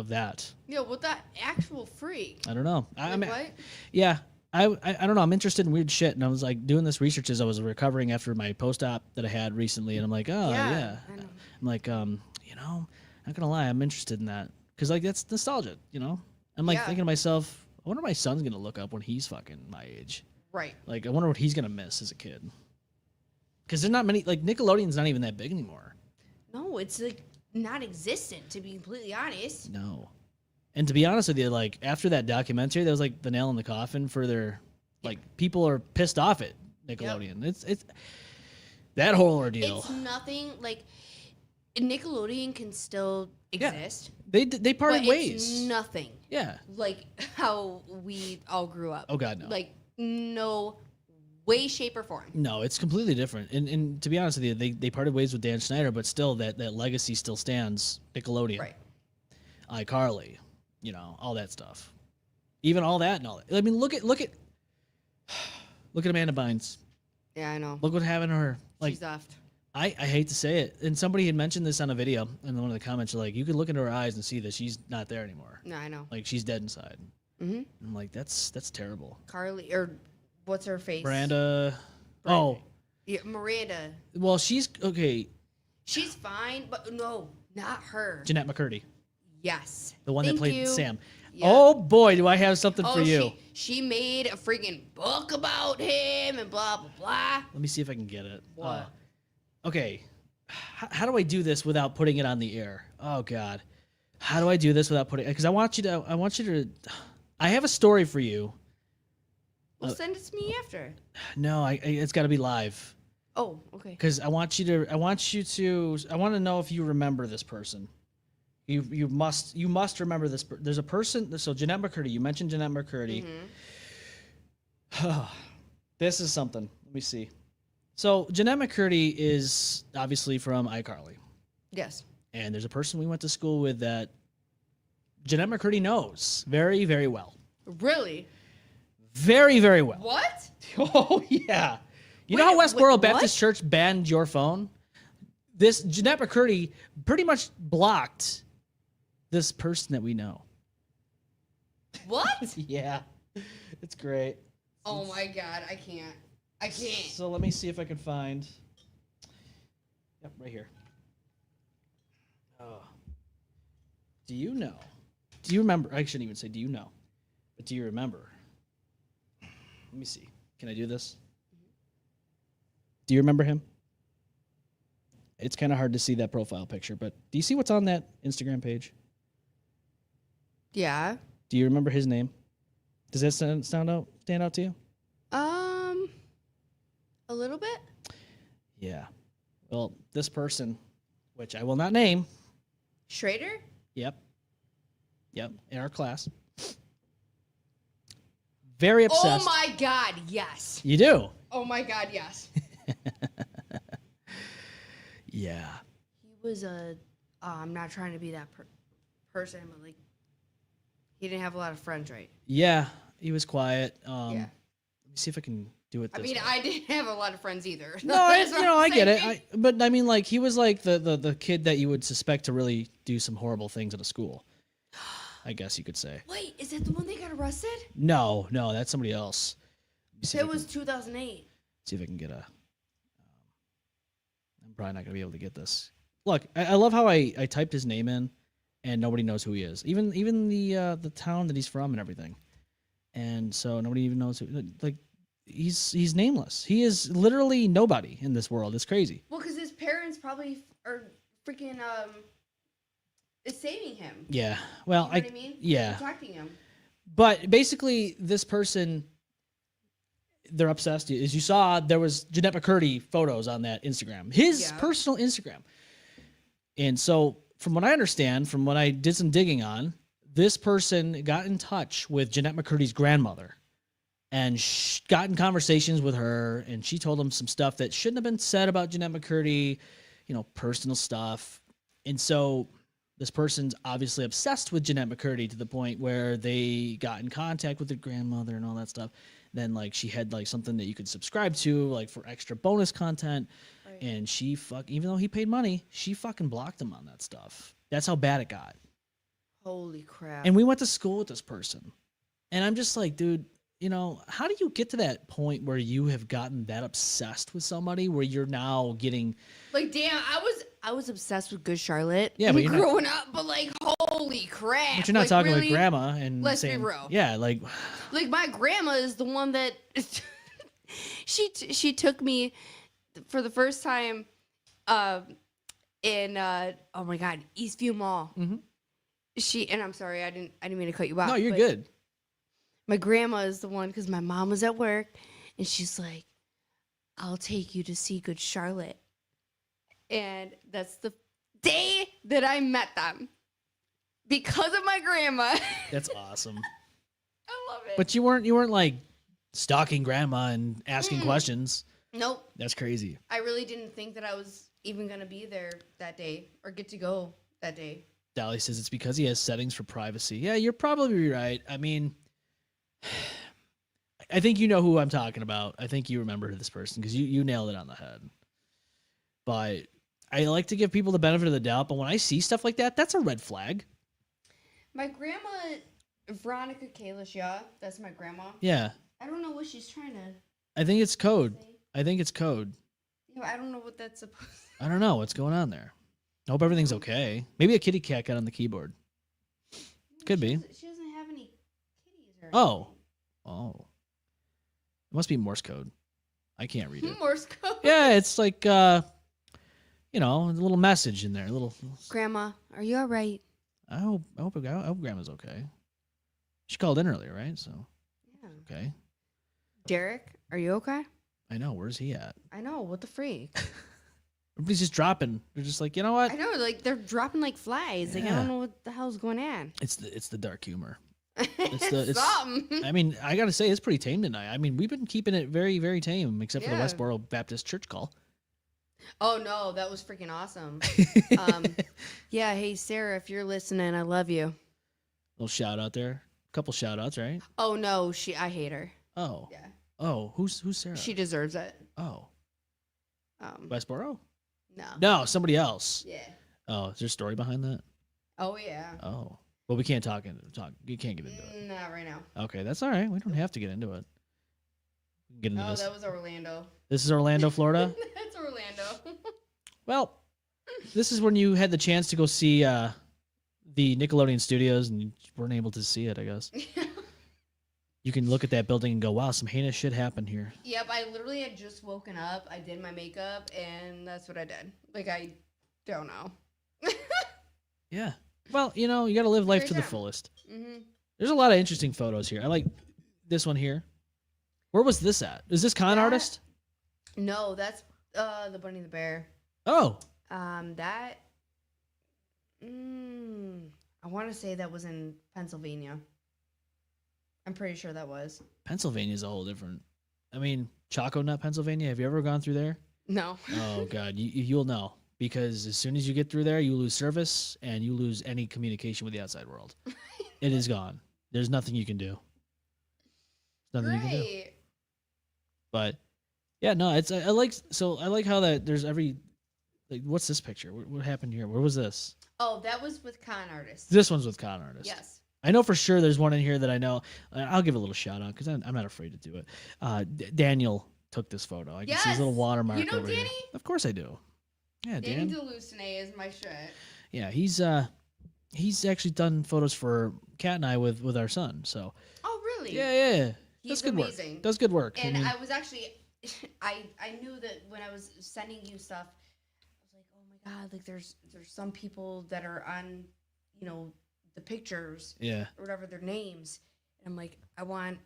that. Yeah, what that actual freak? I don't know. What? Yeah, I don't know. I'm interested in weird shit, and I was like doing this research as I was recovering after my post-op that I had recently, and I'm like, oh yeah. I know. I'm like, you know, not gonna lie, I'm interested in that because like that's nostalgia, you know. I'm like thinking to myself, I wonder what my son's gonna look up when he's fucking my age. Right. Like, I wonder what he's gonna miss as a kid. Because there's not many. Like, Nickelodeon's not even that big anymore. No, it's like non-existent, to be completely honest. No. And to be honest with you, like after that documentary, that was like the nail in the coffin for their, like, people are pissed off at Nickelodeon. Yep. It's that whole ordeal. It's nothing like Nickelodeon can still exist. Yeah. They parted ways. It's nothing. Yeah. Like how we all grew up. Oh God, no. Like no way, shape, or form. No, it's completely different. And to be honest with you, they parted ways with Dan Schneider, but still that legacy still stands. Nickelodeon. Right. iCarly. You know, all that stuff. Even all that and all that. I mean, look at Amanda Bynes. Yeah, I know. Look what happened to her. Like, she's off. I hate to say it. And somebody had mentioned this on a video, and one of the comments were like, you could look into her eyes and see that she's not there anymore. No, I know. Like, she's dead inside. Mm-hmm. I'm like, that's terrible. Carly, or what's her face? Miranda. Oh. Yeah, Miranda. Well, she's okay. She's fine, but no, not her. Jeanette McCurdy. Yes. The one Thank that played you. Sam. Yeah. Oh boy, do I have something for you. She made a freaking book about him and blah, blah, blah. Let me see if I can get it. What? Okay. How do I do this without putting it on the air? Oh God. How do I do this without putting? Because I want you to. I have a story for you. Well, send it to me after. No, it's got to be live. Oh, okay. Because I want to know if you remember this person. You must remember this. There's a person. So Jeanette McCurdy. You mentioned Jeanette McCurdy. This is something. Let me see. So Jeanette McCurdy is obviously from iCarly. Yes. And there's a person we went to school with that Jeanette McCurdy knows very, very well. Really? Very, very well. What? Oh yeah. You know how Westboro Baptist Church banned your phone? This Jeanette McCurdy pretty much blocked this person that we know. What? Yeah. It's great. Oh my God, I can't. So let me see if I can find. Yep, right here. Oh. Do you know? Do you remember? I shouldn't even say do you know, but do you remember? Let me see. Can I do this? Do you remember him? It's kind of hard to see that profile picture, but do you see what's on that Instagram page? Yeah. Do you remember his name? Does that stand out to you? A little bit. Yeah. Well, this person, which I will not name. Schrader? Yep. In our class. Very obsessed. Oh my God, yes. You do? Oh my God, yes. Yeah. He was I'm not trying to be that person, but like, he didn't have a lot of friends, right? Yeah, he was quiet. Yeah. Let me see if I can do it this way. I didn't have a lot of friends either. No, I get it. But I mean, like, he was like the kid that you would suspect to really do some horrible things at a school. I guess you could say. Wait, is that the one that got arrested? No, that's somebody else. It was 2008. See if I can get a. I'm probably not gonna be able to get this. Look, I love how I typed his name in, and nobody knows who he is. Even the town that he's from and everything, and so nobody even knows who. Like, he's nameless. He is literally nobody in this world. It's crazy. Well, because his parents probably are freaking is saving him. Yeah. Well, you know what I mean? Yeah. Protecting him. But basically, this person, they're obsessed. As you saw, there was Jeanette McCurdy photos on that Instagram, his personal Instagram. And so, from what I understand, from what I did some digging on, this person got in touch with Jeanette McCurdy's grandmother and got in conversations with her, and she told him some stuff that shouldn't have been said about Jeanette McCurdy, personal stuff. And so this person's obviously obsessed with Jeanette McCurdy to the point where they got in contact with her grandmother and all that stuff. Then, like, she had, like, something that you could subscribe to, like, for extra bonus content. Right. And she even though he paid money, she fucking blocked him on that stuff. That's how bad it got. Holy crap. And we went to school with this person. And I'm just like, dude, how do you get to that point where you have gotten that obsessed with somebody where you're now getting... Like, damn, I was obsessed with Good Charlotte. Yeah, but growing up, but like, holy crap! But you're not talking really, like grandma and let's saying, be real. Yeah, like my grandma is the one that she took me for the first time in oh my God, Eastview Mall. Mm-hmm. And I'm sorry, I didn't mean to cut you off. No, you're good. My grandma is the one, because my mom was at work, and she's like, "I'll take you to see Good Charlotte." And that's the day that I met them, because of my grandma. That's awesome. I love it. But you weren't like stalking grandma and asking questions. Nope. That's crazy. I really didn't think that I was even gonna be there that day or get to go that day. Dolly says it's because he has settings for privacy. Yeah, you're probably right. I mean, I think you know who I'm talking about. I think you remember this person because you nailed it on the head. But I like to give people the benefit of the doubt, but when I see stuff like that, that's a red flag. My grandma, Veronica Kalish, that's my grandma. Yeah. I don't know what she's trying to I think it's code. say. I think it's code. Yeah, I don't know what that's supposed to I don't know what's going on there. I hope everything's okay. Maybe a kitty cat got on the keyboard. Could be. She doesn't have any kitties or Oh. Oh. It must be Morse code. I can't read it. Morse code. Yeah, it's like a little message in there. A little. Grandma, are you all right? I hope Grandma's okay. She called in earlier, right? So Yeah. okay. Derek, are you okay? I know. Where's he at? I know. What the freak? Everybody's just dropping. They're just like, you know what? I know. Like they're dropping like flies. Like I Yeah. don't know what the hell's going on. It's the dark humor. It's something. I mean, I gotta say, it's pretty tame tonight. I mean, we've been keeping it very, very tame, except for the Yeah. Westboro Baptist Church call. Oh no, that was freaking awesome. Yeah. Hey Sarah, if you're listening, I love you. Little shout out there. Couple shout outs, right? Oh no, I hate her. Oh. Yeah. Oh, who's Sarah? She deserves it. Oh. Um, Westboro? no. No, somebody else. Yeah. Oh, is there a story behind that? Oh yeah. Oh. Well, we can't talk. You can't get into it. Not right now. Okay, that's all right. We don't have to get into it. We can get into Oh, this. that was Orlando. This is Orlando, Florida. That's Orlando. Well, this is when you had the chance to go see the Nickelodeon Studios, and you weren't able to see it, I guess. You can look at that building and go, wow, some heinous shit happened here. Yep, I literally had just woken up. I did my makeup, and that's what I did. Like, I don't know. Yeah. Well, you got to live life Great to the job. fullest. Mm-hmm. There's a lot of interesting photos here. I like this one here. Where was this at? Is this ConArtist? No, that's the Bunny and the Bear. Oh. That. I want to say that was in Pennsylvania. I'm pretty sure that was. Pennsylvania's a whole different. I mean, Choco Nut, Pennsylvania. Have you ever gone through there? No. Oh God, you'll know, because as soon as you get through there, you lose service and you lose any communication with the outside world. It is gone. There's nothing you can do. Nothing you can do. Great. But yeah, no, it's I like how that there's every. Like, what's this picture? What happened here? Where was this? Oh, that was with ConArtist. This one's with ConArtist. Yes. I know for sure there's one in here that I know. I'll give a little shout out because I'm not afraid to do it. Daniel took this photo. I can see his little watermark You know over here. Danny? Of course I do. Yeah, Danny Dan. Delusine is my shit. Yeah, he's actually done photos for Kat and I with our son. So Oh, really? yeah. He's Does good amazing. work. Does good work. And I mean, I was actually, I knew that when I was sending you stuff, I was like, oh my god, like there's some people that are on, the pictures yeah. or whatever their names, and I'm like, I want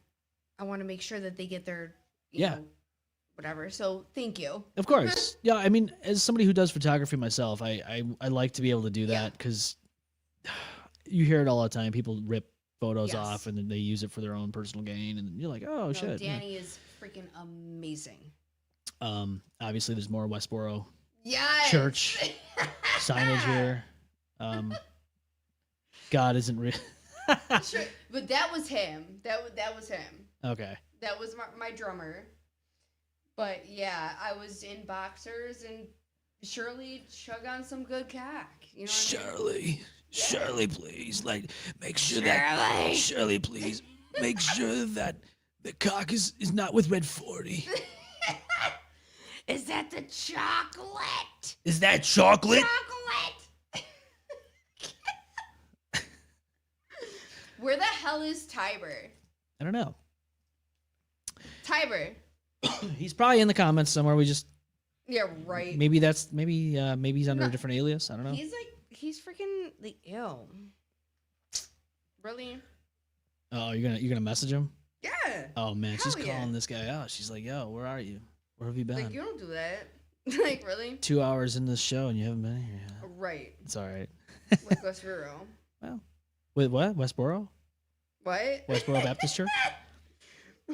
to make sure that they get their, Yeah. whatever. So thank you. Of course. Yeah, I mean, as somebody who does photography myself, I like to be able to do Yeah. that because you hear it all the time. People rip photos Yes. off and then they use it for their own personal gain, and you're like, oh No, shit. Yeah. Danny is freaking amazing. Obviously, there's more Westboro Yes. Church signage here. God isn't real. Sure, but that was him. That was him. Okay. That was my drummer. But yeah, I was in boxers and Shirley chug on some good cock. You know what I mean? Shirley, please, make sure Shirley. Shirley, please, make sure that the cock is not with Red 40. Is that the chocolate? Is that chocolate? Chocolate. Where the hell is Tiber? I don't know. Tiber. He's probably in the comments somewhere. We just Yeah, right. maybe he's under a different alias. I don't know. He's freaking like ew. Really? Oh, you're gonna message him? Yeah. Oh man, she's Hell yeah. calling this guy out. She's like, "Yo, where are you? Where have you been? Like you don't do that. Like really? 2 hours in this show and you haven't been here yet." Right. It's all right. Like Westboro. Well, with what? Westboro? What? Westboro Baptist Church?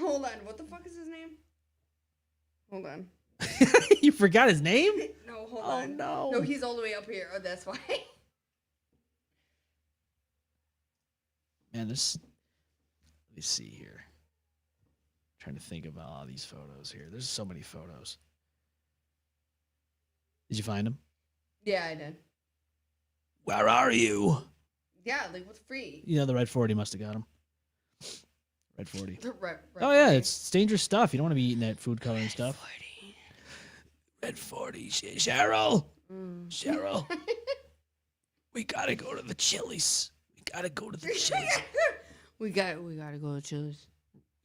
Hold on. What the fuck is his name? Hold on. You forgot his name? No, hold Oh on. no. No, he's all the way up here. Oh, that's why. Man, let me see here. Trying to think about all these photos here. There's so many photos. Did you find them? Yeah, I did. Where are you? Yeah, like with free. You know, the Red 40 must have got him. Red 40. The red Oh, yeah, 40. it's dangerous stuff. You don't want to be eating that food coloring stuff. 40. Red 40. Cheryl. Cheryl. We got to go to the Chili's. We got to go to the Chili's. we gotta go to Chili's.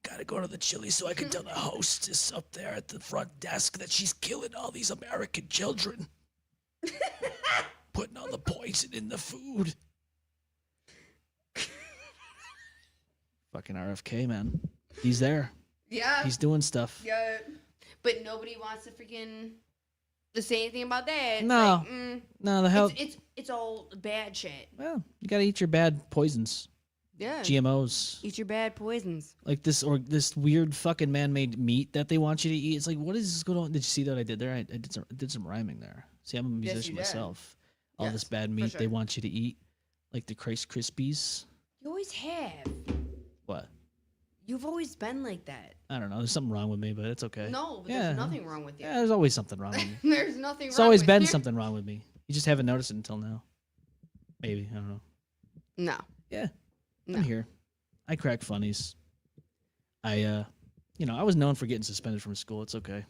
Got to go to the Chili's so I can tell the hostess up there at the front desk that she's killing all these American children. Putting all the poison in the food. Fucking RFK, man. He's there. Yeah. He's doing stuff. Yeah. But nobody wants to freaking say anything about that. No. Like, No, the hell. It's all bad shit. Well, you got to eat your bad poisons. Yeah. GMOs. Eat your bad poisons. Like this weird fucking man-made meat that they want you to eat. It's like, what is going on? Did you see what I did there? I did some rhyming there. See, I'm a musician myself. All this bad meat they want you to eat, like the Rice Krispies. You always have. What? You've always been like that. I don't know. There's something wrong with me, but it's okay. No, but there's nothing wrong with you. Yeah, there's always something wrong with me. There's nothing wrong. There's always with been you. something wrong with me. You just haven't noticed it until now. Maybe, I don't know. No. Yeah, No. I'm here. I crack funnies. I was known for getting suspended from school. It's okay.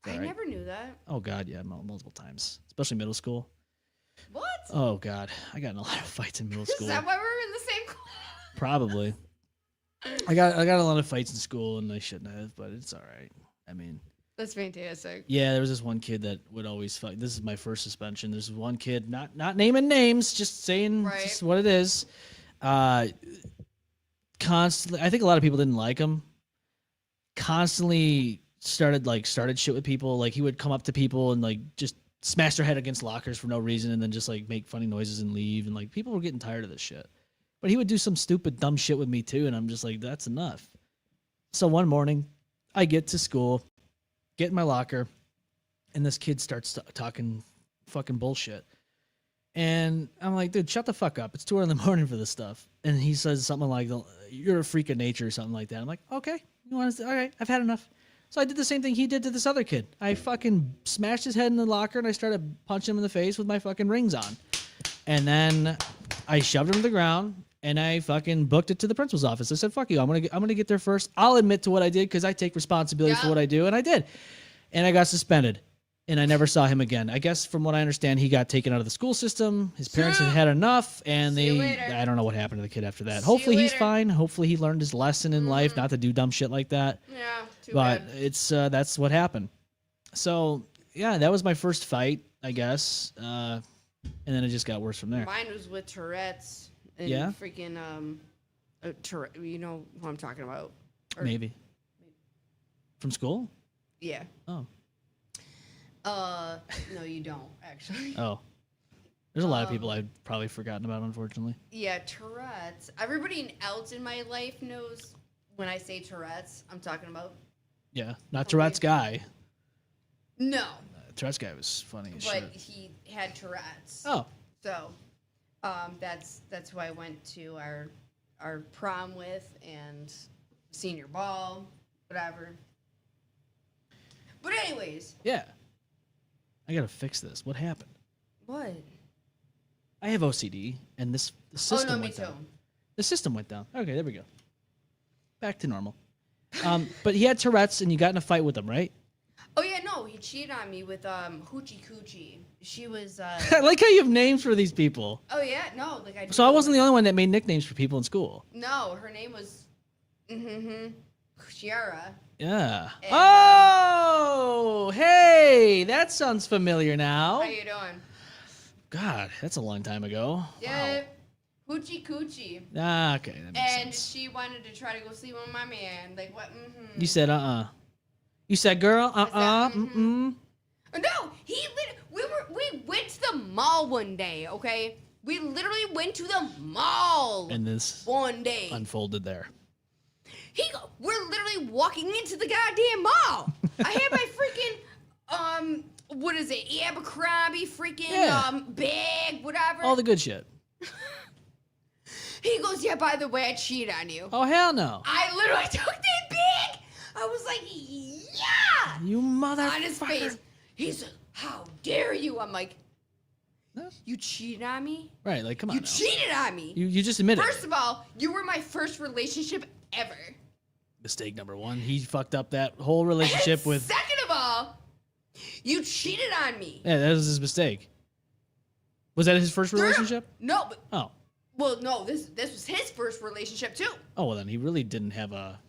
It's I all right. never knew that. Oh God, yeah, multiple times, especially middle school. What? Oh God, I got in a lot of fights in middle school. Is that why we're in the same class? Probably. I got a lot of fights in school, and I shouldn't have, but it's all right. I mean, That's fantastic. yeah, there was this one kid that would always fight. This is my first suspension. There's one kid, not naming names, just saying just what it is. Constantly, I think a lot of people didn't like him. Constantly started shit with people. Like he would come up to people and like just smash their head against lockers for no reason, and then just like make funny noises and leave. And like people were getting tired of this shit. But he would do some stupid, dumb shit with me too, and I'm just like, that's enough. So one morning, I get to school, get in my locker, and this kid starts talking fucking bullshit. And I'm like, dude, shut the fuck up. It's 2 a.m. for this stuff. And he says something like, you're a freak of nature or something like that. I'm like, okay, all right, I've had enough. So I did the same thing he did to this other kid. I fucking smashed his head in the locker, and I started punching him in the face with my fucking rings on. And then I shoved him to the ground, and I fucking booked it to the principal's office. I said, fuck you, I'm gonna get there first. I'll admit to what I did because I take responsibility for what I do, and I did. And I got suspended, and I never saw him again. I guess from what I understand, he got taken out of the school system. His parents had had enough, and I don't know what happened to the kid after that. Hopefully he's fine. Hopefully he learned his lesson in life, not to do dumb shit like that. Yeah, too but bad. it's that's what happened. So yeah, that was my first fight, I guess. And then it just got worse from there. Mine was with Tourette's and freaking Tourette. You know who I'm talking about? Maybe. From school? Yeah. Oh. No, you don't actually. Oh. There's a lot of people I've probably forgotten about, unfortunately. Yeah, Tourette's. Everybody else in my life knows when I say Tourette's, I'm talking about. Yeah, not Tourette's guy. No. Tourette's guy was funny as shit. But he had Tourette's. Oh. So, that's who I went to our prom with and senior ball, whatever. But anyways. Yeah. I gotta fix this. What happened? What? I have OCD, and the system went down. Oh, no, me too. The system went down. Okay, there we go. Back to normal. But he had Tourette's, and you got in a fight with him, right? Oh yeah, no, he cheated on me with Hoochie Coochie. She was. I like how you have names for these people. Oh yeah, no, like I. So I wasn't the only one that made nicknames for people in school. No, her name was. Chiara. Yeah. And, oh, hey, that sounds familiar now. How you doing? God, that's a long time ago. Yeah. Wow. Hoochie Coochie. Ah, okay. That makes And sense. she wanted to try to go sleep with my man. Like what? You said You said girl, No, we went to the mall one day, okay? We literally went to the mall. And this one day unfolded there. We're literally walking into the goddamn mall. I had my freaking what is it? Abercrombie freaking bag, whatever. All the good shit. He goes, yeah, by the way, I cheated on you. Oh, hell no. I literally took that bag. I was like, yeah. You motherfucker. On his face. He's like, how dare you? I'm like, you cheated on me? Right, like, come on. You cheated on me. You just admitted it. First of all, you were my first relationship ever. Mistake number one. He fucked up that whole relationship And with. second of all, you cheated on me. Yeah, that was his mistake. Was that his first relationship? No, but Oh. well, no. This was his first relationship too. Oh, well, then he really didn't have a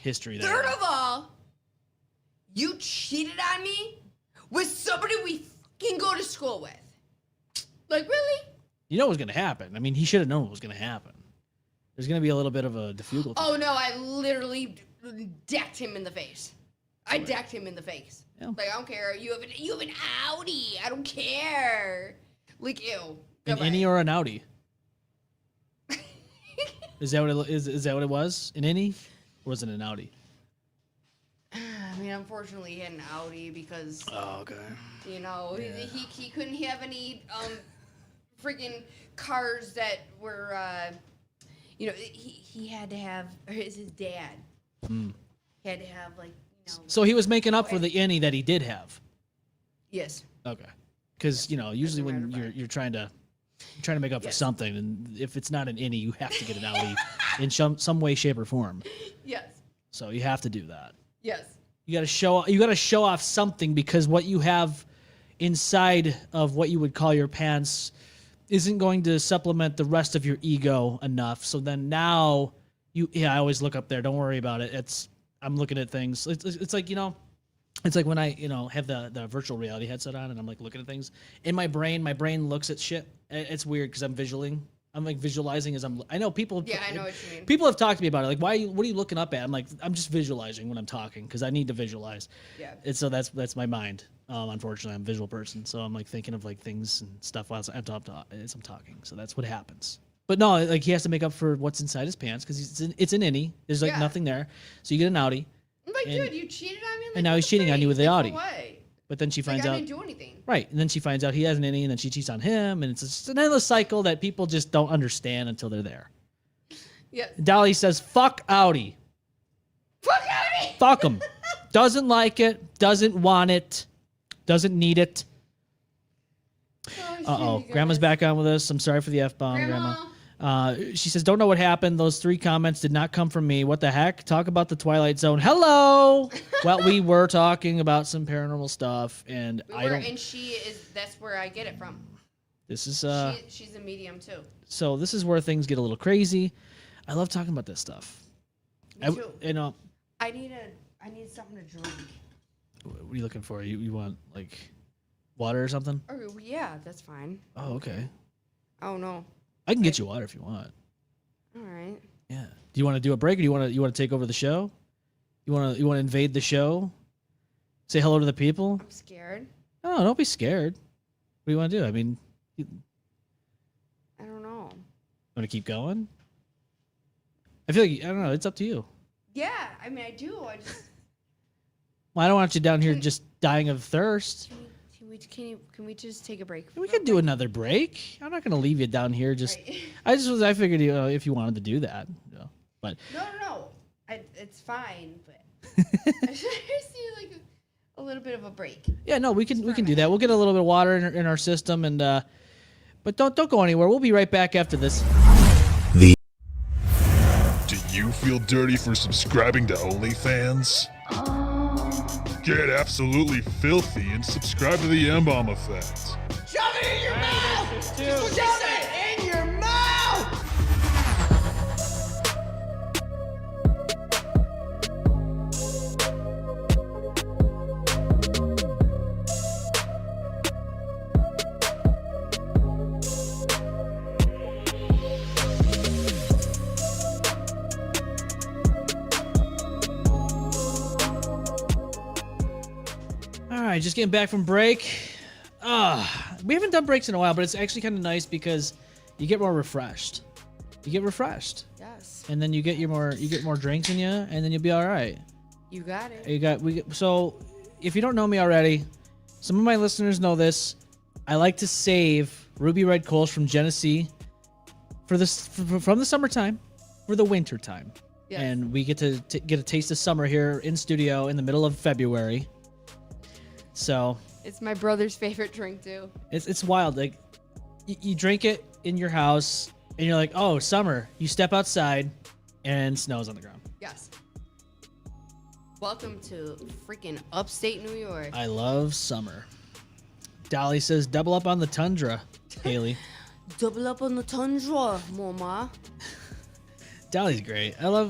history there. Third of all, you cheated on me with somebody we fucking go to school with. Like, really? You know what was going to happen. I mean, he should have known what was going to happen. There's going to be a little bit of a diffugal. Oh, no, I literally decked him in the face. I decked him in the face. Yeah. Like, I don't care. You have an Audi. I don't care. Like, ew. An innie or an outie? Is that what it is that what it was? An innie? Or was it an outie? I mean, unfortunately, he had an Audi because, Oh, okay. you know, Yeah. he couldn't have any freaking cars that were, you know, he had to have, or his dad. Mm. He had to have, like, you know. So he was making up for the innie that he did have. Yes. Okay. Because, you know, usually a matter when of you're trying to make up for Yes. something, and if it's not an innie, you have to get an outie in some way, shape, or form. Yes. So you have to do that. Yes. You got to show off something, because what you have inside of what you would call your pants isn't going to supplement the rest of your ego enough. So then now I always look up there. Don't worry about it. I'm looking at things. It's like, you know, it's like when I, you know, have the virtual reality headset on and I'm like looking at things in my brain looks at shit. It's weird because I'm like visualizing as I know people. Yeah, I know what you mean. People have talked to me about it. Like, what are you looking up at? I'm like, I'm just visualizing when I'm talking because I need to visualize. Yeah. And so that's my mind. Unfortunately, I'm a visual person, so I'm like thinking of like things and stuff while I'm talking. So that's what happens. But no, like he has to make up for what's inside his pants because it's an innie. There's like nothing there, so you get an Audi. I'm like, dude, you cheated on me. Like, And now what he's the cheating on you with the freak? Audi. Like, for what? But then she finds I out. didn't do anything. Right, and then she finds out he has an innie, and then she cheats on him, and it's just an endless cycle that people just don't understand until they're there. Yes. Dolly says, "Fuck Audi. Fuck Audi. Fuck him. Doesn't like it. Doesn't want it. Doesn't need it." Uh-oh. Grandma's back on with us. I'm sorry for the F-bomb, Grandma. She says, "Don't know what happened. Those 3 comments did not come from me. What the heck? Talk about the Twilight Zone." Hello! Well, we were talking about some paranormal stuff, and And that's where I get it from. This is, she's a medium, too. So this is where things get a little crazy. I love talking about this stuff. Me too. You know, I need something to drink. what are you looking for? You want, like, water or something? Oh, yeah, that's fine. Oh, okay. Oh, no. I can get you water if you want. All right. Yeah. Do you want to do a break, or do you want to take over the show? You want to invade the show? Say hello to the people? I'm scared. Oh, don't be scared. What do you want to do? I mean, I don't know. want to keep going? I feel like I don't know. It's up to you. Yeah, I mean, I do. I just. Well, I don't want you down here just dying of thirst. Can we just take a break? We could do another break. I'm not going to leave you down here. Right. I figured if you wanted to do that, you know, but No. It's fine, but I just need like a little bit of a break. yeah, no, we can do that. We'll get a little bit of water in our system, and but don't go anywhere. We'll be right back after this. Do you feel dirty for subscribing to OnlyFans? Get absolutely filthy and subscribe to the M-Balm Effect. Shove it in your mouth! Shove it in your mouth! All right, just getting back from break. We haven't done breaks in a while, but it's actually kind of nice because you get more refreshed. Yes. And then you get more drinks in you, and then you'll be all right. You got it. So, if you don't know me already, some of my listeners know this. I like to save Ruby Red Kolsch from Genesee from the summertime for the winter time. Yes. And we get to get a taste of summer here in studio in the middle of February. So It's my brother's favorite drink too. it's wild. Like you drink it in your house, and you're like, oh, summer. You step outside, and snow's on the ground. Yes. Welcome to freaking upstate New York. I love summer. Dolly says, double up on the tundra, Haley. Double up on the tundra, mama. Dolly's great. I love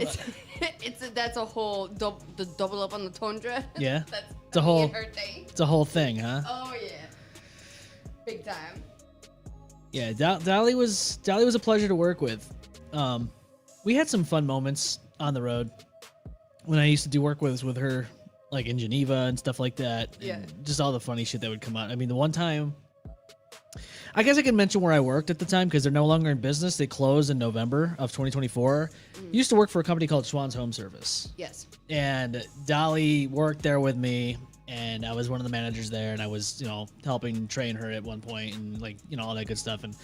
That's a whole the double up on the tundra. Yeah. That's it's a whole her thing. It's a whole thing, huh? Oh yeah. Big time. Yeah, Dolly was a pleasure to work with. We had some fun moments on the road when I used to do work with her, like in Geneva and stuff like that. Yeah. And just all the funny shit that would come out. I mean, the one time, I guess I can mention where I worked at the time because they're no longer in business. They closed in November of 2024. Used to work for a company called Schwann's Home Service. Yes. And Dolly worked there with me, and I was one of the managers there, and I was, helping train her at one point and all that good stuff. And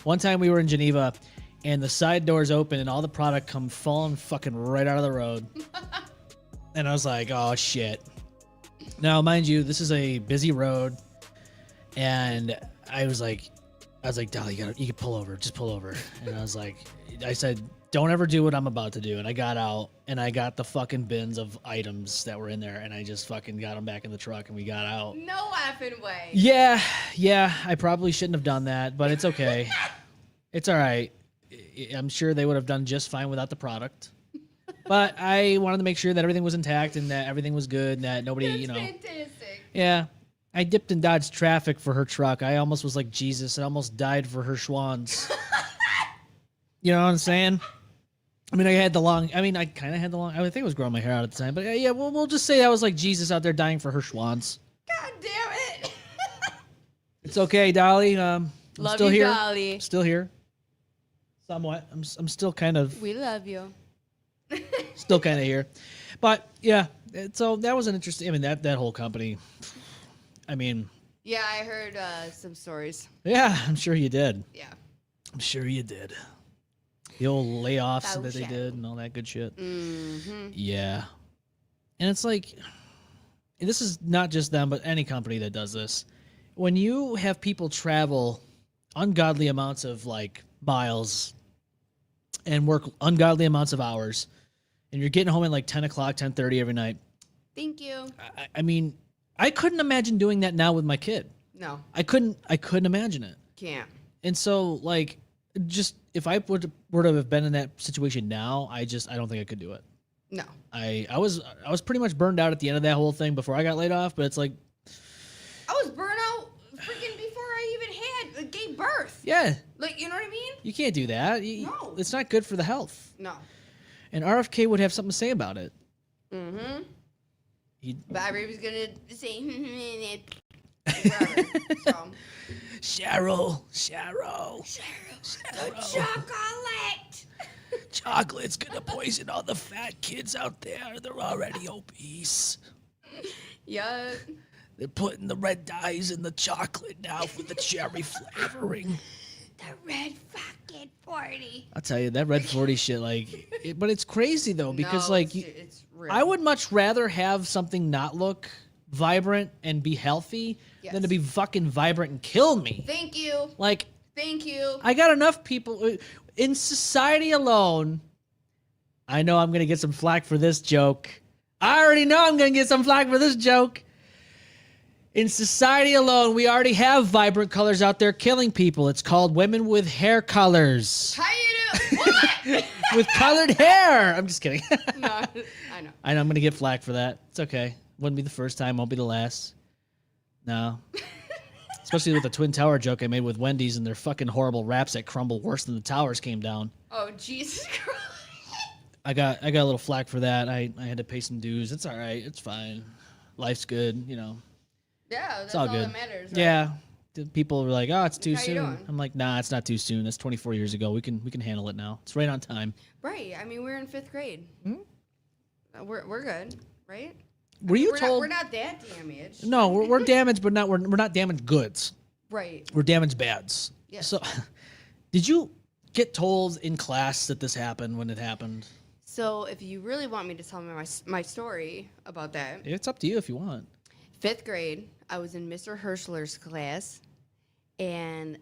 one time we were in Geneva, and the side doors open, and all the product come falling fucking right out of the road. And I was like, oh shit. Now, mind you, this is a busy road, and I was like, Dolly, you can pull over, just pull over. And I said, don't ever do what I'm about to do. And I got out, and I got the fucking bins of items that were in there, and I just fucking got them back in the truck, and we got out. No effing way. Yeah, I probably shouldn't have done that, but it's okay. It's all right. I'm sure they would have done just fine without the product. But I wanted to make sure that everything was intact and that everything was good and that nobody, That's fantastic. Yeah. I dipped and dodged traffic for her truck. I almost was like Jesus. I almost died for her Schwann's. You know what I'm saying? I mean, I kind of had the long, I think I was growing my hair out at the time. But yeah, we'll just say I was like Jesus out there dying for her Schwann's. God damn it. It's okay, Dolly. I'm Love still you, here. Dolly. Still here. Somewhat. I'm still kind of. We love you. Still kind of here. But yeah, so that was an interesting, that whole company. I mean. Yeah, I heard some stories. Yeah, I'm sure you did. Yeah. I'm sure you did. The old layoffs that they did and all that good shit. Mm-hmm. Yeah. And it's like, this is not just them, but any company that does this. When you have people travel ungodly amounts of miles and work ungodly amounts of hours, and you're getting home at 10 o'clock, 10:30 every night. Thank you. I mean, I couldn't imagine doing that now with my kid. No. I couldn't imagine it. Can't. And so just if I were to have been in that situation now, I don't think I could do it. No. I was pretty much burned out at the end of that whole thing before I got laid off, but it's like I was burnt out freaking before I even gave birth. Yeah. You know what I mean? You can't do that. No. It's not good for the health. No. And RFK would have something to say about it. Mm-hmm. Bobby was gonna say so. Cheryl. The chocolate. Chocolate's gonna poison all the fat kids out there. They're already obese. Yeah. They're putting the red dyes in the chocolate now for the cherry flavoring. The red fucking 40. I'll tell you, that red 40 shit, but it's crazy though, because it's real. I would much rather have something not look vibrant and be healthy than to be fucking vibrant and kill me. Thank you. Thank you. I got enough people in society alone. I know I'm going to get some flack for this joke. I already know I'm going to get some flack for this joke. In society alone, we already have vibrant colors out there killing people. It's called women with hair colors. How you do? What? With colored hair. I'm just kidding. No, I know. I know I'm going to get flack for that. It's okay. Wouldn't be the first time. Won't be the last. No. Especially with the Twin Tower joke I made with Wendy's and their fucking horrible wraps that crumble worse than the towers came down. Oh, Jesus Christ. I got a little flack for that. I had to pay some dues. It's all right. It's fine. Life's good, Yeah, that's it's all good. that matters. Right? Yeah. People were like, "Oh, it's too How you soon." doing? I'm like, "Nah, it's not too soon. That's 24 years ago. We can handle it now. It's right on time." Right. I mean, we're in 5th grade. We're good, right? Were you We're told? We're not that damaged. No, we're damaged, but we're not damaged goods. Right. We're damaged bads. Yes. So, did you get told in class that this happened when it happened? So, if you really want me to tell me my story about that, It's up to you if you want. 5th grade, I was in Mr. Hirschler's class, and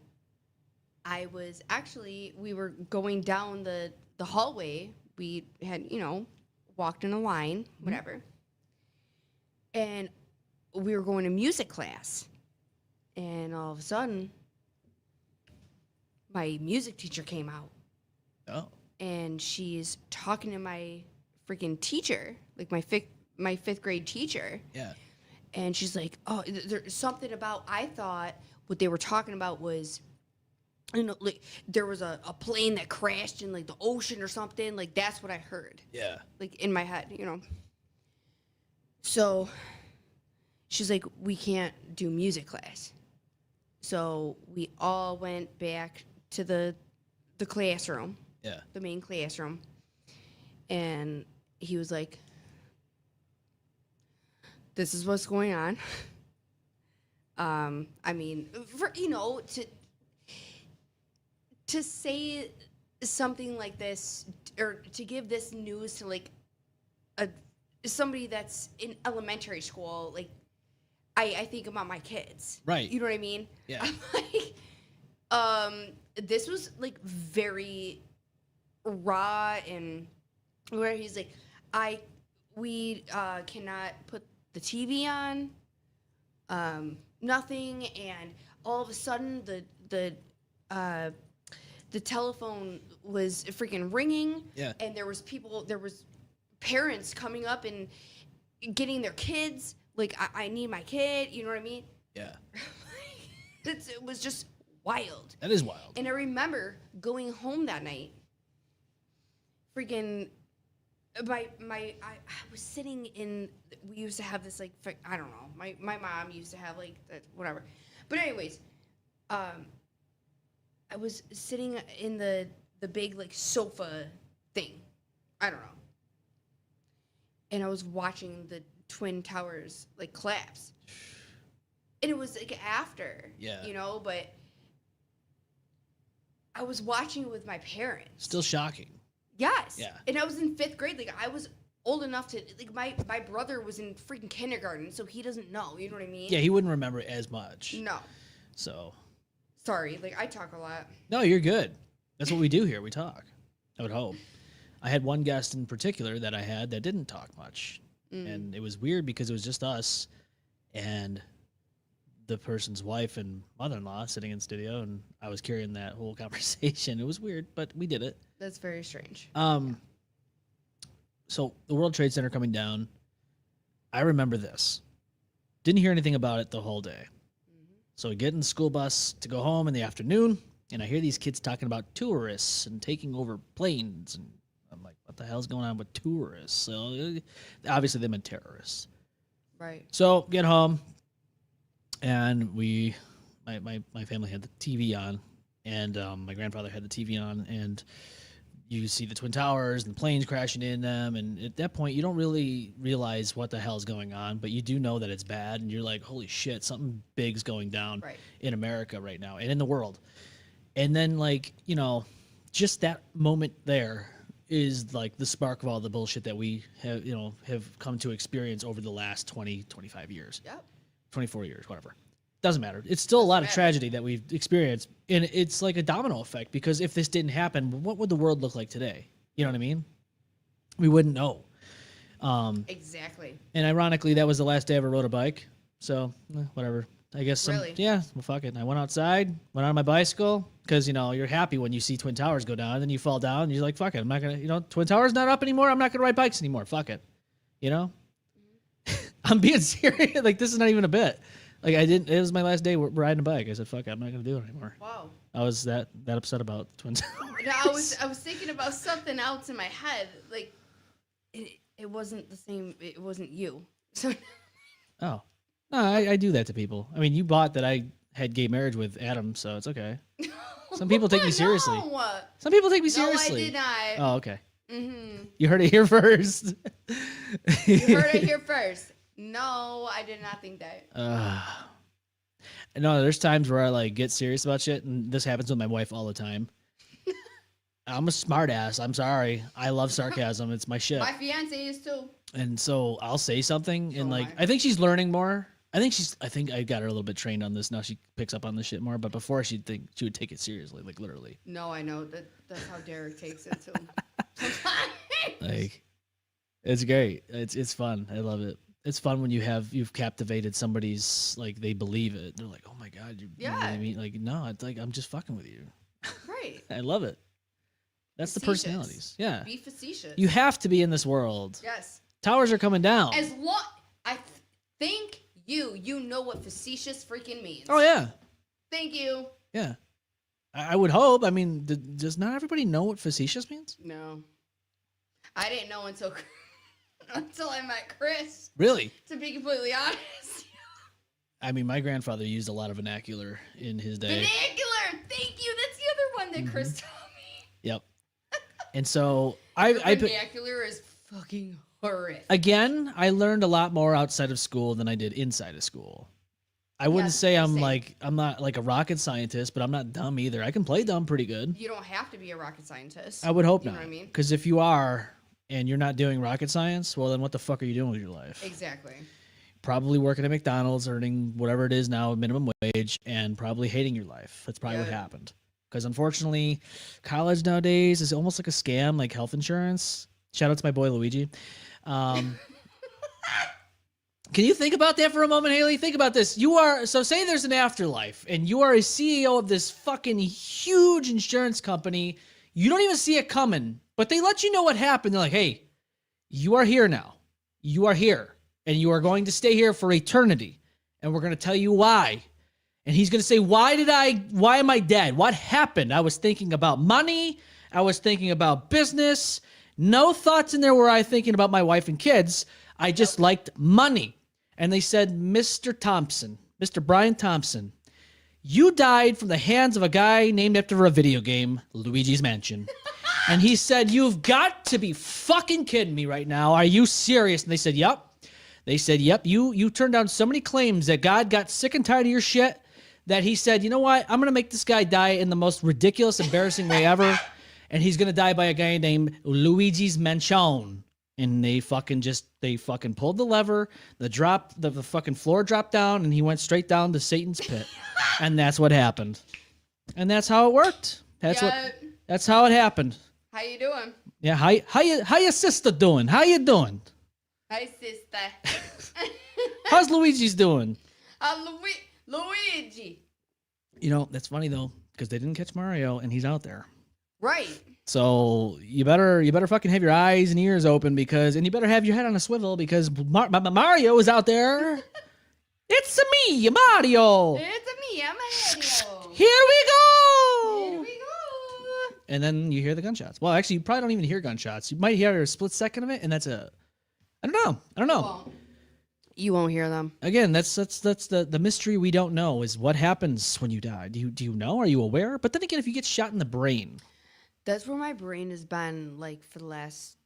we were going down the hallway we had, walked in a line, whatever. And we were going to music class. And all of a sudden, my music teacher came out. Oh. And she's talking to my freaking teacher, like my fifth grade teacher. Yeah. And she's like, oh, there's something about, I thought what they were talking about was, like there was a plane that crashed in like the ocean or something. Like that's what I heard. Yeah. Like in my head, So she's like, we can't do music class. So we all went back to the classroom. Yeah. The main classroom. And he was like, this is what's going on. I mean, to say something like this, or to give this news to like somebody that's in elementary school, like I think about my kids. Right. You know what I mean? Yeah. I'm like, this was like very raw, and where he's like, we cannot put the TV on, nothing, and all of a sudden the telephone was freaking ringing. Yeah. And there was parents coming up and getting their kids, like, I need my kid, you know what I mean? Yeah. It was just wild. That is wild. And I remember going home that night, freaking, I was sitting in, we used to have this, like, I don't know, my mom used to have, like, whatever. But anyways, I was sitting in the big, like, sofa thing. I don't know. And I was watching the Twin Towers, like, collapse. And it was, like, after, but I was watching it with my parents. Still shocking. Yes. Yeah. And I was in 5th grade. Like, I was old enough to, like, my brother was in freaking kindergarten, so he doesn't know. You know what I mean? Yeah, he wouldn't remember it as much. No. So. Sorry. Like, I talk a lot. No, you're good. That's what we do here. We talk. I would hope. I had one guest in particular that I had that didn't talk much. And it was weird because it was just us and the person's wife and mother-in-law sitting in studio, and I was carrying that whole conversation. It was weird, but we did it. That's very strange. So the World Trade Center coming down, I remember this. Didn't hear anything about it the whole day. So we get in the school bus to go home in the afternoon, and I hear these kids talking about tourists and taking over planes, and I'm like, what the hell's going on with tourists? So obviously they meant terrorists. Right. So get home, and my family had the TV on, and my grandfather had the TV on, and you see the Twin Towers and the planes crashing in them, and at that point you don't really realize what the hell's going on, but you do know that it's bad, and you're like, holy shit, something big's going down in America right now and in the world. And then, like, just that moment there is like the spark of all the bullshit that we have come to experience over the last 20, 25 years. Yep. 24 years, whatever. Doesn't matter. It's still a lot of tragedy that we've experienced, and it's like a domino effect, because if this didn't happen, what would the world look like today? You know what I mean? We wouldn't know. Exactly. And ironically, that was the last day I ever rode a bike, so whatever. I guess Really? Yeah, well, fuck it. And I went outside, went on my bicycle, because, you're happy when you see Twin Towers go down, and then you fall down, and you're like, fuck it, I'm not going to, Twin Towers not up anymore, I'm not going to ride bikes anymore, fuck it. I'm being serious. Like, this is not even a bit. Like, it was my last day riding a bike. I said, fuck it, I'm not going to do it anymore. Wow. I was that upset about Twin Towers. No, I was thinking about something else in my head. Like, it wasn't the same, it wasn't you. So. Oh. No, I do that to people. I mean, you bought that I had gay marriage with Adam, so it's okay. Some people take me seriously. No. Some people take me seriously. No, I did not. Oh, okay. Mm-hmm. You heard it here first. You heard it here first. No, I did not think that. No, there's times where I like get serious about shit, and this happens with my wife all the time. I'm a smart ass. I'm sorry. I love sarcasm. It's my shit. My fiance is too. And so I'll say something, and I think she's learning more. I think I got her a little bit trained on this. Now she picks up on this shit more, but before she would take it seriously, like literally. No, I know that's how Derek takes it too. Like, it's great. It's fun. I love it. It's fun when you've captivated somebody's, like, they believe it. They're like, oh my God, you know what I mean? Like, no, it's like, I'm just fucking with you. Right. I love it. That's the personalities. Yeah. Be facetious. You have to be in this world. Yes. Towers are coming down. As long I think you know what facetious freaking means. Oh yeah. Thank you. Yeah. I would hope. I mean, does not everybody know what facetious means? No. I didn't know until I met Chris. Really? To be completely honest. I mean, my grandfather used a lot of vernacular in his day. Vernacular. Thank you. That's the other one that Chris taught me. Yep. And so vernacular is fucking horrific. Again, I learned a lot more outside of school than I did inside of school. I wouldn't say I'm not like a rocket scientist, but I'm not dumb either. I can play dumb pretty good. You don't have to be a rocket scientist. I would hope you not. Know what I mean? Because if you are and you're not doing rocket science, well, then what the fuck are you doing with your life? Exactly. Probably working at McDonald's, earning whatever it is now, minimum wage, and probably hating your life. That's probably what happened. Because unfortunately, college nowadays is almost like a scam, like health insurance. Shout out to my boy Luigi. Can you think about that for a moment, Haley? Think about this. Say there's an afterlife, and you are a CEO of this fucking huge insurance company. You don't even see it coming, but they let you know what happened. They're like, hey, you are here now. You are here, and you are going to stay here for eternity, and we're going to tell you why. And he's going to say, why am I dead? What happened? I was thinking about money. I was thinking about business. No thoughts in there were I thinking about my wife and kids. I just liked money. And they said, Mr. Thompson, Mr. Brian Thompson, you died from the hands of a guy named after a video game, Luigi's Mansion. And he said, you've got to be fucking kidding me right now. Are you serious? And they said, yep. They said, yep, you turned down so many claims that God got sick and tired of your shit that he said, you know what? I'm going to make this guy die in the most ridiculous, embarrassing way ever. And he's going to die by a guy named Luigi's Mansion. And they fucking pulled the lever, the fucking floor dropped down, and he went straight down to Satan's pit. And that's what happened. And that's how it worked. That's how it happened. How you doing? Yeah, how your sister doing? How you doing? Hi, sister. How's Luigi's doing? Luigi. You know, that's funny though, because they didn't catch Mario and he's out there. Right. So you better fucking have your eyes and ears open and you better have your head on a swivel because Mario is out there. It's me, Mario. It's me, I'm Mario. Here we go. Here we go. And then you hear the gunshots. Well, actually, you probably don't even hear gunshots. You might hear a split second of it, and that's I don't know. You won't hear them. Again, that's the mystery we don't know is what happens when you die. Do you know? Are you aware? But then again, if you get shot in the brain. That's where my brain has been like for the last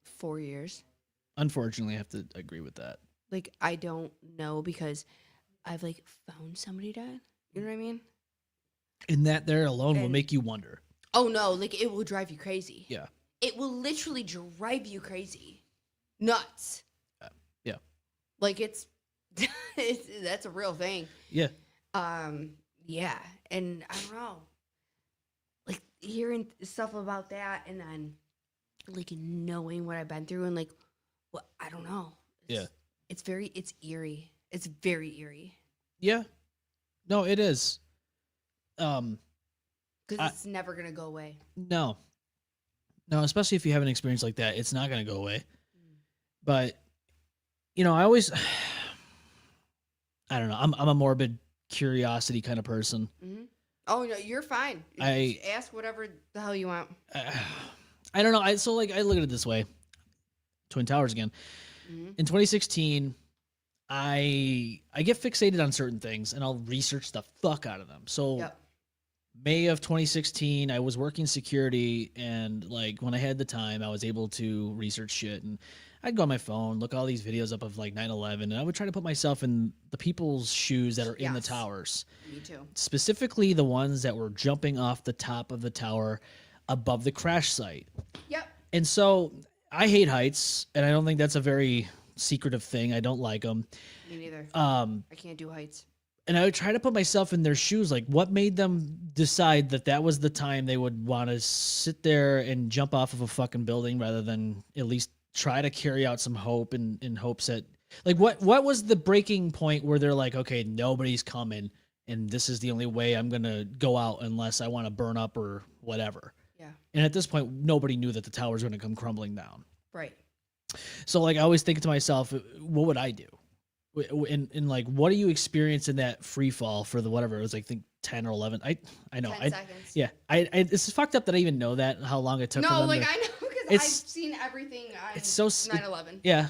4 years. Unfortunately, I have to agree with that. Like, I don't know because I've like found somebody dead. You know what I mean? And that there alone will make you wonder. Oh no, like it will drive you crazy. Yeah. It will literally drive you crazy. Nuts. Yeah. Like it's that's a real thing. Yeah. Yeah. And I don't know. Like hearing stuff about that and then like knowing what I've been through and like what I don't know. It's eerie. It's very eerie. Yeah. No, it is. Because it's never gonna go away. No, especially if you have an experience like that, it's not gonna go away. But you know, I don't know. I'm a morbid curiosity kind of person. Mm-hmm. Oh no, you're fine. Just ask whatever the hell you want. I don't know. I look at it this way. Twin Towers again. Mm-hmm. In 2016, I get fixated on certain things and I'll research the fuck out of them. So May of 2016, I was working security and like when I had the time, I was able to research shit and I'd go on my phone, look all these videos up of like 9/11, and I would try to put myself in the people's shoes that are in the towers. Me too. Specifically the ones that were jumping off the top of the tower above the crash site. Yep. And so I hate heights, and I don't think that's a very secretive thing. I don't like them. Me neither. I can't do heights. And I would try to put myself in their shoes. Like, what made them decide that that was the time they would want to sit there and jump off of a fucking building rather than at least try to carry out some hope in hopes that, like, what was the breaking point where they're like, okay, nobody's coming and this is the only way I'm going to go out unless I want to burn up or whatever. Yeah. And at this point, nobody knew that the tower's going to come crumbling down. Right. So, like, I always think to myself, what would I do? And like, what do you experience in that free fall for the whatever it was? Like, I think 10 or 11. I know. 10 seconds. Yeah. It's fucked up that I even know that how long it took. No, for them like to, I know because I've seen everything on it's so 9/11. Yeah,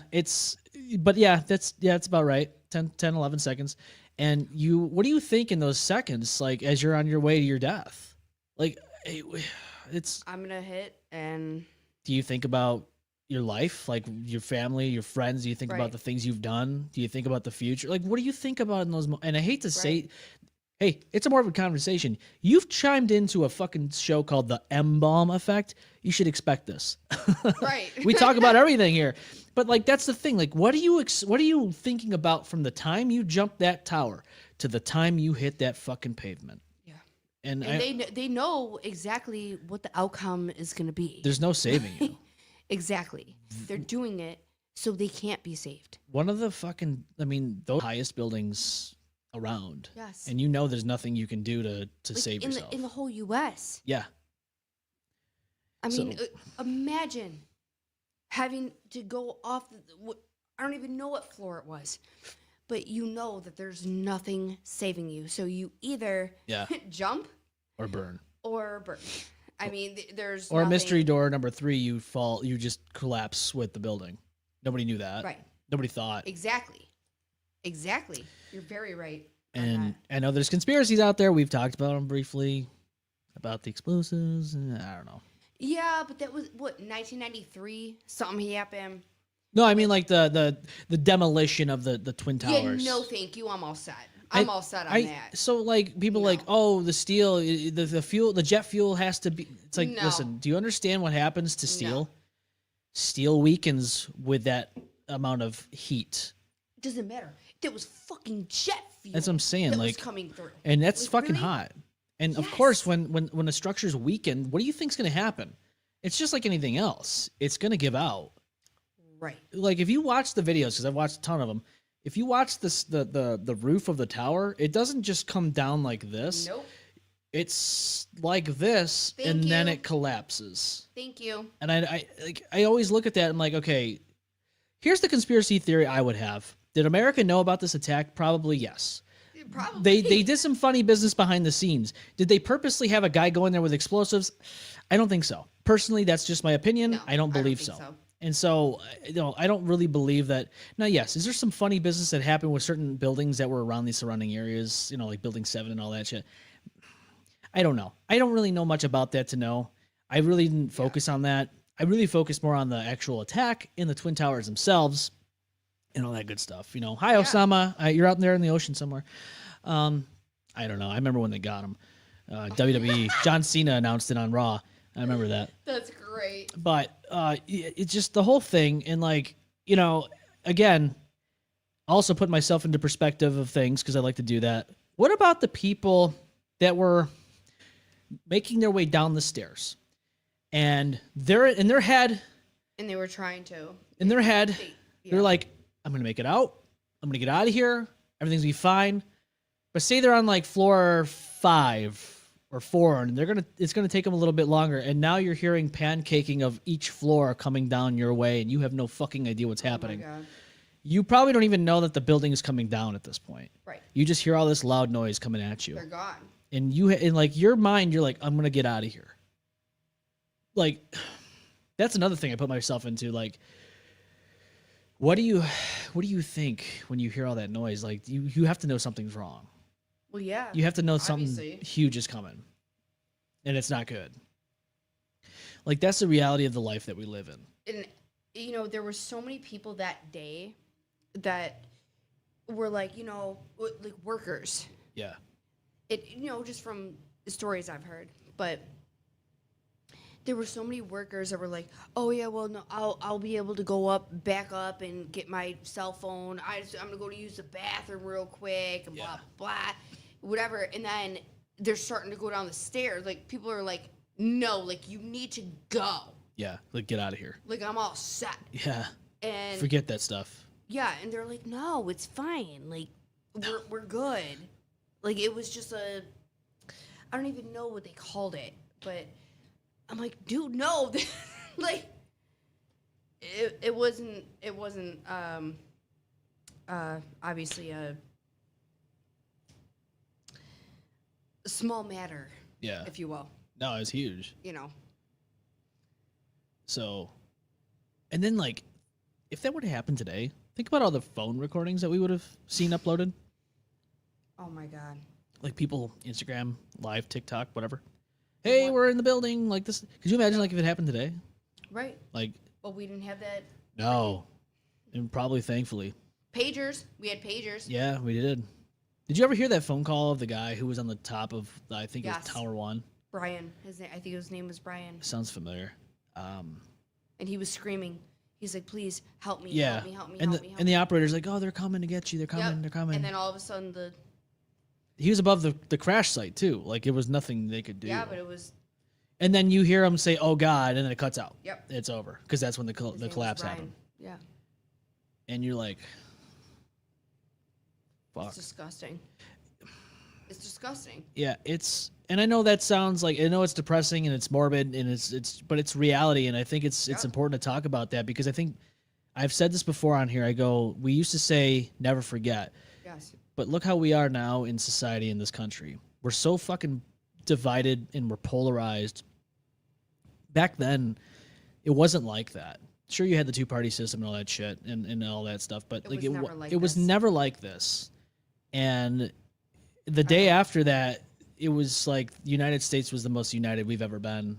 but yeah, it's about right. 10, 11 seconds. And what do you think in those seconds? Like, as you're on your way to your death, like I'm gonna hit and. Do you think about your life, like your family, your friends? Do you think about the things you've done? Do you think about the future? Like, what do you think about in those and I hate to say, hey, it's a more of a conversation. You've chimed into a fucking show called the M-Balm Effect. You should expect this. Right. We talk about everything here. But like, that's the thing. Like, what are you thinking about from the time you jumped that tower to the time you hit that fucking pavement? Yeah. And they know exactly what the outcome is going to be. There's no saving you. Exactly. They're doing it so they can't be saved. One of the fucking, those highest buildings around. Yes. And there's nothing you can do to like save yourself. In the whole U.S. Yeah. I mean, imagine having to go off. I don't even know what floor it was, but you know that there's nothing saving you. So you either jump or burn. I mean, there's or nothing. Mystery door number 3. You fall. You just collapse with the building. Nobody knew that. Right. Nobody thought. Exactly. You're very right. And I know there's conspiracies out there. We've talked about them briefly, about the explosives. I don't know. Yeah, but that was 1993. Something happened. No, I mean like the demolition of the Twin Towers. Yeah, no, thank you. I'm all set. I'm all set on that. So like people like, oh, the steel, the fuel, the jet fuel has to be. It's like, listen, do you understand what happens to steel? No. Steel weakens with that amount of heat. It doesn't matter. There was fucking jet fuel. That's what I'm saying. That like was coming through. And that's fucking hot. And of course, when a structure's weakened, what do you think's going to happen? It's just like anything else. It's going to give out. Right. Like if you watch the videos, because I've watched a ton of them. If you watch the roof of the tower, it doesn't just come down like this. Nope. It's like this, then it collapses. Thank you. And I always look at that and I'm like, okay, here's the conspiracy theory I would have. Did America know about this attack? Probably yes. Probably. They did some funny business behind the scenes. Did they purposely have a guy go in there with explosives? I don't think so. Personally, that's just my opinion. No, I don't believe so. And so, I don't really believe that. Now, yes, is there some funny business that happened with certain buildings that were around the surrounding areas, like Building 7 and all that shit? I don't know. I don't really know much about that to know. I really didn't focus on that. I really focused more on the actual attack in the Twin Towers themselves and all that good stuff. Hi, Osama. You're out there in the ocean somewhere. I don't know. I remember when they got him. WWE, John Cena announced it on Raw. I remember that. That's great. But it's just the whole thing. And again, also put myself into perspective of things because I like to do that. What about the people that were making their way down the stairs and they're in their head? And they were trying to. In their head, they're like, I'm going to make it out. I'm going to get out of here. Everything's going to be fine. But say they're on like floor 5 or 4 and it's going to take them a little bit longer. And now you're hearing pancaking of each floor coming down your way and you have no fucking idea what's happening. My God. You probably don't even know that the building is coming down at this point. Right. You just hear all this loud noise coming at you. They're gone. And in like your mind, you're like, I'm going to get out of here. Like, that's another thing I put myself into. Like, what do you think when you hear all that noise? Like, you have to know something's wrong. Well, yeah. You have to know something huge is coming. And it's not good. Like, that's the reality of the life that we live in. And, there were so many people that day that were like, like workers. Yeah. It, just from the stories I've heard. But there were so many workers that were like, "Oh yeah, well no, I'll be able to back up and get my cell phone. I'm gonna go to use the bathroom real quick and blah blah, whatever." And then they're starting to go down the stairs. Like people are like, "No, like you need to go." Yeah, like get out of here. Like I'm all set. Yeah. And forget that stuff. Yeah, and they're like, "No, it's fine. Like we're good." Like it was just I don't even know what they called it, but I'm like, dude, no, like, it wasn't obviously a small matter, if you will. No, it was huge. You know. So, and then like, if that were to happen today, think about all the phone recordings that we would have seen uploaded. Oh my God. Like people, Instagram, live, TikTok, whatever. Hey, we're in the building, like this. Could you imagine, like, if it happened today? Right. Like. Well, we didn't have that. No. And probably, thankfully. Pagers. We had pagers. Yeah, we did. Did you ever hear that phone call of the guy who was on the top of, I think it was Tower 1? Brian. I think his name was Brian. Sounds familiar. And he was screaming. He's like, "Please help me, yeah. help me." And the operator's like, "Oh, they're coming to get you. They're coming. They're coming." And then all of a sudden he was above the crash site too. Like it was nothing they could do. Yeah, but it was. And then you hear him say, "Oh God," and then it cuts out. Yep. It's over because that's when the collapse happened. Yeah. And you're like, "Fuck." It's disgusting. It's disgusting. Yeah, and I know that sounds like, I know it's depressing and it's morbid and but it's reality, and I think it's important to talk about that because I think I've said this before on here. I go, we used to say never forget. Yes. But look how we are now in society in this country. We're so fucking divided and we're polarized. Back then, it wasn't like that. Sure, you had the two-party system and all that shit and all that stuff, but it was never like this. And the day after that, it was like the United States was the most united we've ever been,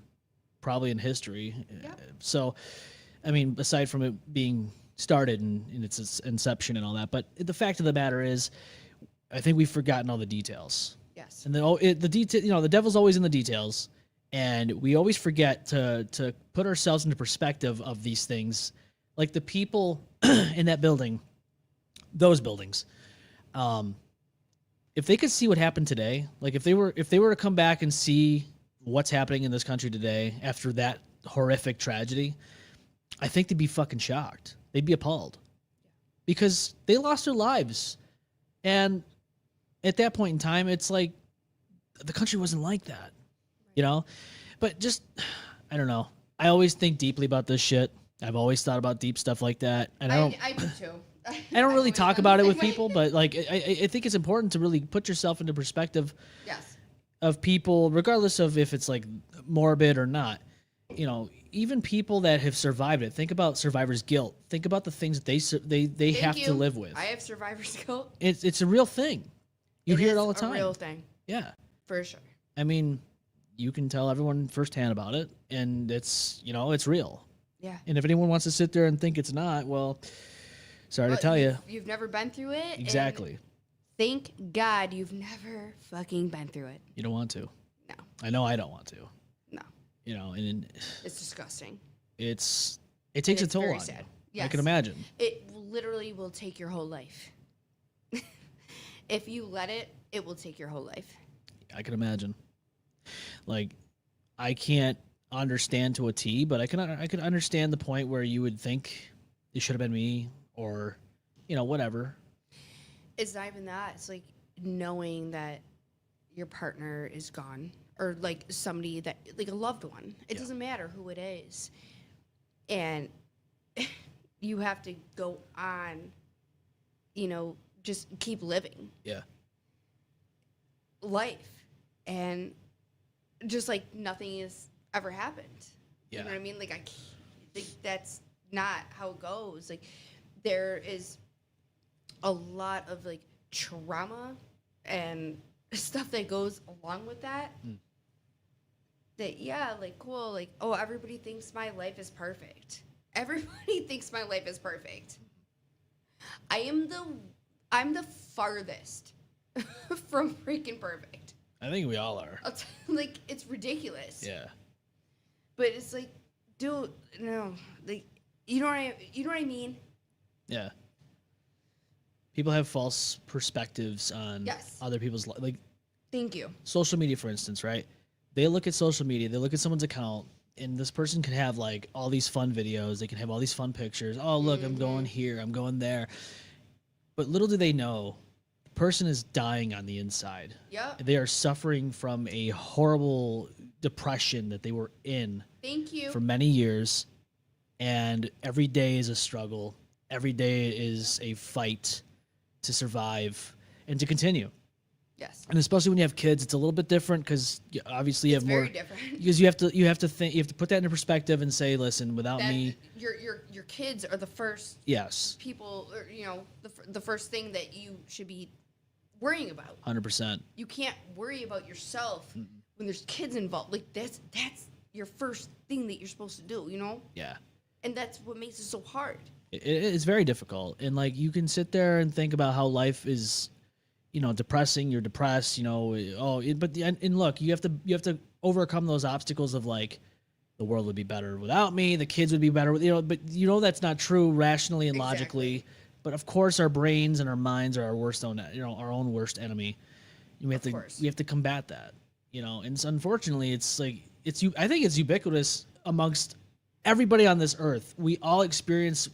probably in history. Yep. So, I mean, aside from it being started in its inception and all that, but the fact of the matter is, I think we've forgotten all the details. Yes. And then the detail, the devil's always in the details, and we always forget to put ourselves into perspective of these things, like the people in that building, those buildings. If they could see what happened today, like if they were to come back and see what's happening in this country today after that horrific tragedy, I think they'd be fucking shocked. They'd be appalled because they lost their lives. And at that point in time, it's like the country wasn't like that, but just, I don't know. I always think deeply about this shit. I've always thought about deep stuff like that. And I do too. I don't really talk about it with people, but like I think it's important to really put yourself into perspective of people, regardless of if it's like morbid or not. Even people that have survived it. Think about survivor's guilt. Think about the things that they have to live with. I have survivor's guilt. It's a real thing. You hear it all the time. It's a real thing. Yeah. For sure. I mean, you can tell everyone firsthand about it, and it's it's real. Yeah. And if anyone wants to sit there and think it's not, well, sorry to tell you. You've never been through it. Exactly. Thank God you've never fucking been through it. You don't want to. No. I know I don't want to. No. And it's disgusting. It takes a toll on you. Yes. I can imagine. It literally will take your whole life. If you let it, it will take your whole life. I can imagine. Like, I can't understand to a T, but I can understand the point where you would think it should have been me or, whatever. It's not even that. It's like knowing that your partner is gone or like somebody that, like a loved one. It doesn't matter who it is. And you have to go on, just keep living. Yeah. Life. And just like nothing has ever happened. Yeah. You know what I mean? Like that's not how it goes. Like there is a lot of like trauma and stuff that goes along with that. That like cool, like, oh, everybody thinks my life is perfect. Everybody thinks my life is perfect. I'm the farthest from freaking perfect. I think we all are. Like, it's ridiculous. Yeah. But it's like, dude, no, like, you know what I mean? Yeah. People have false perspectives on other people's like. Thank you. Social media, for instance, right? They look at social media, they look at someone's account, and this person can have like all these fun videos, they can have all these fun pictures. Oh, look, I'm going here, I'm going there. But little do they know, the person is dying on the inside. Yep. They are suffering from a horrible depression that they were in Thank you. for many years. And every day is a struggle. Every day is a fight to survive and to continue. Yes. And especially when you have kids, it's a little bit different because obviously you have more. Very different. Because you have to think, you have to put that into perspective and say, listen, without me, your kids are the first. Yes. People, or, the first thing that you should be worrying about. 100%. You can't worry about yourself when there's kids involved. Like that's your first thing that you're supposed to do. Yeah. And that's what makes it so hard. It's very difficult, and like you can sit there and think about how life is. Depressing. You're depressed. And look, you have to overcome those obstacles of like, the world would be better without me. The kids would be better with but that's not true rationally and logically. But of course, our brains and our minds are our worst own, our own worst enemy. We have to combat that. And it's, unfortunately, it's like I think it's ubiquitous amongst everybody on this earth. We all experience,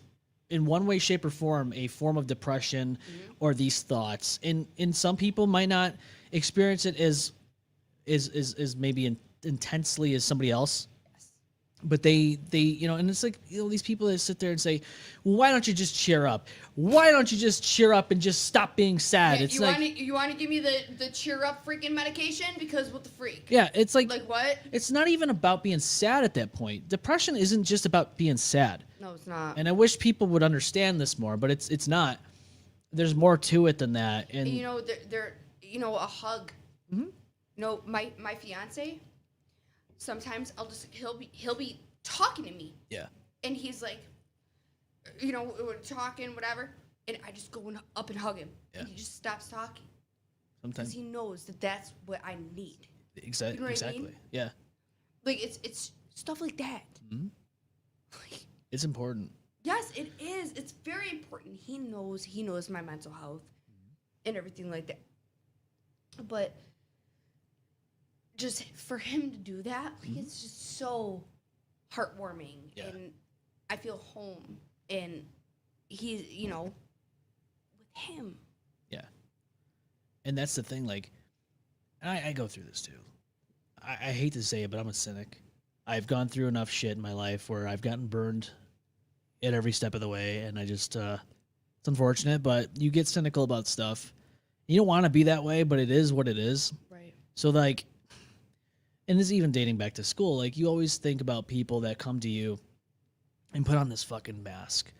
in one way, shape, or form, a form of depression or these thoughts. And some people might not experience it as maybe intensely as somebody else. Yes. But they and it's like, these people that sit there and say, well, why don't you just cheer up? Why don't you just cheer up and just stop being sad? Yeah, it's you want to give me the cheer up freaking medication? Because what the freak? Yeah, it's like what? It's not even about being sad at that point. Depression isn't just about being sad. No, it's not. And I wish people would understand this more, but it's not. There's more to it than that. And there a hug. My fiance, sometimes he'll be talking to me. Yeah. And he's like, we're talking, whatever, and I just go up and hug him. Yeah. And he just stops talking. Sometimes Because he knows that's what I need. Exactly. You know what I Exactly. mean? Yeah. Like it's stuff like that. Mm-hmm. It's important. Yes, it is. It's very important. He knows my mental health and everything like that. But just for him to do that, it's just so heartwarming. Yeah. And I feel home. And he's, with him. Yeah. And that's the thing, like, I go through this too. I hate to say it, but I'm a cynic. I've gone through enough shit in my life where I've gotten burned at every step of the way, and I just it's unfortunate, but you get cynical about stuff. You don't want to be that way, but it is what it is. Right. So like, and this is even dating back to school, like you always think about people that come to you and put on this fucking mask,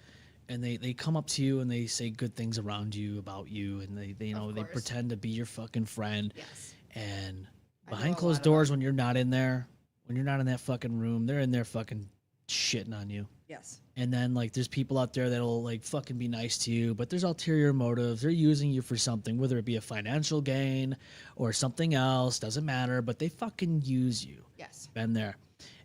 and they come up to you and they say good things around you, about you, and they pretend to be your fucking friend. Yes. And behind closed doors, when you're not in there, when you're not in that fucking room, they're in there fucking shitting on you. Yes. And then like there's people out there that'll like fucking be nice to you, but there's ulterior motives. They're using you for something, whether it be a financial gain or something else, doesn't matter, but they fucking use you. Yes. Been there.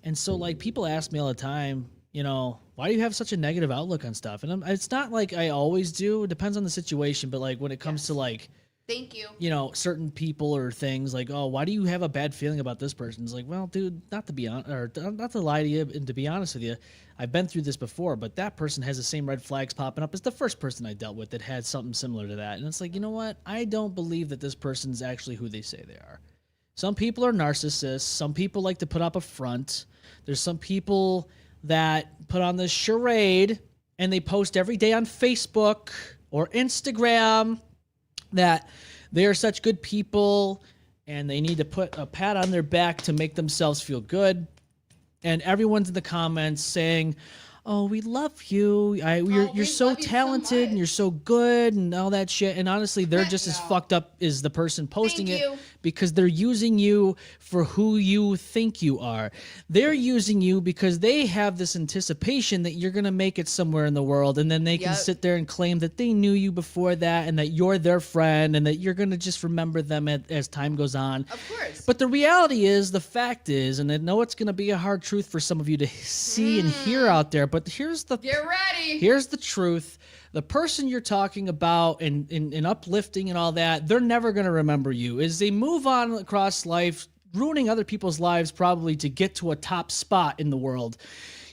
And so like people ask me all the time, why do you have such a negative outlook on stuff? And it's not like I always do. It depends on the situation, but like when it comes to like, thank you. Certain people or things like, oh, why do you have a bad feeling about this person? It's like, well, dude, not to lie to you, and to be honest with you, I've been through this before, but that person has the same red flags popping up as the first person I dealt with that had something similar to that. And it's like, you know what? I don't believe that this person's actually who they say they are. Some people are narcissists. Some people like to put up a front. There's some people that put on this charade and they post every day on Facebook or Instagram that they are such good people and they need to put a pat on their back to make themselves feel good. And everyone's in the comments saying, oh, we love you. You're so talented and you're so good and all that shit. And honestly, they're just as fucked up as the person posting it because they're using you for who you think you are. They're using you because they have this anticipation that you're going to make it somewhere in the world. And then they can sit there and claim that they knew you before that and that you're their friend and that you're going to just remember them as time goes on. Of course. But the reality is, the fact is, and I know it's going to be a hard truth for some of you to see and hear out there, but here's the Get ready. Here's the truth. The person you're talking about and uplifting and all that, they're never going to remember you. As they move on across life, ruining other people's lives probably to get to a top spot in the world,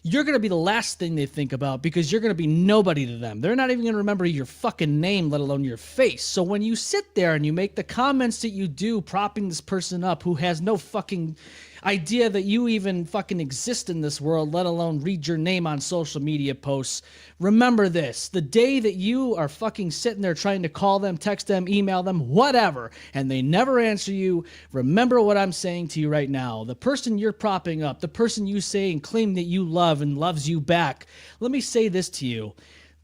you're going to be the last thing they think about because you're going to be nobody to them. They're not even going to remember your fucking name, let alone your face. So when you sit there and you make the comments that you do propping this person up who has no fucking idea that you even fucking exist in this world, let alone read your name on social media posts, remember this. The day that you are fucking sitting there trying to call them, text them, email them, whatever, and they never answer you, remember what I'm saying to you right now. The person you're propping up, the person you say and claim that you love and loves you back, let me say this to you.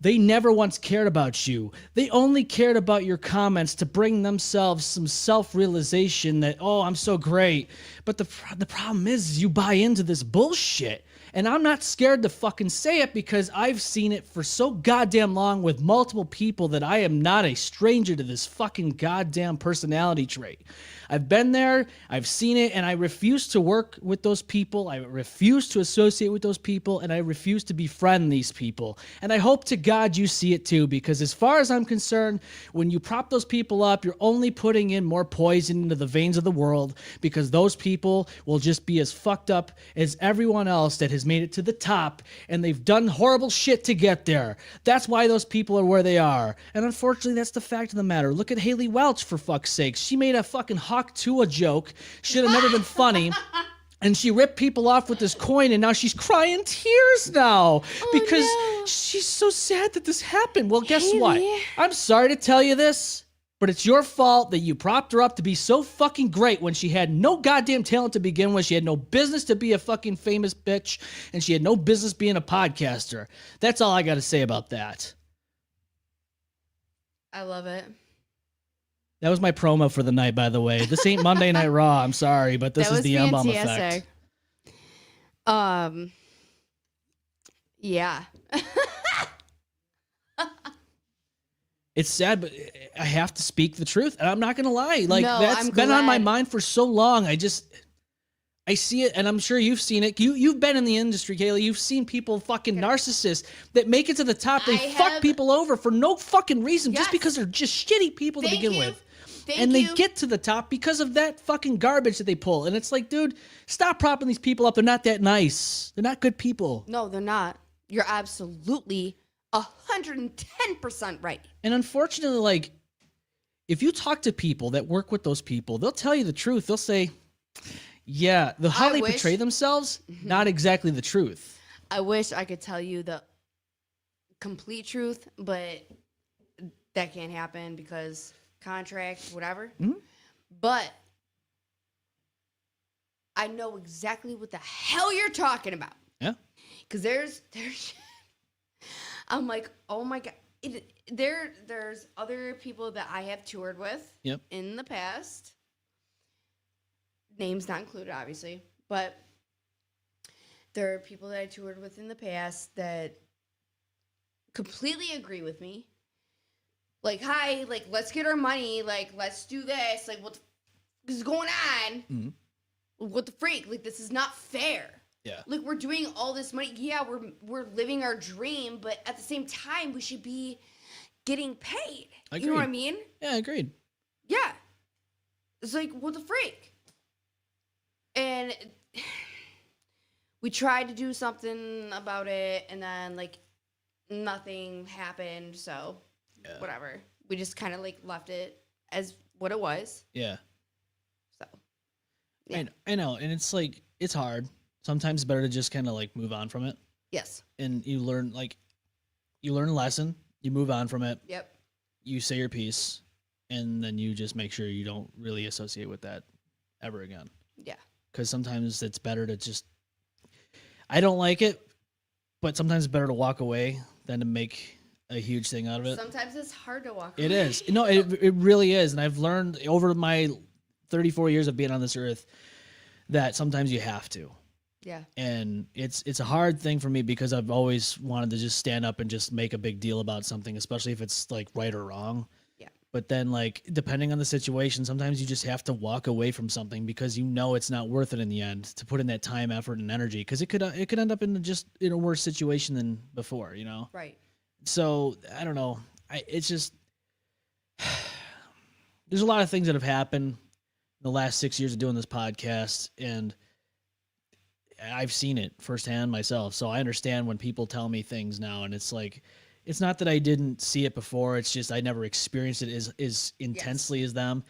They never once cared about you. They only cared about your comments to bring themselves some self-realization that, oh, I'm so great. But the problem is you buy into this bullshit. And I'm not scared to fucking say it because I've seen it for so goddamn long with multiple people that I am not a stranger to this fucking goddamn personality trait. I've been there, I've seen it, and I refuse to work with those people. I refuse to associate with those people, and I refuse to befriend these people. And I hope to God you see it too, because as far as I'm concerned, when you prop those people up, you're only putting in more poison into the veins of the world because those people will just be as fucked up as everyone else that has made it to the top, and they've done horrible shit to get there. That's why those people are where they are. And unfortunately, that's the fact of the matter. Look at Haley Welch, for fuck's sake. She made a fucking Hawk Tuah joke. Should have never been funny. And she ripped people off with this coin, and now she's crying tears now because she's so sad that this happened. Well, guess what? I'm sorry to tell you this, but it's your fault that you propped her up to be so fucking great when she had no goddamn talent to begin with. She had no business to be a fucking famous bitch, and she had no business being a podcaster. That's all I got to say about that. I love it. That was my promo for the night, by the way. This ain't Monday Night Raw. I'm sorry, but this is the M-Balm Effect. Yeah. It's sad, but I have to speak the truth. And I'm not going to lie. Like, No, that's I'm been on my glad. mind for so long. I see it, and I'm sure you've seen it. You've been in the industry, Kaylee. You've seen people fucking narcissists that make it to the top. They fuck people over for no fucking reason just because they're just shitty people to begin with. And they get to the top because of that fucking garbage that they pull. And it's like, dude, stop propping these people up. They're not that nice. They're not good people. No, they're not. You're absolutely 110% right. And unfortunately, like, if you talk to people that work with those people, they'll tell you the truth. They'll say, yeah, how they portray themselves, not exactly the truth. I wish I could tell you the complete truth, but that can't happen because contract, whatever. Mm-hmm. But I know exactly what the hell you're talking about. Yeah. Because there's I'm like, oh my God. There's other people that I have toured with in the past. Names not included, obviously. But there are people that I toured with in the past that completely agree with me. Like, hi, like, let's get our money. Like, let's do this. Like, what the f- is going on? Mm-hmm. What the freak? Like, this is not fair. Yeah. Like, we're doing all this money. Yeah, we're living our dream, but at the same time, we should be getting paid. Agreed. You know what I mean? Yeah, agreed. Yeah. It's like, what the freak? And we tried to do something about it, and then, like, nothing happened, so whatever. We just kind of, like, left it as what it was. Yeah. So, yeah. I know, and it's, like, it's hard. Sometimes it's better to just kind of, like, move on from it. Yes. And you learn a lesson, you move on from it. Yep. You say your piece, and then you just make sure you don't really associate with that ever again. Yeah. Because sometimes it's better to just, I don't like it, but sometimes it's better to walk away than to make a huge thing out of it. Sometimes it's hard to walk It away. is. No, it really is. And I've learned over my 34 years of being on this earth that sometimes you have to. Yeah. And it's a hard thing for me because I've always wanted to just stand up and just make a big deal about something, especially if it's like right or wrong. Yeah. But then like depending on the situation, sometimes you just have to walk away from something because you know it's not worth it in the end to put in that time, effort, and energy because it could end up in a worse situation than before, you know? Right. So I don't know. It's just there's a lot of things that have happened in the last 6 years of doing this podcast, and I've seen it firsthand myself. So I understand when people tell me things now, and it's like, it's not that I didn't see it before. It's just I never experienced it as intensely as them,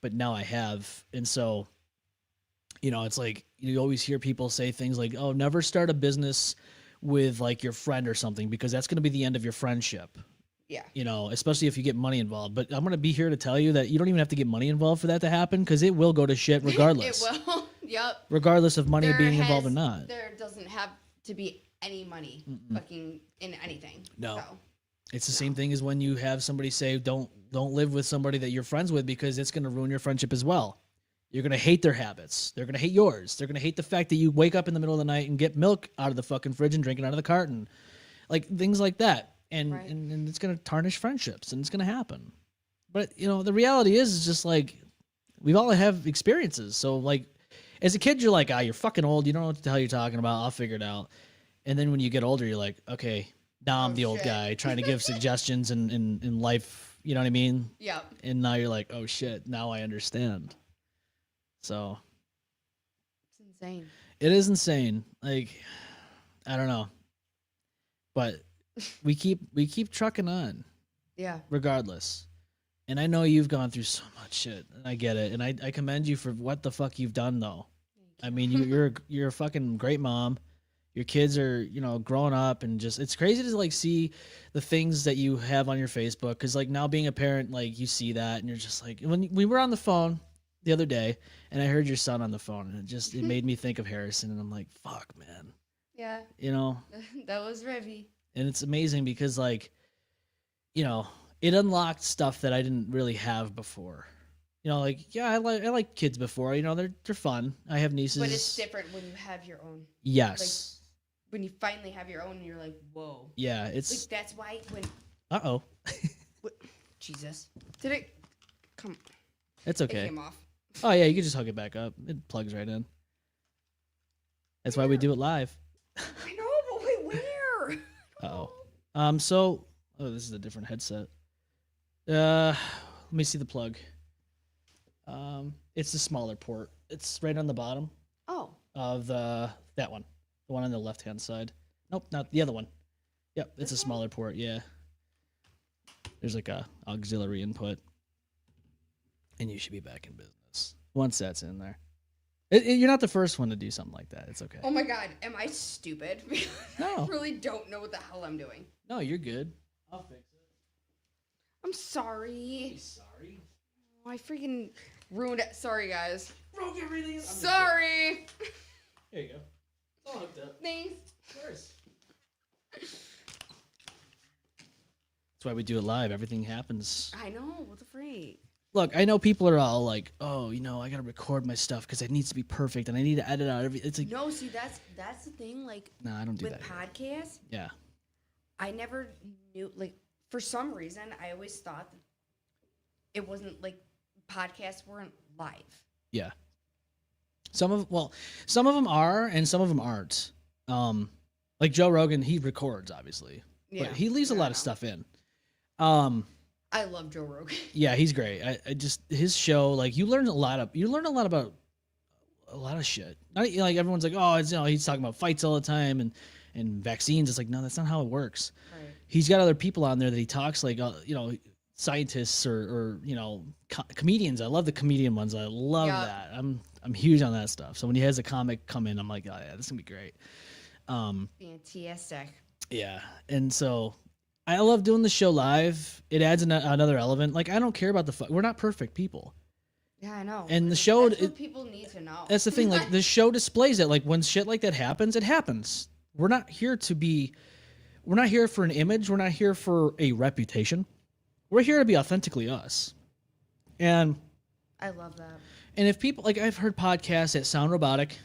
but now I have. And so, you know, it's like you always hear people say things like, "Oh, never start a business with like your friend or something because that's going to be the end of your friendship." Yeah. You know, especially if you get money involved. But I'm going to be here to tell you that you don't even have to get money involved for that to happen because it will go to shit regardless. It will. Yep. Regardless of money being involved or not. There doesn't have to be any money fucking in anything. No. So. It's the same thing as when you have somebody say, don't live with somebody that you're friends with because it's going to ruin your friendship as well. You're going to hate their habits. They're going to hate yours. They're going to hate the fact that you wake up in the middle of the night and get milk out of the fucking fridge and drink it out of the carton. Like things like that. And, Right. and it's going to tarnish friendships and it's going to happen. But, you know, the reality is just like we've all have experiences. So like as a kid, you're like, you're fucking old. You don't know what the hell you're talking about. I'll figure it out. And then when you get older, you're like, okay, now I'm the old guy trying to give suggestions in life. You know what I mean? Yep. And now you're like, oh shit, now I understand. So It's insane. it is insane. Like, I don't know, but we keep trucking on Yeah. regardless. And I know you've gone through so much shit, and I get it. And I commend you for what the fuck you've done, though. I mean, you're a fucking great mom. Your kids are, you know, growing up, and just it's crazy to like see the things that you have on your Facebook. Because like now being a parent, like you see that, and you're just like, when we were on the phone the other day, and I heard your son on the phone, and it made me think of Harrison, and I'm like, fuck, man. Yeah. You know. That was Revy. And it's amazing because, like, you know, it unlocked stuff that I didn't really have before. You know, like, yeah, I like kids before. You know, they're fun. I have nieces. But it's different when you have your own. Yes. Like, when you finally have your own, and you're like, whoa. Yeah, it's. Like, that's why when. Uh-oh. Jesus. Did it come? It's okay. It came off. Oh, yeah, you can just hook it back up. It plugs right in. That's why we do it live. I know, but wait, where? Uh-oh. So, this is a different headset. Let me see the plug. It's the smaller port. It's right on the bottom Oh. of that one. The one on the left-hand side. Nope, not the other one. Yep, it's a smaller port, yeah. There's like a auxiliary input. And you should be back in business once that's in there. You're not the first one to do something like that. It's okay. Oh my God, am I stupid? No. I really don't know what the hell I'm doing. No, you're good. I'll fix it. I'm sorry. Be sorry. Oh, I freaking ruined it. Sorry, guys. Broke everything. Sorry. There you go. It's all hooked up. Thanks. Of course. That's why we do it live. Everything happens. I know. What the freak? Look, I know people are all like, "Oh, you know, I gotta record my stuff because it needs to be perfect, and I need to edit out every." It's like, No, see, that's the thing. Like, no, I don't do with that. podcasts, Yeah. I never knew. Like, for some reason, I always thought that it wasn't like podcasts weren't live. Yeah. Some of them are, and some of them aren't. Like Joe Rogan, he records obviously, but he leaves a lot of stuff in. I love Joe Rogan. Yeah, he's great. I just his show, like you learn a lot about a lot of shit. Not like everyone's like, oh, it's, you know, he's talking about fights all the time and vaccines. It's like, no, that's not how it works. Right. He's got other people on there that he talks like, you know, scientists or you know, comedians. I love the comedian ones. I love that. I'm huge on that stuff. So when he has a comic come in, I'm like, oh yeah, this is gonna be great. Fantastic. Yeah, and so I love doing the show live. It adds another element. Like I don't care about we're not perfect people. Yeah, I know. And the show, that's what people need to know. That's the thing. Like the show displays it. Like when shit like that happens, it happens. we're not here for an image. We're not here for a reputation. We're here to be authentically us. And I love that. And if people, like, I've heard podcasts that sound robotic,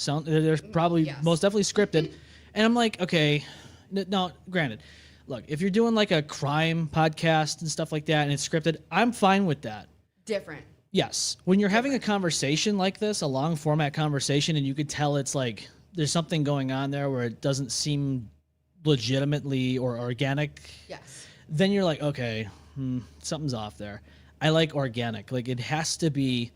they're probably most definitely scripted. And I'm like, okay, no, granted, look, if you're doing like a crime podcast and stuff like that and it's scripted, I'm fine with that. Different. Yes. When you're having a conversation like this, a long format conversation, and you could tell it's like there's something going on there where it doesn't seem legitimately or organic. Yes. Then you're like, okay, something's off there. I like organic. Like, it has to be,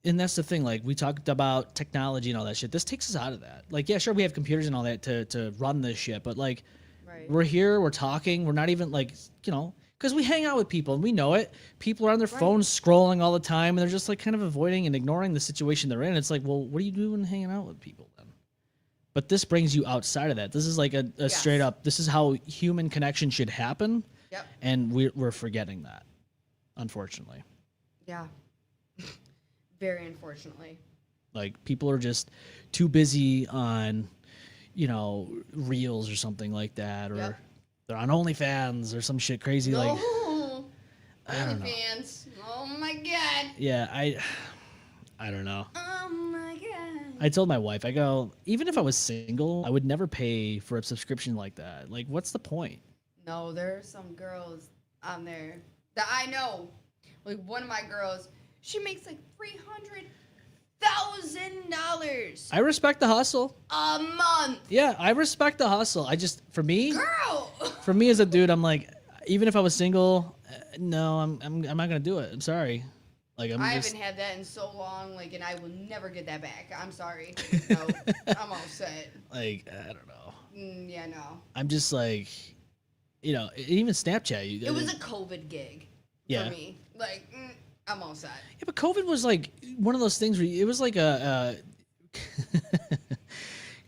and that's the thing. Like, we talked about technology and all that shit. This takes us out of that. Like, yeah, sure, we have computers and all that to run this shit, but like, we're here, we're talking, we're not even like, you know, because we hang out with people and we know it. People are on their phones scrolling all the time, and they're just like kind of avoiding and ignoring the situation they're in. It's like, well, what are you doing hanging out with people then? But this brings you outside of that. This is like a straight up, this is how human connection should happen. Yep. And we're forgetting that, unfortunately. Yeah. Very unfortunately. Like, people are just too busy on, you know, reels or something like that, or they're on OnlyFans or some shit crazy. No. Like, I don't know. OnlyFans. Oh my god. Yeah, I don't know. Oh my god. I told my wife, I go, even if I was single, I would never pay for a subscription like that. Like, what's the point? No, there are some girls on there that I know. Like, one of my girls, she makes like $300,000 I respect the hustle. a month. Yeah, I respect the hustle. I just, for me, Girl. for me as a dude, I'm like, even if I was single, no, I'm not gonna do it. I'm sorry. Like, I haven't had that in so long, like, and I will never get that back. I'm sorry. No, I'm all set. Like, I don't know. Yeah, no. I'm just like, you know, even Snapchat. It was a COVID gig for me. Like, I'm all set. Yeah, but COVID was like one of those things where it was like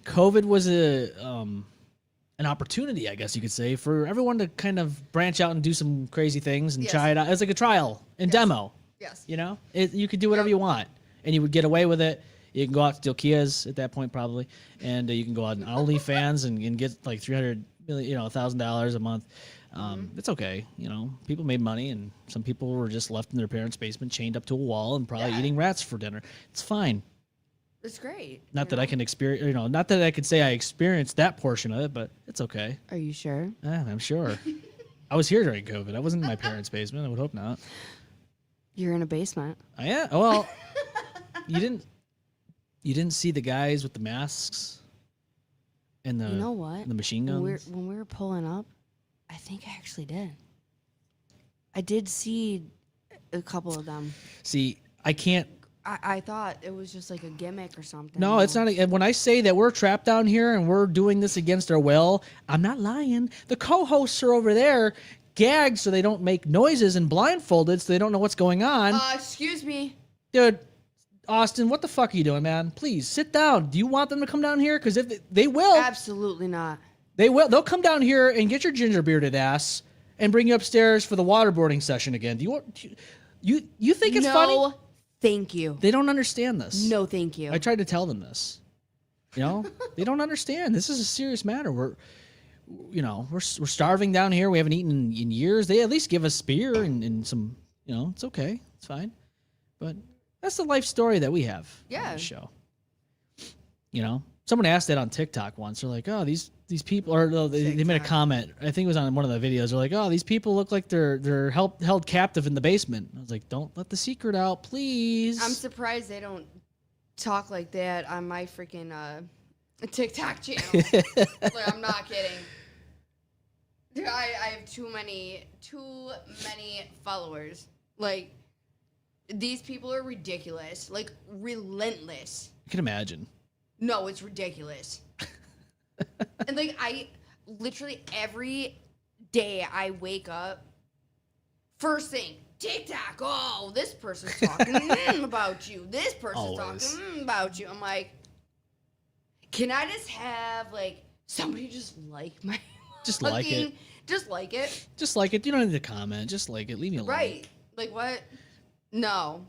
COVID was an opportunity, I guess you could say, for everyone to kind of branch out and do some crazy things and try it out. It was like a trial and demo. Yes. You know, you could do whatever you want, and you would get away with it. You can go out to steal Kias at that point, probably, and you can go out on OnlyFans and get like $1,000 a month. It's okay, you know. People made money, and some people were just left in their parents' basement, chained up to a wall, and probably eating rats for dinner. It's fine. It's great. Not that I can experience, you know, not that I could say I experienced that portion of it, but it's okay. Are you sure? Yeah, I'm sure. I was here during COVID. I wasn't in my parents' basement. I would hope not. You're in a basement. Yeah. Well, you didn't see the guys with the masks and the, you know what? the machine guns? When we were pulling up, I think I actually did. I did see a couple of them. See, I can't. I thought it was just like a gimmick or something. No, it's not. When I say that we're trapped down here and we're doing this against our will, I'm not lying. The co-hosts are over there gagged so they don't make noises and blindfolded so they don't know what's going on. Excuse me. Dude, Austin, what the fuck are you doing, man? Please, sit down. Do you want them to come down here? Because if they will. Absolutely not. They will. They'll come down here and get your ginger bearded ass and bring you upstairs for the waterboarding session again. Do you think it's funny? No, thank you. They don't understand this. No, thank you. I tried to tell them this. You know, they don't understand. This is a serious matter. We're starving down here. We haven't eaten in years. They at least give us beer and some. You know, it's okay. It's fine. But that's the life story that we have on the show. You know, someone asked that on TikTok once. They're like, "Oh, these people," or they made a comment. I think it was on one of the videos. They're like, "Oh, these people look like they're held captive in the basement." I was like, "Don't let the secret out, please." I'm surprised they don't talk like that on my freaking TikTok channel. Like, I'm not kidding. Dude, I have too many followers. Like, these people are ridiculous. Like, relentless. I can imagine. No, it's ridiculous. And like, I literally every day I wake up, first thing, TikTok. Oh, this person's talking about you. This person's talking about you. I'm like, can I just have like somebody just like my just like it. Just like it. Just like it. You don't need to comment. Just like it. Leave me alone. Right. Like what? No.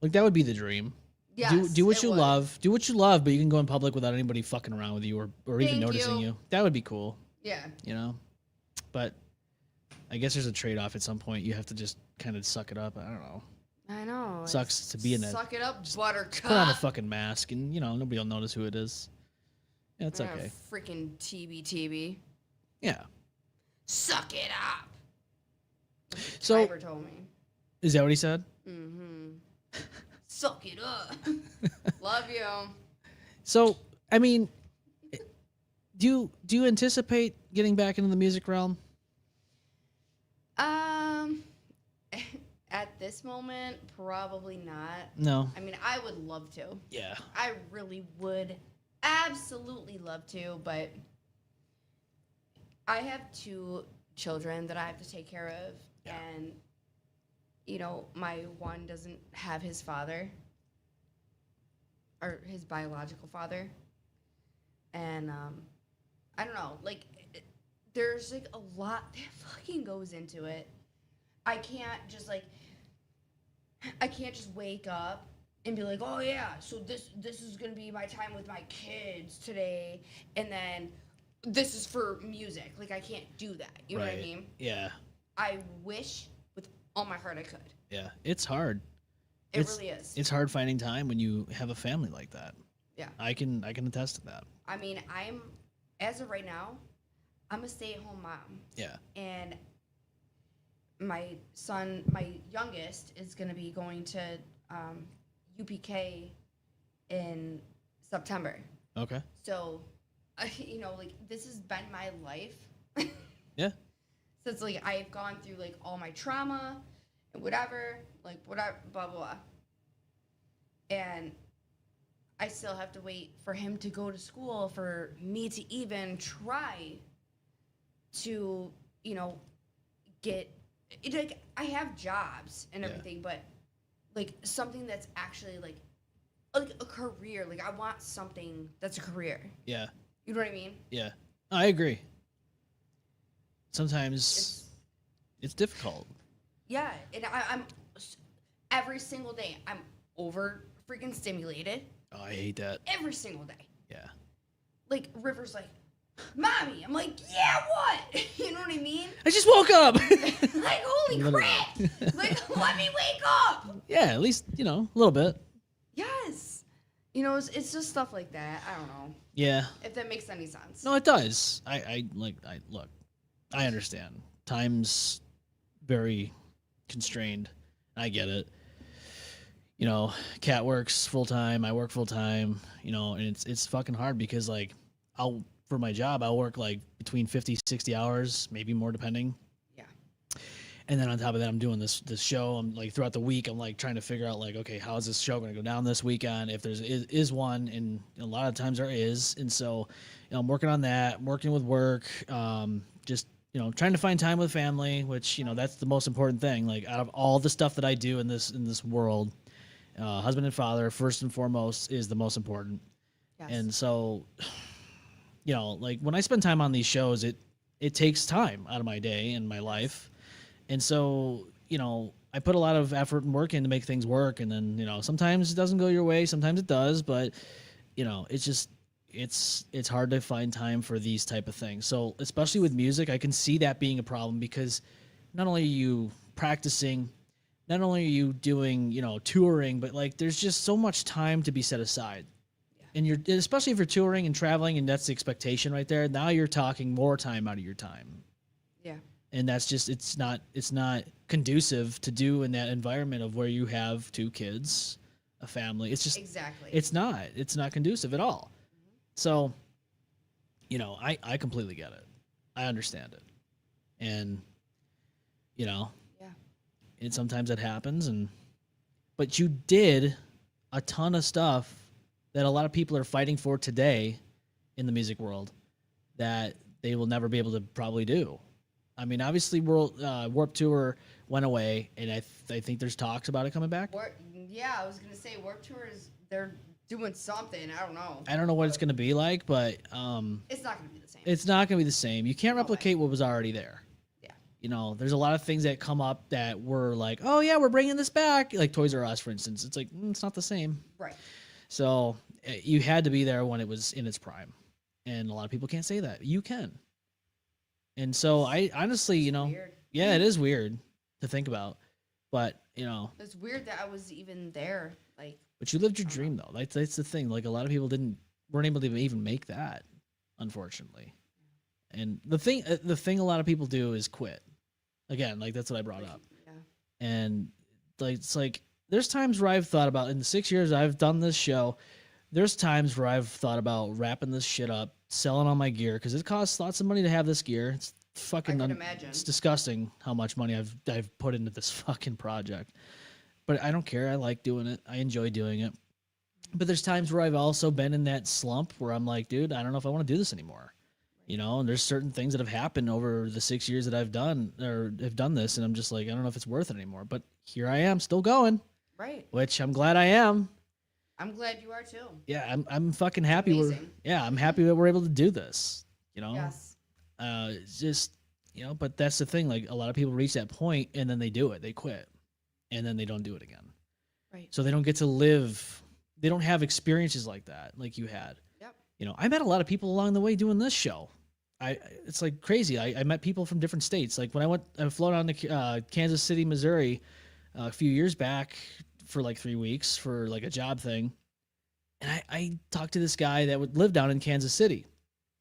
Like that would be the dream. Yes, do what it you would. love. Do what you love, but you can go in public without anybody fucking around with you or even Thank noticing you. you. That would be cool, Yeah. you know? But I guess there's a trade-off at some point. You have to just kind of suck it up. I don't know. I know. Sucks to be in that. Suck it up, buttercup. Put on a fucking mask and, nobody will notice who it is. Yeah, it's okay. Freaking TB. Yeah. Suck it up. So, Tiber told me. is that what he said? Mm-hmm. Suck it up. Love you. So, I mean, do you anticipate getting back into the music realm? At this moment, probably not. No. I mean, I would love to. Yeah. I really would absolutely love to, but I have 2 children that I have to take care of, and my one doesn't have his father or his biological father, and I don't know, like there's like a lot that fucking goes into it. I can't just wake up and be like, oh yeah, so this is gonna be my time with my kids today, and then this is for music. Like, I can't do that. You know what I mean? Yeah. I wish with all my heart I could. Yeah. It's hard. It really is. It's hard finding time when you have a family like that. Yeah. I can attest to that. I mean, as of right now, I'm a stay-at-home mom. Yeah. And my youngest, is going to be going to UPK in September. Okay. So, this has been my life. Yeah. Since, I've gone through, all my trauma and whatever, blah, blah, blah. And I still have to wait for him to go to school for me to even try to, get... I have jobs and everything, but, something that's actually, a career. I want something that's a career. Yeah. You know what I mean? Yeah. I agree. Sometimes it's difficult. Yeah, and I'm every single day I'm over freaking stimulated. Oh, I hate that. Every single day. Yeah. River's like, Mommy. I'm like, yeah, what? You know what I mean? I just woke up. Holy crap. Let me wake up. Yeah, at least, a little bit. Yes. It's just stuff like that. I don't know. Yeah. If that makes any sense. No, it does. I look, I understand. Time's very constrained. I get it. Kat works full time. I work full time. And it's fucking hard because for my job, I'll work between 50, 60 hours, maybe more depending. Yeah. And then on top of that, I'm doing this show. I'm throughout the week, I'm trying to figure out okay, how is this show going to go down this weekend? If there's is one, and a lot of times there is. And so, I'm working on that, working with work, just, trying to find time with family, which, that's the most important thing. Out of all the stuff that I do in this world, husband and father, first and foremost, is the most important. Yes. And so, when I spend time on these shows, it takes time out of my day and my life. And so, I put a lot of effort and work in to make things work. And then, sometimes it doesn't go your way. Sometimes it does. But, it's just, it's hard to find time for these type of things. So especially with music, I can see that being a problem because not only are you practicing, not only are you doing, touring, but there's just so much time to be set aside. And especially if you're touring and traveling, and that's the expectation right there. Now you're talking more time out of your time. Yeah. And that's just, it's not conducive to do in that environment of where you have 2 kids, a family. It's just, exactly. It's not conducive at all. Mm-hmm. So, I completely get it. I understand it. And, yeah. And sometimes it happens but you did a ton of stuff that a lot of people are fighting for today in the music world that they will never be able to probably do. I mean, obviously, Warped Tour went away, and I think there's talks about it coming back. Yeah, I was going to say Warped Tour they're doing something. I don't know. I don't know what it's going to be like, but... it's not going to be the same. It's not going to be the same. You can't replicate what was already there. Yeah. you know, there's a lot of things that come up that were like, oh yeah, we're bringing this back. Like Toys R Us, for instance. It's like, it's not the same. Right. So you had to be there when it was in its prime. And a lot of people can't say that. You can. And so I honestly, you know, Weird. yeah, it is weird to think about. But, you know. It's weird that I was even there. Like. But you lived your dream, though. That's the thing. Like, a lot of people weren't able to even make that, unfortunately. And the thing a lot of people do is quit. Again, like, that's what I brought up. Yeah. And like, it's like, there's times where I've thought about, in the 6 years I've done this show, there's times where I've thought about wrapping this shit up, selling all my gear, because it costs lots of money to have this gear. It's fucking, I can imagine. It's disgusting how much money I've put into this fucking project. But I don't care. I like doing it. I enjoy doing it. But there's times where I've also been in that slump where I'm like, dude, I don't know if I want to do this anymore. You know, and there's certain things that have happened over the 6 years that I've done this, and I'm just like, I don't know if it's worth it anymore. But here I am, still going. Right. Which I'm glad I am. I'm glad you are too. Yeah, I'm fucking happy. Amazing. I'm happy that we're able to do this. You know. Yes. It's just, you know, but that's the thing. Like, a lot of people reach that point and then they do it. They quit, and then they don't do it again. Right. So they don't get to live. They don't have experiences like that, like you had. Yep. You know, I met a lot of people along the way doing this show. It's like crazy. I met people from different states. Like when I flew down to Kansas City, Missouri, a few years back for like 3 weeks for like a job thing, and I talked to this guy that would live down in Kansas City,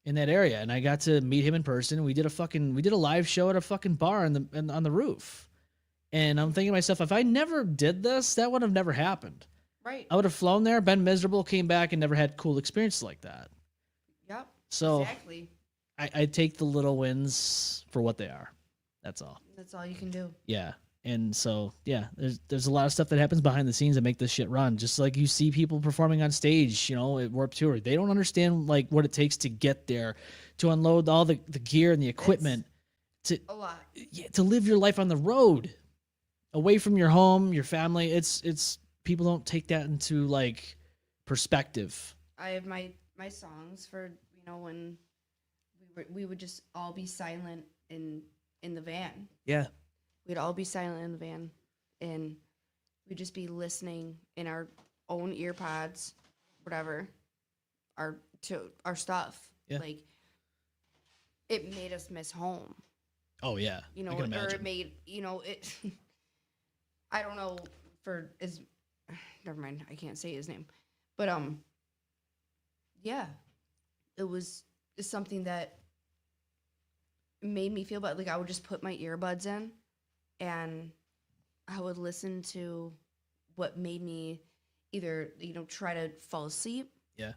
in that area, and I got to meet him in person. And we did a live show at a fucking bar on the roof, and I'm thinking to myself, if I never did this, that would have never happened. Right. I would have flown there, been miserable, came back, and never had cool experiences like that. Yep. So exactly. I take the little wins for what they are. That's all. That's all you can do. Yeah. And so, yeah, there's a lot of stuff that happens behind the scenes that make this shit run. Just like you see people performing on stage, you know, at Warped Tour. They don't understand, like, what it takes to get there, to unload all the gear and the equipment. It's a lot. Yeah, to live your life on the road, away from your home, your family. It's people don't take that into, like, perspective. I have my songs for, you know, when we would just all be silent in the van. Yeah. We'd all be silent in the van, and we'd just be listening in our own ear pods, whatever, our stuff. Yeah. Like, it made us miss home. Oh yeah. You know, I can or imagine. it made, you know, it. I don't know never mind. I can't say his name, but yeah, it was something that made me feel bad. Like, I would just put my earbuds in, and I would listen to what made me either, you know, try to fall asleep. Yeah.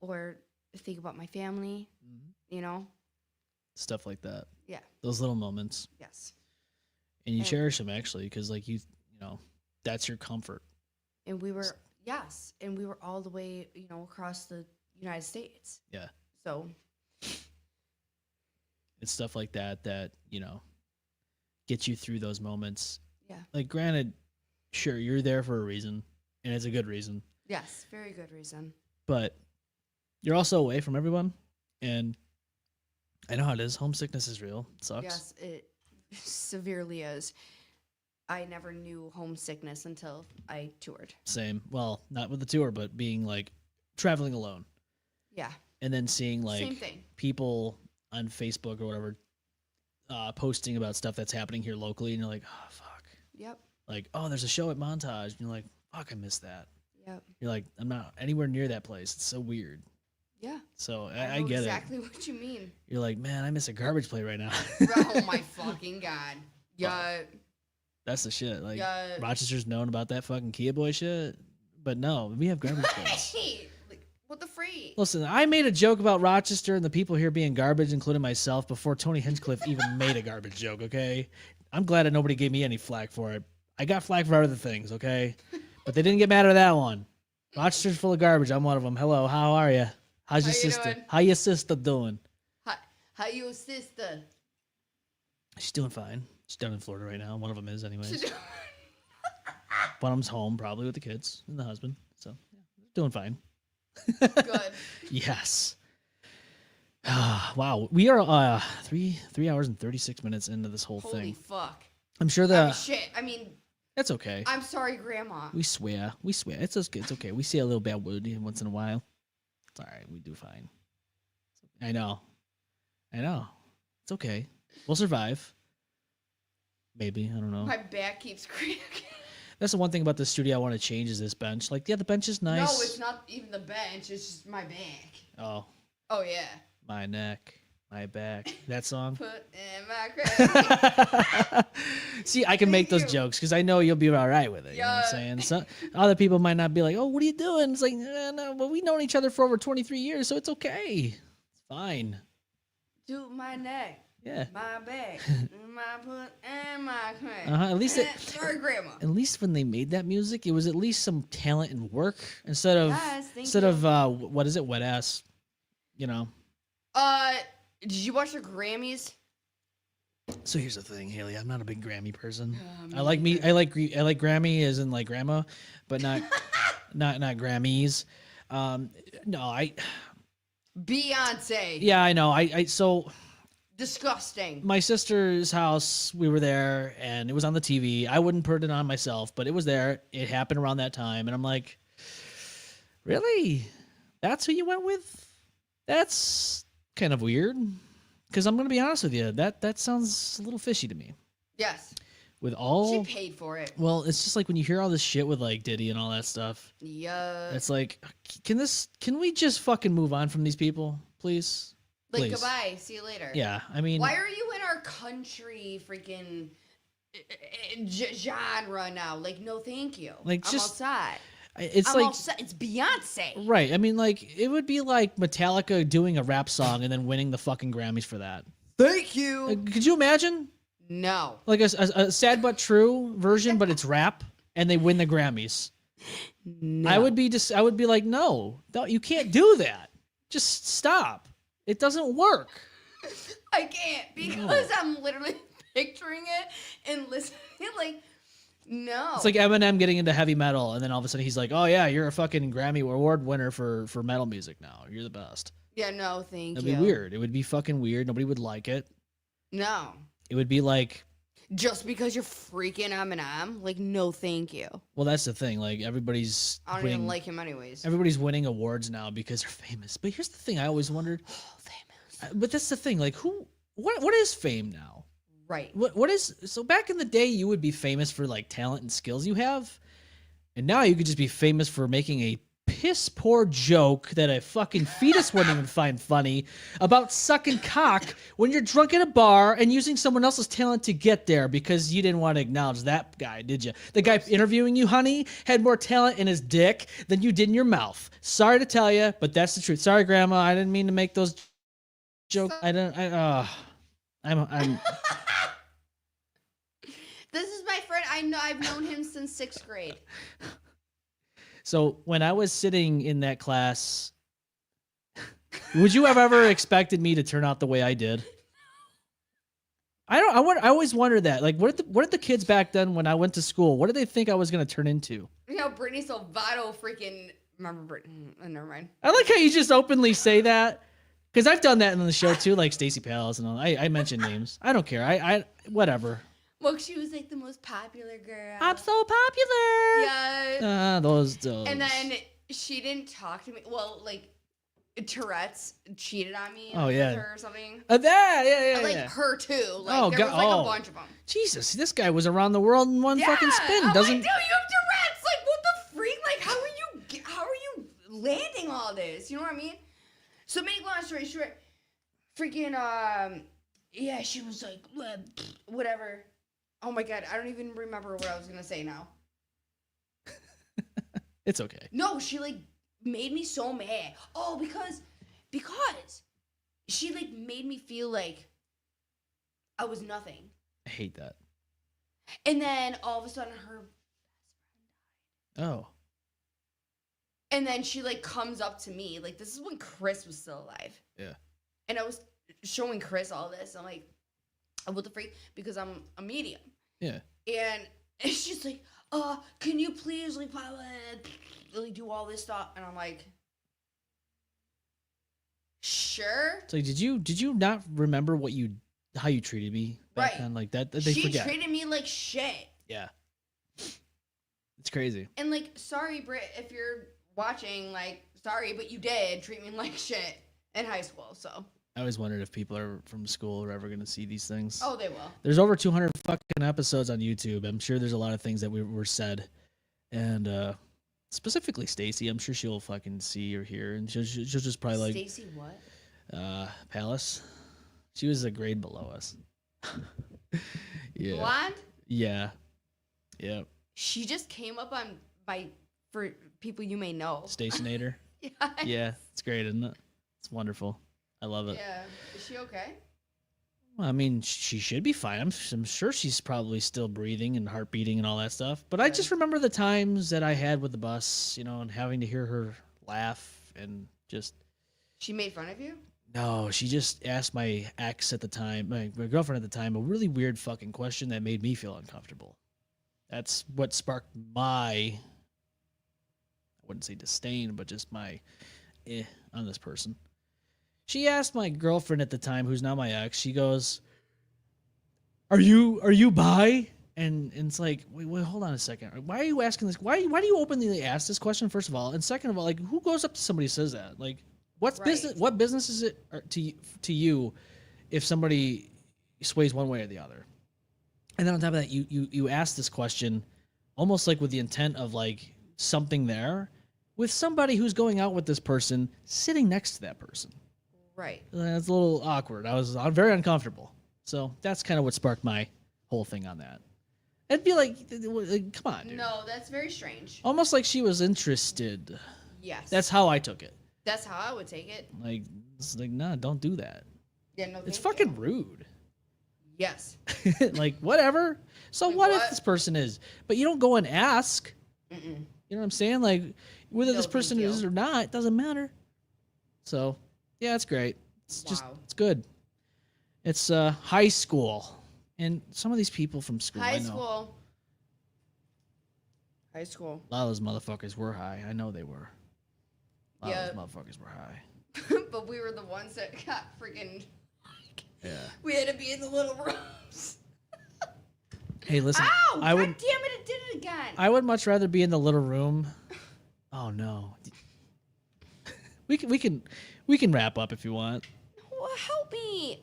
Or think about my family, you know? Stuff like that. Yeah. Those little moments. Yes. And you cherish them, actually, because, like, you know, that's your comfort. And we were all the way, you know, across the United States. Yeah. So it's stuff like that, you know, get you through those moments. Yeah. Like, granted, sure, you're there for a reason, and it's a good reason. yes, very good reason. But you're also away from everyone, and I know how it is. Homesickness is real. It sucks. Yes, it severely is. I never knew homesickness until I toured. Same. Well, not with the tour, but being, like, traveling alone. Yeah. And then seeing, like, Same thing. people on Facebook or whatever posting about stuff that's happening here locally, and you're like, oh, fuck. Yep. Like, oh, there's a show at Montage. And you're like, fuck, I missed that. Yep. You're like, I'm not anywhere near that place. It's so weird. Yeah. So I I know get exactly it. what you mean. You're like, man, I miss a garbage plate right now. Oh my fucking god. Yeah. That's the shit. Like, Yeah. Rochester's known about that fucking Kia Boy shit. But no, we have garbage plates. Like, what the freak? Listen, I made a joke about Rochester and the people here being garbage, including myself, before Tony Hinchcliffe even made a garbage joke, okay? I'm glad that nobody gave me any flack for it. I got flack for other things, okay? But they didn't get mad at that one. Rochester's full of garbage. I'm one of them. Hello, how are you? How's your How you sister? doing? How your sister doing? How you sister? She's doing fine. She's down in Florida right now. One of them is, anyways. One of them's home, probably with the kids and the husband. So, yeah, doing fine. Good. Yes. Wow, we are 3 hours and 36 minutes into this whole Holy thing. fuck. I'm sure Shit. I mean, that's okay. I'm sorry, Grandma. We swear. It's okay. It's okay. We say a little bad word once in a while. It's all right. We do fine. I know. It's okay. We'll survive. Maybe. I don't know. My back keeps cracking. That's the one thing about the studio I want to change is this bench. Like, yeah, the bench is nice. No, it's not even the bench. It's just my back. Oh. Oh, yeah. My neck, my back. That song. Put in my crack. See, I can make those jokes because I know you'll be all right with it. You know what I'm saying? So, other people might not be like, oh, what are you doing? It's like, no, well, we've known each other for over 23 years, so it's okay. It's fine. Do my neck. Yeah. My back. My put and my crack. At least sorry, Grandma. At least when they made that music, it was at least some talent and work instead of what is it, wet ass, you know. Did you watch the Grammys? So here's the thing, Haley. I'm not a big Grammy person. I like Grammy as in like grandma, but not not Grammys. No, Beyonce. Yeah, I know. So disgusting. My sister's house, we were there, and it was on the TV. I wouldn't put it on myself, but it was there. It happened around that time, and I'm like, really? That's who you went with? That's kind of weird. Because I'm gonna be honest with you, that sounds a little fishy to me. Yes. With all she paid for it. Well, it's just like when you hear all this shit with like Diddy and all that stuff. Yeah. It's like, can we just fucking move on from these people, please? Like, please. goodbye. See you later. Yeah, I mean, why are you in our country freaking genre now? Like, no, thank you. Like, I'm just outside. It's I'm like outside. It's Beyonce. Right. I mean, like, it would be like Metallica doing a rap song and then winning the fucking Grammys for that. Thank you. Could you imagine? No. Like a sad but true version, but it's rap, and they win the Grammys. No. I would be like, no, you can't do that. Just stop. It doesn't work. I can't because I'm literally picturing it and listening. Like, no. It's like Eminem getting into heavy metal, and then all of a sudden he's like, "Oh yeah, you're a fucking Grammy Award winner for metal music now. You're the best." Yeah, no, thank you. It'd be weird. It would be fucking weird. Nobody would like it. No. It would be like, just because you're freaking Eminem, like, no, thank you. Well, that's the thing. Like, everybody's I don't even like him anyways. Everybody's winning awards now because they're famous. But here's the thing: I always wondered. Famous. But that's the thing. Like, what is fame now? Right. What is so back in the day you would be famous for like talent and skills you have, and now you could just be famous for making a piss poor joke that a fucking fetus wouldn't even find funny about sucking cock when you're drunk at a bar and using someone else's talent to get there because you didn't want to acknowledge that guy, did you? The guy interviewing you, honey, had more talent in his dick than you did in your mouth. Sorry to tell you, but that's the truth. Sorry, Grandma, I didn't mean to make those jokes. I'm This is my friend. I've known him since 6th grade. So when I was sitting in that class, would you have ever expected me to turn out the way I did? I always wondered that. Like, what did the kids back then when I went to school? What did they think I was gonna turn into? You know, Brittany Salvato freaking remember Brittany. Never mind. I like how you just openly say that. Because I've done that in the show too, like Stacey Palace and all. I mention names. I don't care. I whatever. Well, she was like the most popular girl. I'm so popular. Yeah. Those. And then she didn't talk to me. Well, like Tourette's cheated on me. Oh, yeah. With her or something. Yeah. Like her too. Like Oh, there was like a bunch of them. Jesus, this guy was around the world in one fucking spin. I'm Doesn't? like, dude, you have Tourette's. Like, what the freak? Like, how are you landing all this? You know what I mean? So, make long story short, freaking yeah, she was like, whatever. Oh my god, I don't even remember what I was gonna say now. It's okay. No, she like made me so mad. Oh, because she like made me feel like I was nothing. I hate that. And then all of a sudden her best friend died. Oh. And then she like comes up to me. Like, this is when Chris was still alive. Yeah. And I was showing Chris all this. I'm like, what the freak? Because I'm a medium. Yeah. And she's like, can you please like do all this stuff? And I'm like, Sure. It's like, did you not remember how you treated me back Right. then? Like that they She forget. treated me like shit. Yeah. It's crazy. And like, sorry, Britt, if you're watching, like, sorry, but you did treat me like shit in high school, so. I always wondered if people are from school are ever going to see these things. Oh, they will. There's over 200 fucking episodes on YouTube. I'm sure there's a lot of things that were said. And specifically Stacy, I'm sure she'll fucking see or hear. And she'll just probably like... Stacy what? Palace. She was a grade below us. Yeah. Blonde? Yeah. Yep. She just came up for people you may know. Stationator. Yes. Yeah. It's great, isn't it? It's wonderful. I love it. Yeah. Is she okay? Well, I mean, she should be fine. I'm sure she's probably still breathing and heart beating and all that stuff. But I just remember the times that I had with the bus, and having to hear her laugh and just... She made fun of you? No, she just asked my ex at the time, my girlfriend at the time, a really weird fucking question that made me feel uncomfortable. That's what sparked I wouldn't say disdain, but just my on this person. She asked my girlfriend at the time, who's now my ex, she goes, Are you bi? And it's like, wait, hold on a second. Why are you asking this? Why do you openly ask this question, first of all? And second of all, like, who goes up to somebody who says that? Like, what business is it to you if somebody sways one way or the other? And then on top of that, you ask this question almost like with the intent of like something there with somebody who's going out with this person sitting next to that person. Right. That's a little awkward. I'm very uncomfortable. So that's kind of what sparked my whole thing on that. It'd be like, come on, dude. No, that's very strange. Almost like she was interested. Yes. That's how I took it. That's how I would take it. Like, it's like, nah, don't do that. Yeah, no, It's thank fucking you. rude. Yes. Like, whatever. So Like, what if what? this person is? But you don't go and ask. Mm-mm. You know what I'm saying? Like, whether No, this person thank you. is or not, it doesn't matter. So, yeah, it's great. It's just, Wow. it's good. It's high school. And some of these people from school, I High know. school. High school. A lot of those motherfuckers were high. I know they were. A lot Yeah. of those motherfuckers were high. But we were the ones that got freaking... Yeah. We had to be in the little rooms. Hey, listen. Ow! I God would, damn it, it did it again. I would much rather be in the little room. Oh no. We can wrap up if you want. Well, help me.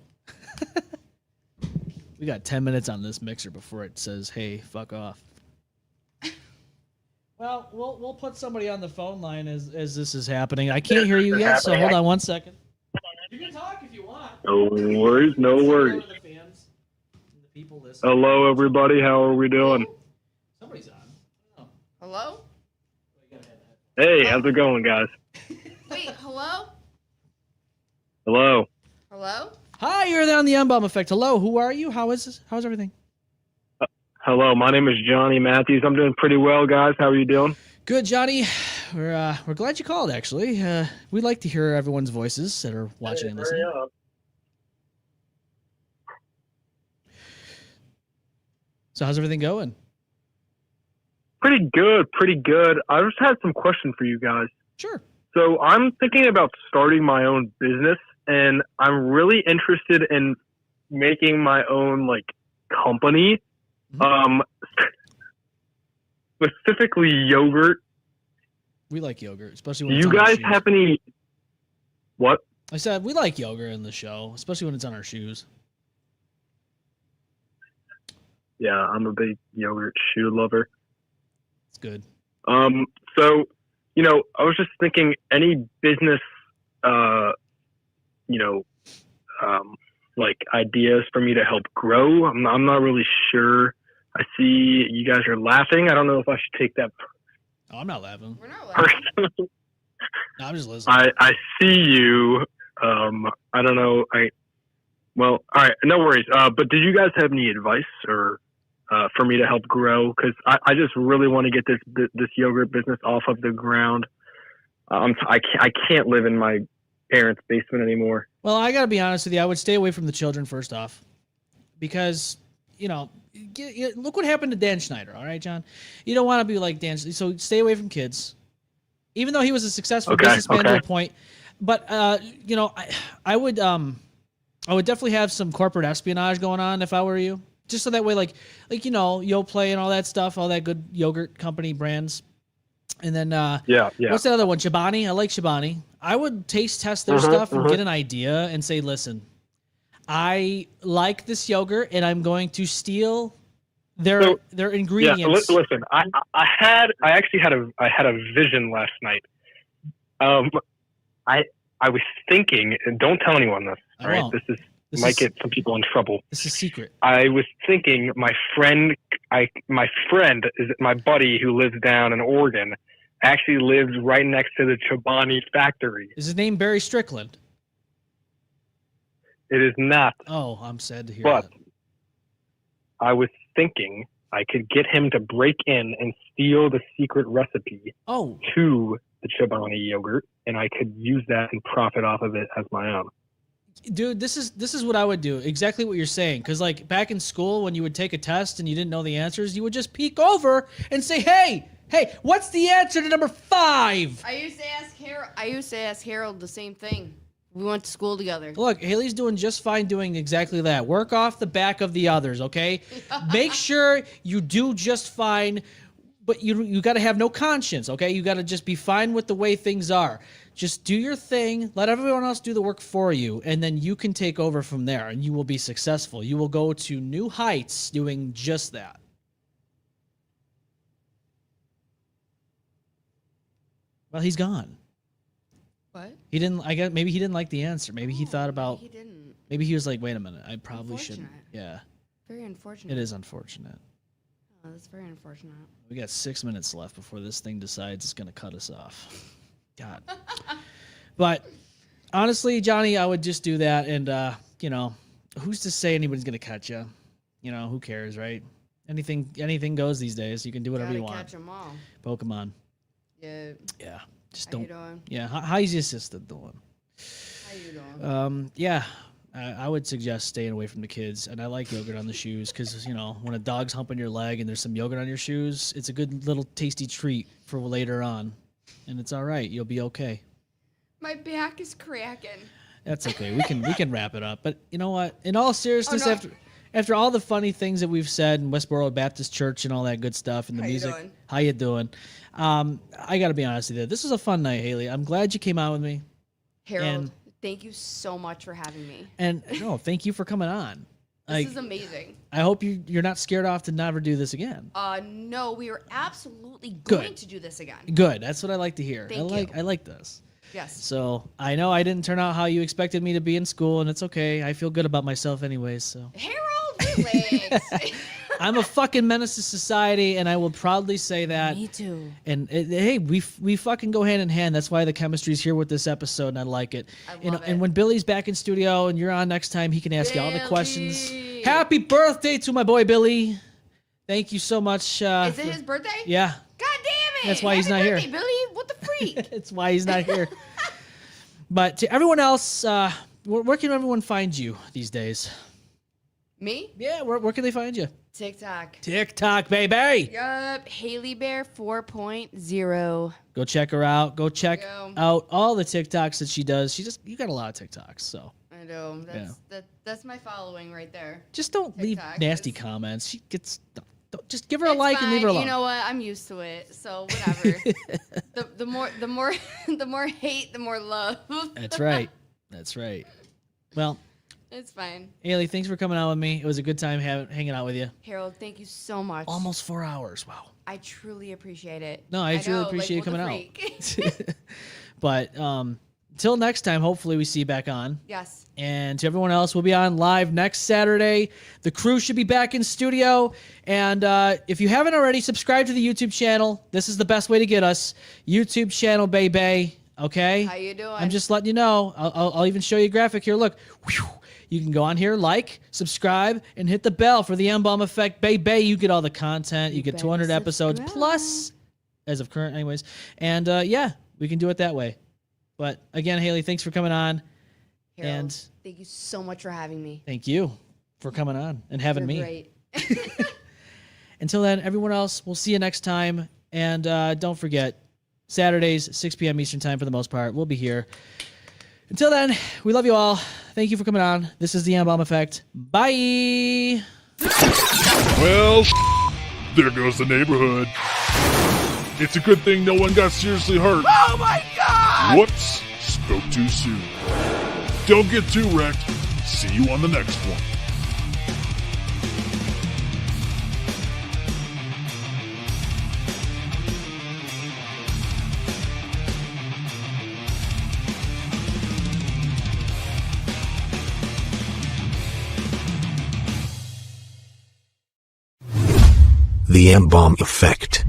We got 10 minutes on this mixer before it says, "Hey, fuck off." Well, we'll put somebody on the phone line as this is happening. I can't hear you yet, so hold on one second. You can talk if you want. No worries, no worries. The fans, the people listen. Hello, everybody. How are we doing? Somebody's on. Oh, Hello? you gotta have that. Hey, how's it going, guys? Wait, hello? Hello. Hello? Hi, you're on the M-Balm Effect. Hello, who are you? How's everything? Hello, my name is Johnny Matthews. I'm doing pretty well, guys. How are you doing? Good, Johnny. We're glad you called. Actually, we like to hear everyone's voices that are watching and listening. So, how's everything going? Pretty good, pretty good. I just had some questions for you guys. Sure. So I'm thinking about starting my own business, and I'm really interested in making my own company. Specifically yogurt. We like yogurt, especially when Do it's you on our guys shoes. have any? What? I said we like yogurt in the show, especially when it's on our shoes. Yeah, I'm a big yogurt shoe lover. It's good. So, I was just thinking any business, ideas for me to help grow. I'm not really sure. I see you guys are laughing. I don't know if I should take that Oh, I'm not laughing. We're not laughing. personally. No, I'm just listening. I see you. I don't know. All right, no worries. But did you guys have any advice or for me to help grow? Because I just really want to get this yogurt business off of the ground. I can't live in my parents' basement anymore. Well, I gotta be honest with you. I would stay away from the children first off, because look what happened to Dan Schneider. All right, John, you don't want to be like Dan. So stay away from kids. Even though he was a successful businessman to a point, But I would definitely have some corporate espionage going on if I were you. Just so that way, like Yoplait and all that stuff, all that good yogurt company brands. And then what's that other one? Chobani. I like Chobani. I would taste test their stuff and get an idea and say, listen, I like this yogurt and I'm going to steal their ingredients. Yeah, listen, I actually had a vision last night. I was thinking, and don't tell anyone this, all right? This might get some people in trouble. This is secret. I was thinking my friend is my buddy who lives down in Oregon, actually lives right next to the Chobani factory. Is his name Barry Strickland? It is not. Oh, I'm sad to hear that. But I was thinking I could get him to break in and steal the secret recipe to the Chobani yogurt, and I could use that and profit off of it as my own. Dude, this is what I would do. Exactly what you're saying. Because like back in school, when you would take a test and you didn't know the answers, you would just peek over and say, "Hey, what's the answer to number 5?" I used to ask Harold the same thing. We went to school together. Look, Haley's doing just fine doing exactly that. Work off the back of the others, okay? Make sure you do just fine, but you got to have no conscience, okay? You got to just be fine with the way things are. Just do your thing, let everyone else do the work for you, and then you can take over from there, and you will be successful. You will go to new heights doing just that. Well, he's gone. What? He didn't. I guess maybe he didn't like the answer. Maybe he thought about. He didn't. Maybe he was like, "Wait a minute, I probably shouldn't." Yeah. Very unfortunate. It is unfortunate. Oh, that's very unfortunate. We got 6 minutes left before this thing decides it's going to cut us off. God. But honestly, Johnny, I would just do that. And, who's to say anybody's going to catch you? Who cares, right? Anything goes these days. You can do whatever you want. Catch them all. Pokemon. Yeah. Yeah. Just How don't. you doing? Yeah. How's your sister doing? How you doing? Yeah. I would suggest staying away from the kids. And I like yogurt on the shoes because, when a dog's humping your leg and there's some yogurt on your shoes, it's a good little tasty treat for later on. And it's all right. You'll be okay. My back is cracking. That's okay. We can wrap it up. But you know what? In all seriousness, after all the funny things that we've said in Westboro Baptist Church and all that good stuff and the music, how you doing? I got to be honest with you. This was a fun night, Haley. I'm glad you came out with me. Harold, thank you so much for having me. And no, thank you for coming on. This is amazing. I hope you're not scared off to never do this again. No, we are absolutely going to do this again. Good. That's what I like to hear. Thank you. I like this. Yes. So I know I didn't turn out how you expected me to be in school, and it's okay. I feel good about myself anyways. So Harold, relax. I'm a fucking menace to society, and I will proudly say that. Me too. And hey, we fucking go hand in hand. That's why the chemistry's here with this episode, and I like it. I love it. And when Billy's back in studio and you're on next time, he can ask you all the questions. Happy birthday to my boy Billy. Thank you so much. Is it his birthday? Yeah. God damn it. That's why he's not here. here. Billy, what the freak? That's why he's not here. But to everyone else, where can everyone find you these days? Me? Yeah, where can they find you? TikTok. TikTok, baby. Yup. Haley Bear 4.0. Go check her out. Go check out all the TikToks that she does. You got a lot of TikToks, so. I know. That's my following right there. Just don't leave TikTok nasty comments. She gets. Just give her a like and leave her alone. You know what? I'm used to it, so whatever. the more hate, the more love. That's right. That's right. Well, it's fine. Haley, thanks for coming out with me. It was a good time hanging out with you. Harold, thank you so much. Almost 4 hours. Wow. I truly appreciate it. No, I truly appreciate you coming out. But until next time, hopefully we see you back on. Yes. And to everyone else, we'll be on live next Saturday. The crew should be back in studio. And if you haven't already, subscribe to the YouTube channel. This is the best way to get us. YouTube channel, baby. Okay? How you doing? I'm just letting you know. I'll even show you a graphic here. Look. Whew. You can go on here, like, subscribe, and hit the bell for the M-Balm Effect. Baby, you get all the content. You get 200 episodes plus, as of current anyways. And yeah, we can do it that way. But again, Haley, thanks for coming on. Harold, and thank you so much for having me. Thank you for coming on and having me. Great. Until then, everyone else, we'll see you next time. And don't forget, Saturdays, 6 p.m. Eastern time for the most part. We'll be here. Until then, we love you all. Thank you for coming on. This is the M-Balm Effect. Bye. Well, there goes the neighborhood. It's a good thing no one got seriously hurt. Oh my God! Whoops, spoke too soon. Don't get too wrecked. See you on the next one. The M-Balm Effect.